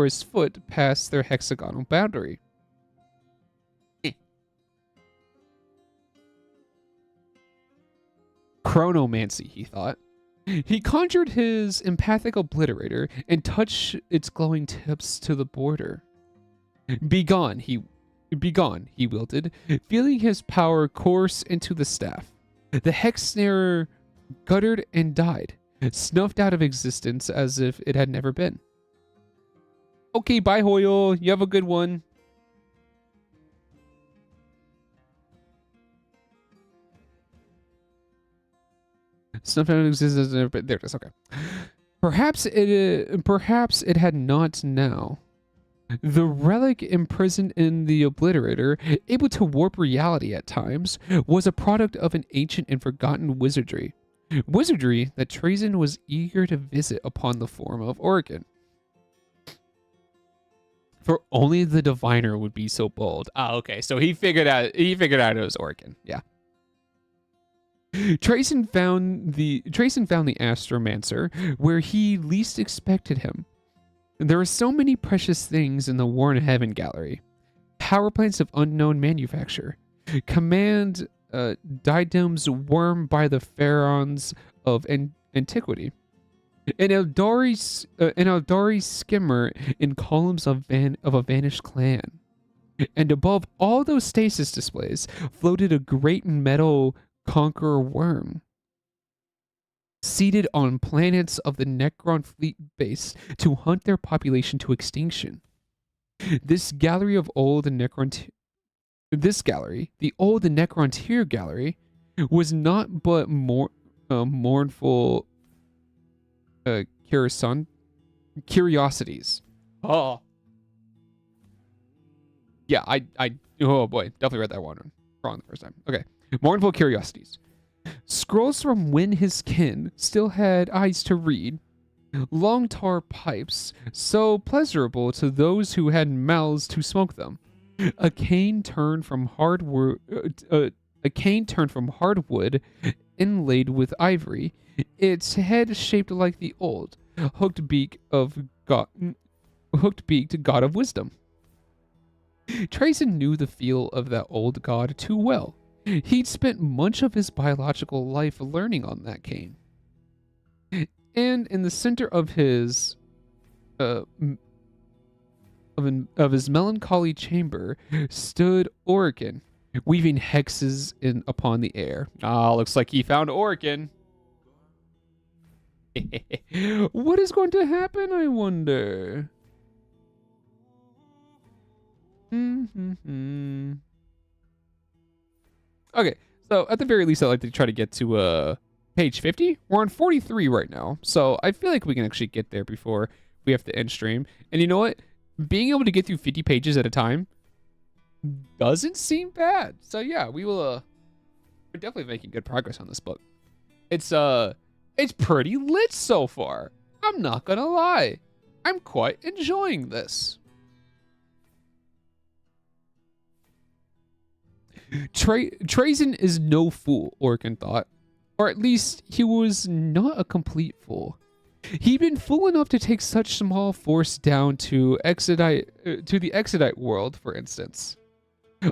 his foot passed their hexagonal boundary. Chronomancy, he thought. He conjured his empathic obliterator and touched its glowing tips to the border. Begone, he wilted, feeling his power course into the staff. The hex snare guttered and died, snuffed out of existence as if it had never been. Okay, bye, Hoyle. You have a good one. Snuffed out of existence, there it is. Okay. Perhaps it had not now. The relic imprisoned in the obliterator, able to warp reality at times, was a product of an ancient and forgotten wizardry. Wizardry that Trazen was eager to visit upon the form of Oregon. For only the diviner would be so bold. Ah, okay. So he figured out it was Oregon. Yeah. Trazen found the astromancer where he least expected him. There are so many precious things in the Warren Heaven Gallery. Power plants of unknown manufacture. Command diadems worn by the pharaohs of antiquity. An Eldari skimmer in columns of a vanished clan. And above all those stasis displays floated a great metal conqueror worm, seated on planets of the Necron fleet base to hunt their population to extinction. This gallery, the old Necrontier gallery, was not but mournful curiosities. Oh. Yeah, oh boy, definitely read that one wrong the first time. Okay. Mournful curiosities. Scrolls from when his kin still had eyes to read. Long tar pipes, so pleasurable to those who had mouths to smoke them. A cane turned from hardwood, inlaid with ivory. Its head shaped like the old, hooked-beaked god of wisdom. Trazen knew the feel of that old god too well. He'd spent much of his biological life learning on that cane. And in the center of his melancholy chamber stood Oregon, weaving hexes upon the air. Ah, looks like he found Oregon. What is going to happen, I wonder? Okay, so at the very least, I'd like to try to get to page 50. We're on 43 right now, so I feel like we can actually get there before we have to end stream. And you know what? Being able to get through 50 pages at a time doesn't seem bad. So yeah, we're definitely making good progress on this book. It's pretty lit so far. I'm not gonna lie. I'm quite enjoying this. Trazen is no fool, Orkin thought. Or at least he was not a complete fool. He'd been fool enough to take such small force down to the Exodite world, for instance.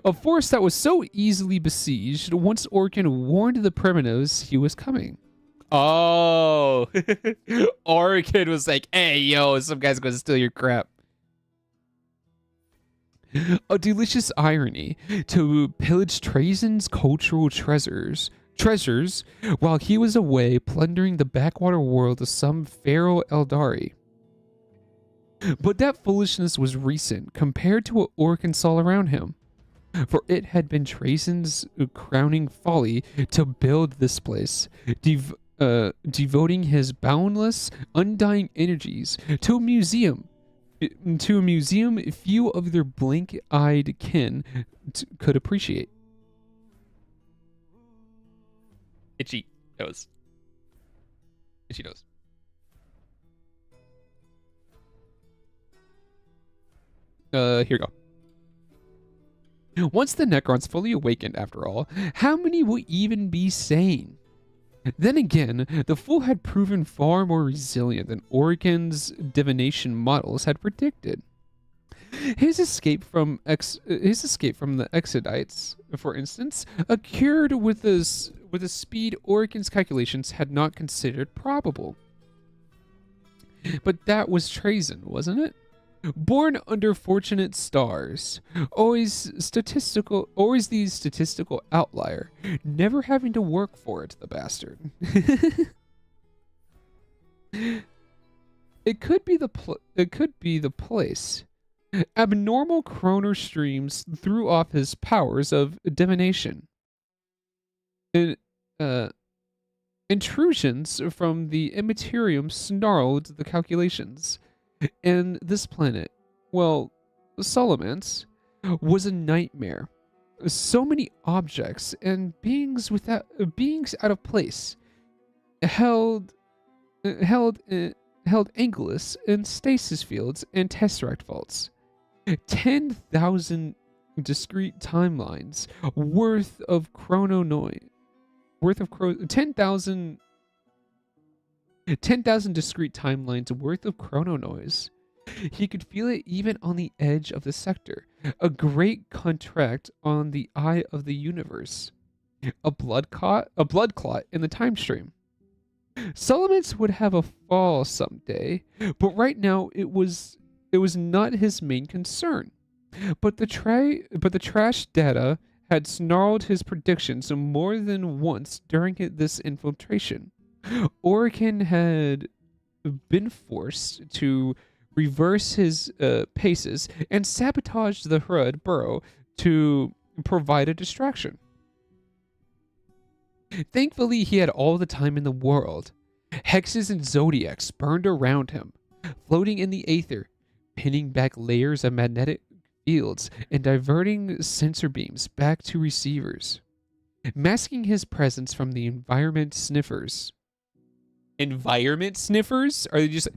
A force that was so easily besieged once Orkin warned the primitives he was coming. Oh, Orkin was like, hey, yo, some guy's gonna steal your crap. A delicious irony to pillage Trazen's cultural treasures while he was away plundering the backwater world of some feral Eldari. But that foolishness was recent compared to what Orkin saw around him. For it had been Trajan's crowning folly to build this place, devoting his boundless, undying energies to a museum few of their blank-eyed kin could appreciate. Itchy nose. Itchy nose. Here we go. Once the Necrons fully awakened, after all, how many will even be sane? Then again, the fool had proven far more resilient than Origen's divination models had predicted. His escape from the Exodites, for instance, occurred with a speed Origen's calculations had not considered probable. But that was Trajan, wasn't it? Born under fortunate stars, always the statistical outlier, never having to work for it, the bastard. It could be the place. Abnormal chrono streams threw off his powers of divination. Intrusions from the immaterium snarled the calculations. And this planet, well, Solomons, was a nightmare. So many objects and beings out of place, held angulas in stasis fields and tesseract vaults. 10,000 discrete timelines worth of 10,000 discrete timelines worth of chrono noise. He could feel it even on the edge of the sector, a great contract on the eye of the universe, a blood clot in the time stream. Solomons would have a fall someday, but right now it was not his main concern. But the trash data had snarled his predictions more than once during this infiltration. Origen had been forced to reverse his paces and sabotage the Hrud burrow to provide a distraction. Thankfully, he had all the time in the world. Hexes and zodiacs burned around him, floating in the aether, pinning back layers of magnetic fields and diverting sensor beams back to receivers, masking his presence from the environment sniffers. Environment sniffers? Are they just...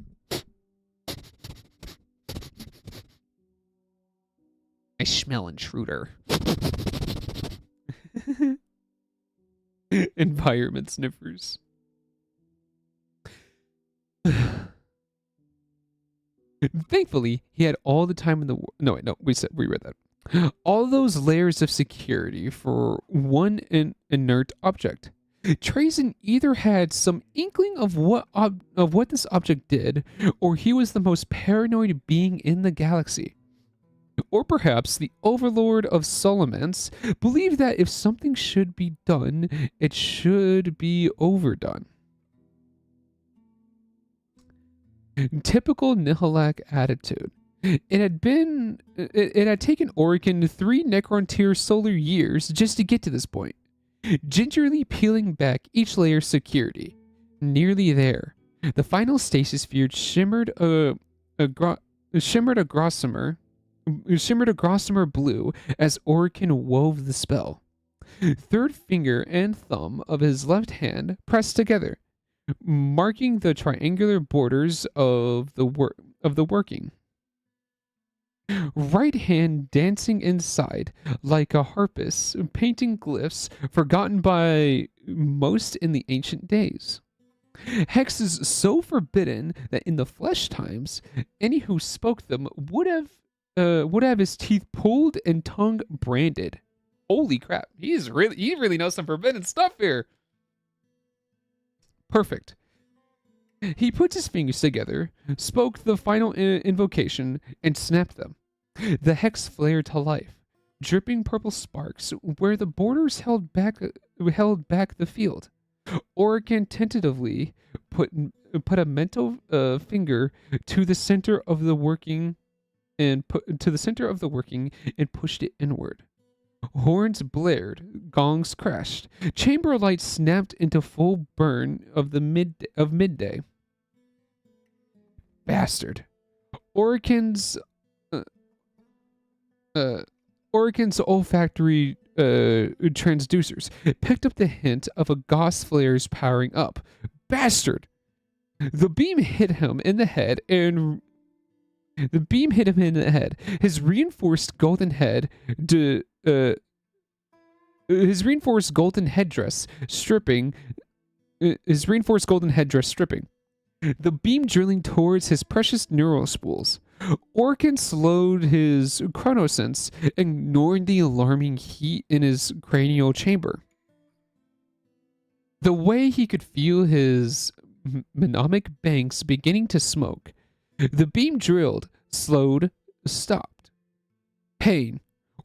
I smell intruder. Environment sniffers. Thankfully, he had all the time in the world. No, wait, no, we read that. All those layers of security for one inert object. Trajan either had some inkling of what this object did, or he was the most paranoid being in the galaxy. Or perhaps the overlord of Solomons believed that if something should be done, it should be overdone. Typical Nihilak attitude. It had taken Origen 3 Necron-tier solar years just to get to this point. Gingerly peeling back each layer's security. Nearly there. The final stasis field shimmered a gossamer blue as Origen wove the spell. Third finger and thumb of his left hand pressed together, marking the triangular borders of the working. Right hand dancing inside like a harpist, painting glyphs forgotten by most in the ancient days. Hexes so forbidden that in the flesh times, any who spoke them would have his teeth pulled and tongue branded. Holy crap! He really knows some forbidden stuff here. Perfect. He puts his fingers together, spoke the final invocation, and snapped them. The hex flared to life, dripping purple sparks where the borders held back the field. Origen tentatively put a mental finger to the center of the working and pushed it inward. Horns blared, gongs crashed, chamber lights snapped into full burn of midday. Bastard. Orican's uh, Orican's olfactory transducers picked up the hint of a gauss flares powering up. Bastard! The beam hit him in the head and the beam hit him in the head. His reinforced golden headdress stripping. The beam drilling towards his precious neural spools. Orkin slowed his chronosense, ignoring the alarming heat in his cranial chamber. The way he could feel his mnemonic banks beginning to smoke, the beam drilled, slowed, stopped. Pain,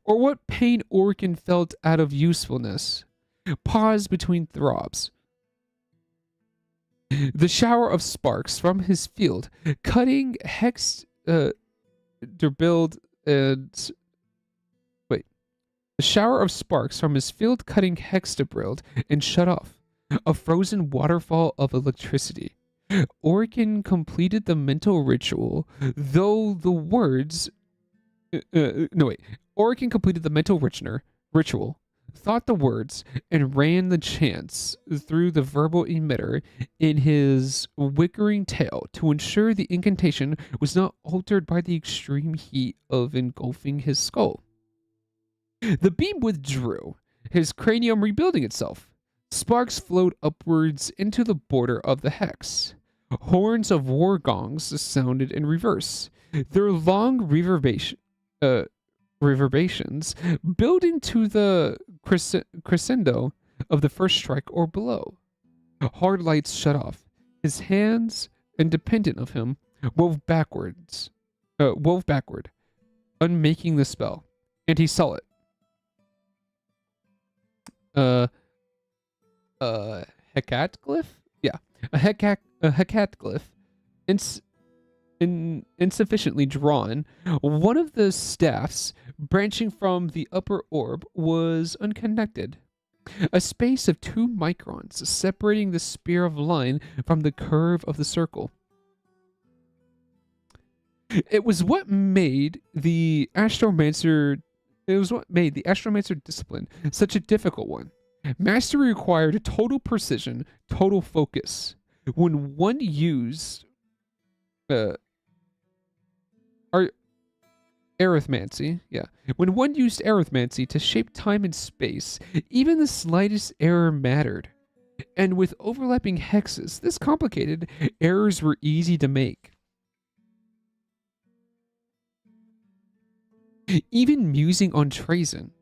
or what pain Orkin felt out of usefulness, paused between throbs. The shower of sparks from his field, cutting the shower of sparks from his field cutting hexabrilled and shut off. A frozen waterfall of electricity. Orkin completed the mental ritual, though the words. Orkin completed the mental ritual, thought the words, and ran the chants through the verbal emitter in his wickering tail to ensure the incantation was not altered by the extreme heat of engulfing his skull. The beam withdrew, his cranium rebuilding itself. Sparks flowed upwards into the border of the hex. Horns of war gongs sounded in reverse, their long reverberations building to the crescendo of the first strike or blow. Hard lights shut off. His hands, independent of him, wove backward, unmaking the spell, and he saw it. Hecatglyph? Yeah, a hecatglyph. Insufficiently drawn, one of the staffs branching from the upper orb was unconnected. A space of 2 microns separating the spear of line from the curve of the circle. It was what made the astromancer discipline such a difficult one. Mastery required total precision, total focus. When one used arithmancy, when one used arithmancy to shape time and space, even the slightest error mattered. And with overlapping hexes, this complicated, errors were easy to make. Even musing on treason,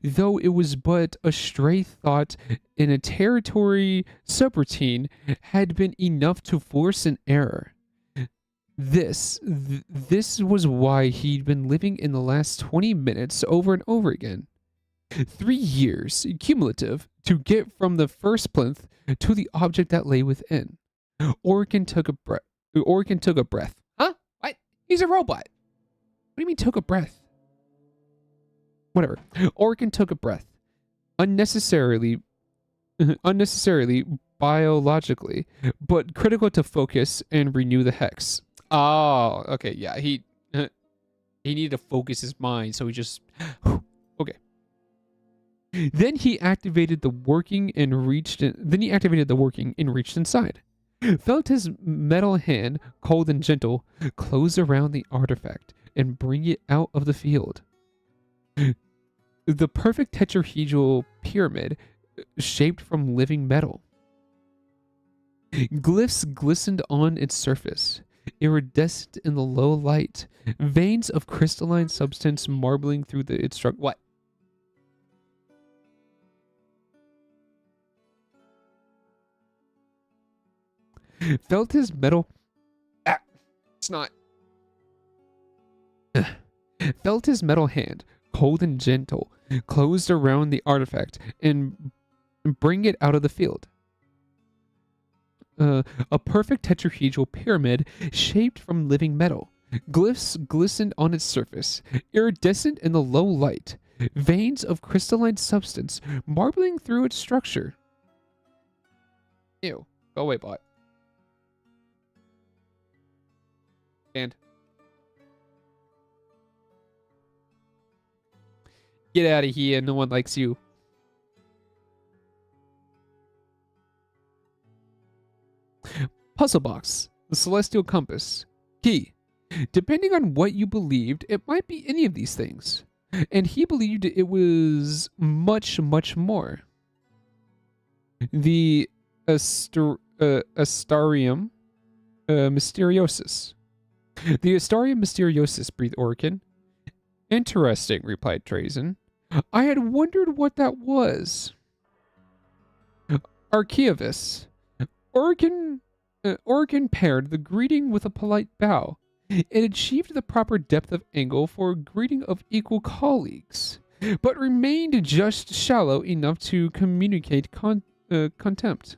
though it was but a stray thought in a territory subroutine, had been enough to force an error. This was why he'd been living in the last 20 minutes over and over again. 3 years, cumulative, to get from the first plinth to the object that lay within. Orkin took a breath. Huh? What? He's a robot. What do you mean took a breath? Whatever. Orkin took a breath. Unnecessarily biologically, but critical to focus and renew the hex. Oh, okay, yeah, he needed to focus his mind, so he just okay. Then he activated the working and reached inside. Felt his metal hand, cold and gentle, close around the artifact and bring it out of the field. The perfect tetrahedral pyramid shaped from living metal. Glyphs glistened on its surface, iridescent in the low light, veins of crystalline substance marbling through its structure. What? Felt his metal. It's not. Felt his metal hand, cold and gentle, closed around the artifact and bring it out of the field. A perfect tetrahedral pyramid shaped from living metal. Glyphs glistened on its surface, iridescent in the low light, veins of crystalline substance marbling through its structure. Ew. Go away, bot. And get out of here. No one likes you. Puzzle box. The celestial compass. Key. Depending on what you believed, it might be any of these things. And he believed it was much, much more. The Astarium Mysteriosus. The Astarium Mysteriosus, breathed Orkin. Interesting, replied Trazen. I had wondered what that was. Archaeavis. Orkin paired the greeting with a polite bow. It achieved the proper depth of angle for a greeting of equal colleagues, but remained just shallow enough to communicate contempt.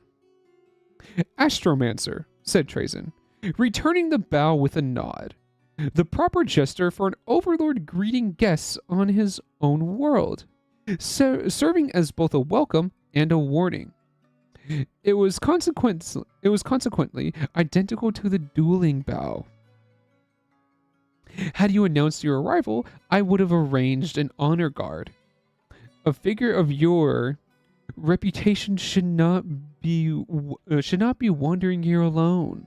Astromancer, said Trazen, returning the bow with a nod. The proper gesture for an overlord greeting guests on his own world, serving as both a welcome and a warning. It was consequently identical to the dueling bow. Had you announced your arrival, I would have arranged an honor guard. A figure of your reputation should not be wandering here alone.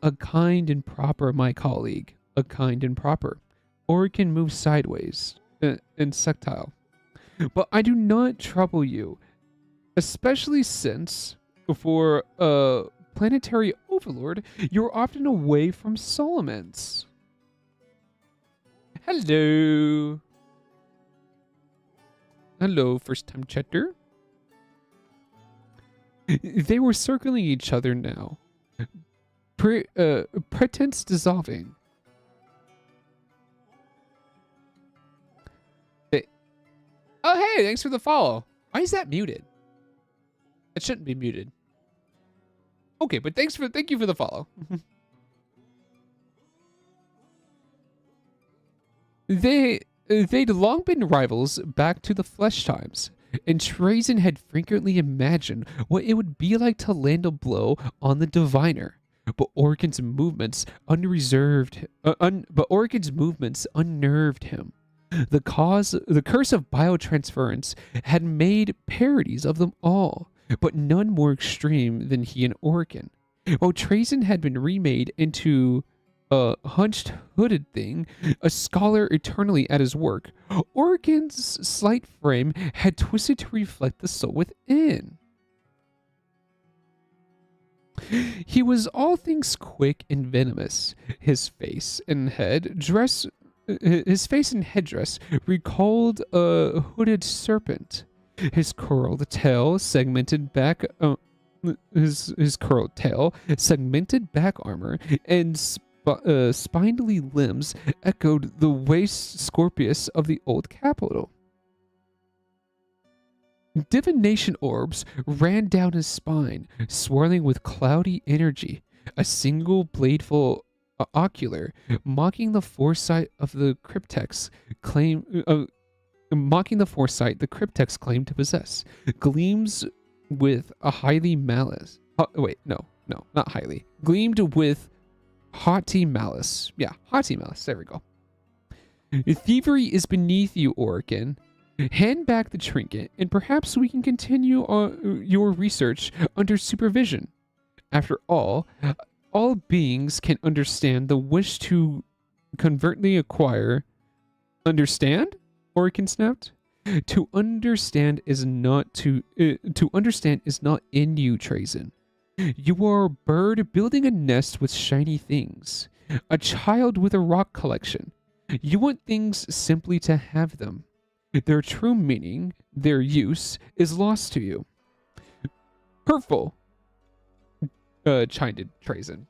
A kind and proper, my colleague. A kind and proper. Or it can move sideways, insectile. But I do not trouble you, especially since, for a planetary overlord, you're often away from Solomons. Hello. Hello, first-time chatter. They were circling each other now. Pretense dissolving. Oh, hey, thanks for the follow. Why is that muted? It shouldn't be muted. Okay, but thank you for the follow. They'd long been rivals back to the flesh times, and Trazen had frequently imagined what it would be like to land a blow on the diviner. But Orkin's movements unnerved him. The curse of biotransference had made parodies of them all, but none more extreme than he and Orkin. While Trazen had been remade into a hunched, hooded thing, a scholar eternally at his work, Orkin's slight frame had twisted to reflect the soul within. He was all things quick and venomous. His face and headdress recalled a hooded serpent. His curled tail, segmented back armor, and spindly limbs echoed the waste Scorpius of the old capital. Divination orbs ran down his spine, swirling with cloudy energy. A single bladeful ocular, mocking the foresight the cryptex claimed to possess, gleams with a highly malice. Gleamed with haughty malice. Yeah, haughty malice. There we go. Thievery is beneath you, Orkin. Hand back the trinket, and perhaps we can continue your research under supervision. After all beings can understand the wish to covertly acquire. Understand? Orkin snapped. To understand is not in you, Trazen. You are a bird building a nest with shiny things, a child with a rock collection. You want things simply to have them. Their true meaning, their use, is lost to you. Hurtful, chimed in Trazen.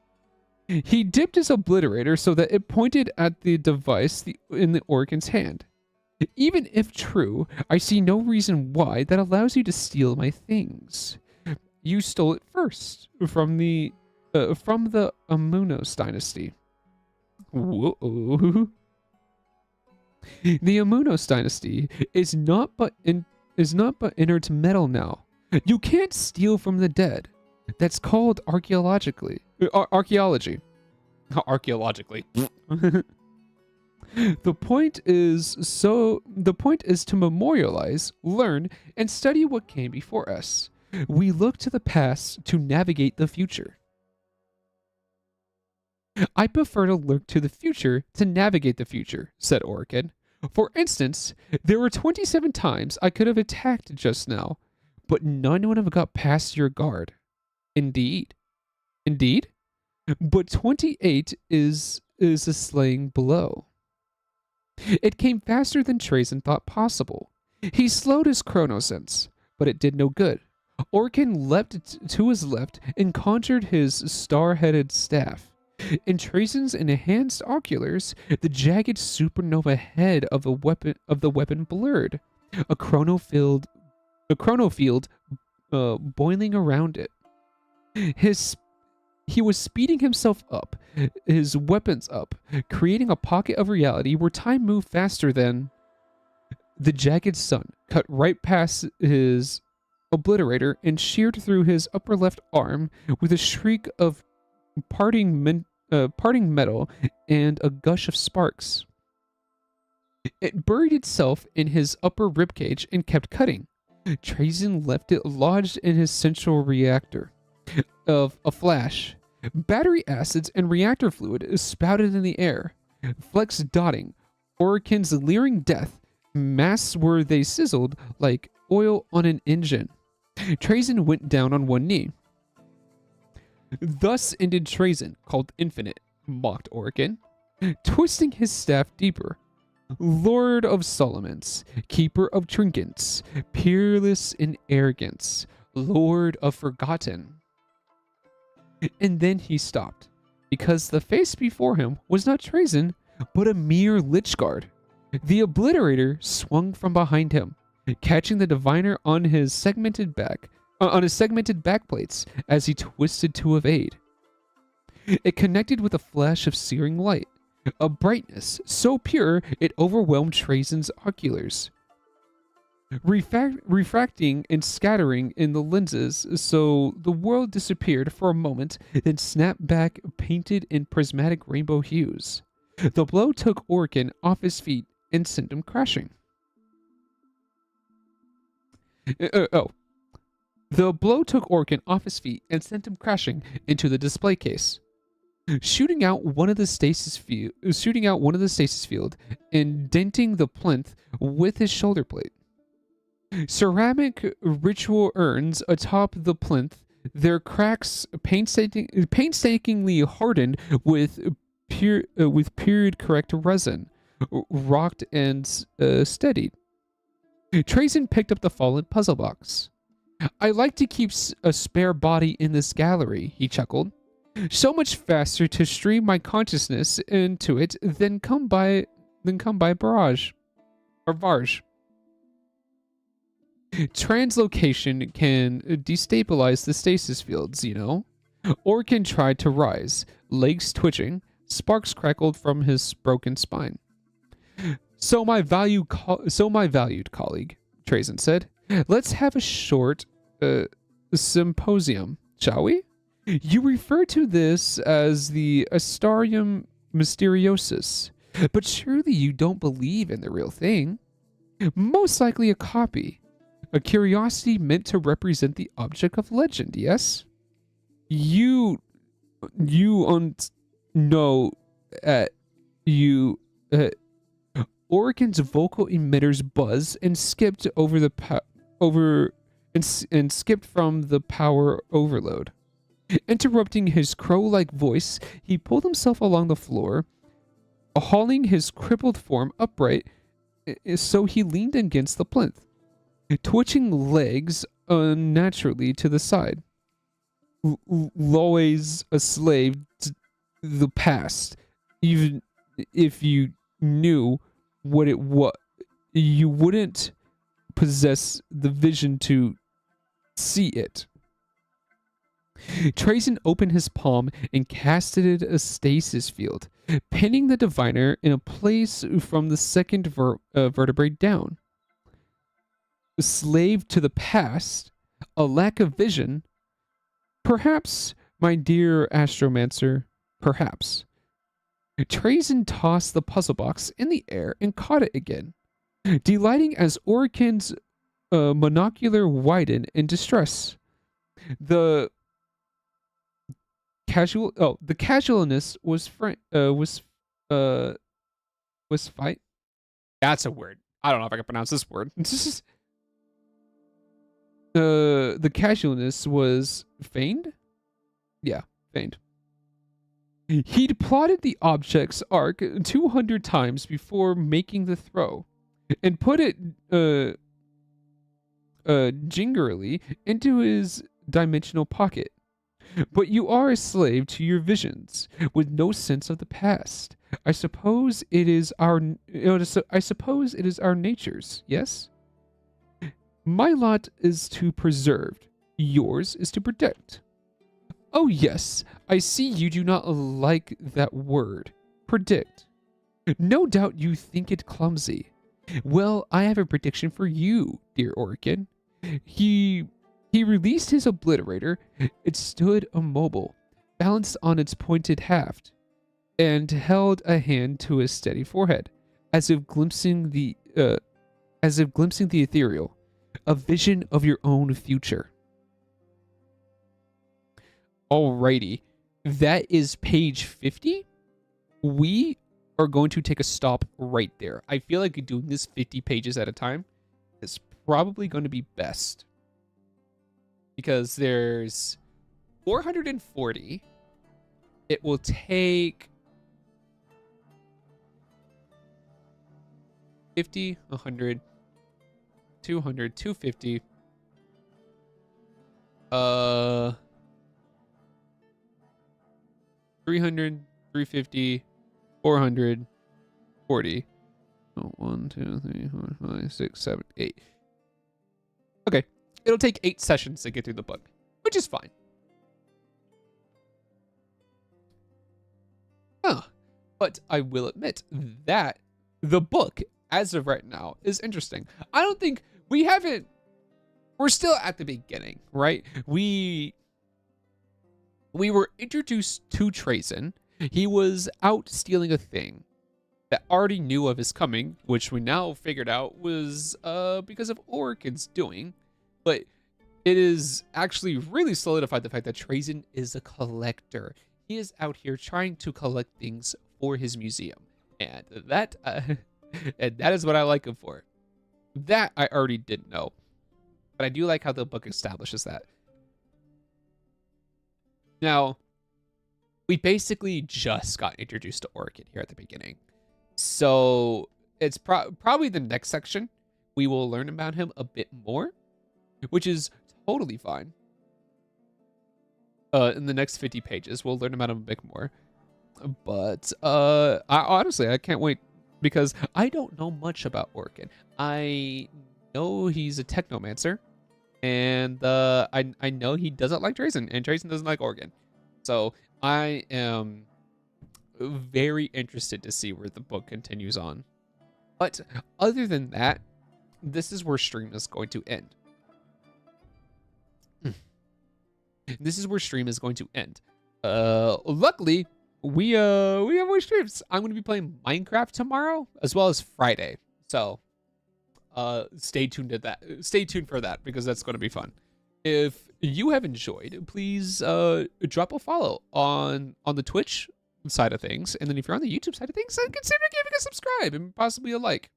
He dipped his obliterator so that it pointed at the device in the Orkin's hand. Even if true, I see no reason why that allows you to steal my things. You stole it first from the Amunos dynasty. Whoa. The Amunos dynasty is not but inert metal now. You can't steal from the dead. That's called archaeology. Archaeologically. The point is to memorialize, learn, and study what came before us. We look to the past to navigate the future. I prefer to look to the future to navigate the future, said Orkin. For instance, there were 27 times I could have attacked just now, but none would have got past your guard. Indeed. Indeed? But 28 is a slaying blow. It came faster than Trazen thought possible. He slowed his chronosense, but it did no good. Orkin leapt to his left and conjured his star-headed staff. In Trazen's enhanced oculars, the jagged supernova head of the weapon blurred, a chrono field boiling around it. He was speeding himself up, his weapons up, creating a pocket of reality where time moved faster than the jagged sun cut right past his obliterator and sheared through his upper left arm with a shriek of parting metal and a gush of sparks. It buried itself in his upper ribcage and kept cutting. Trazen left it lodged in his central reactor. Of a flash, battery acids and reactor fluid spouted in the air, flecks dotting Orikin's leering death, mass where they sizzled like oil on an engine. Trazen went down on one knee. Thus ended Trazen, called Infinite, mocked Orikin, twisting his staff deeper. Lord of Solomons, keeper of trinkets, peerless in arrogance, Lord of Forgotten. And then he stopped, because the face before him was not Trazen, but a mere Lichguard. The Obliterator swung from behind him, catching the Diviner on his segmented backplates as he twisted to evade. It connected with a flash of searing light, a brightness so pure it overwhelmed Trazen's oculars. Refracting and scattering in the lenses, so the world disappeared for a moment, then snapped back, painted in prismatic rainbow hues. The blow took Orkin off his feet and sent him crashing. The blow took Orkin off his feet and sent him crashing into the display case, shooting out one of the stasis field and denting the plinth with his shoulder plate. Ceramic ritual urns atop the plinth, their cracks painstakingly hardened with period correct resin, rocked and steadied. Trazen picked up the fallen puzzle box. I like to keep a spare body in this gallery, he chuckled. So much faster to stream my consciousness into it than come by barrage or Varge. Translocation can destabilize the stasis fields, you know. Orkin tried to rise, legs twitching, sparks crackled from his broken spine. So my valued colleague, Trazen said, let's have a short symposium, shall we? You refer to this as the Astarium Mysteriosus, but surely you don't believe in the real thing. Most likely a copy. A curiosity meant to represent the object of legend, yes? Orikin's vocal emitters buzzed and skipped skipped from the power overload. Interrupting his crow-like voice, he pulled himself along the floor, hauling his crippled form upright so he leaned against the plinth, twitching legs unnaturally to the side. Always a slave to the past. Even if you knew what it was, you wouldn't possess the vision to see it. Trazen opened his palm and casted a stasis field, pinning the diviner in a place from the second vertebrae down. A slave to the past, a lack of vision. Perhaps, my dear astromancer, perhaps. Trazen tossed the puzzle box in the air and caught it again, delighting as Oricon's monocular widened in distress. The casualness was fight. That's a word. I don't know if I can pronounce this word. The casualness was feigned? Yeah, feigned. He'd plotted the object's arc 200 times before making the throw, and put it gingerly into his dimensional pocket. But you are a slave to your visions, with no sense of the past. I suppose it is our natures, yes? My lot is to preserve, yours is to protect. Oh yes, I see you do not like that word, predict. No doubt you think it clumsy. Well, I have a prediction for you, dear Orkin. He released his obliterator. It stood immobile, balanced on its pointed haft, and held a hand to his steady forehead, as if glimpsing the ethereal, a vision of your own future. Alrighty, that is page 50. We are going to take a stop right there. I feel like doing this 50 pages at a time is probably going to be best, because there's 440. It will take 50, 100, 200, 250. 300, 350, 400, 40. Oh, 1, 2, 3, 4, 5, 6, 7, 8. Okay. It'll take 8 sessions to get through the book, which is fine. But I will admit that the book, as of right now, is interesting. I don't think we're still at the beginning, right? We were introduced to Trazen. He was out stealing a thing that already knew of his coming, which we now figured out was because of Oricon's doing. But it is actually really solidified the fact that Trazen is a collector. He is out here trying to collect things for his museum. And that is what I like him for. That I already didn't know. But I do like how the book establishes that. Now, we basically just got introduced to Orchid here at the beginning. So it's probably the next section. We will learn about him a bit more, which is totally fine. In the next 50 pages, we'll learn about him a bit more. But I can't wait, because I don't know much about Orchid. I know he's a technomancer, and I know he doesn't like Trazen, and Trazen doesn't like Orchid. So I am very interested to see where the book continues on. But other than that, this is where stream is going to end. This is where stream is going to end. Luckily, we have more streams. I'm going to be playing Minecraft tomorrow as well as Friday. So stay tuned to that. Stay tuned for that, because that's going to be fun. If you have enjoyed, please drop a follow on the Twitch side of things, and then if you're on the YouTube side of things, consider giving a subscribe and possibly a like.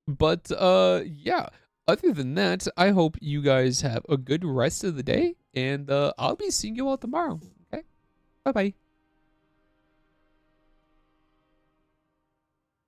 But yeah, other than that, I hope you guys have a good rest of the day, and I'll be seeing you all tomorrow. Okay, bye bye.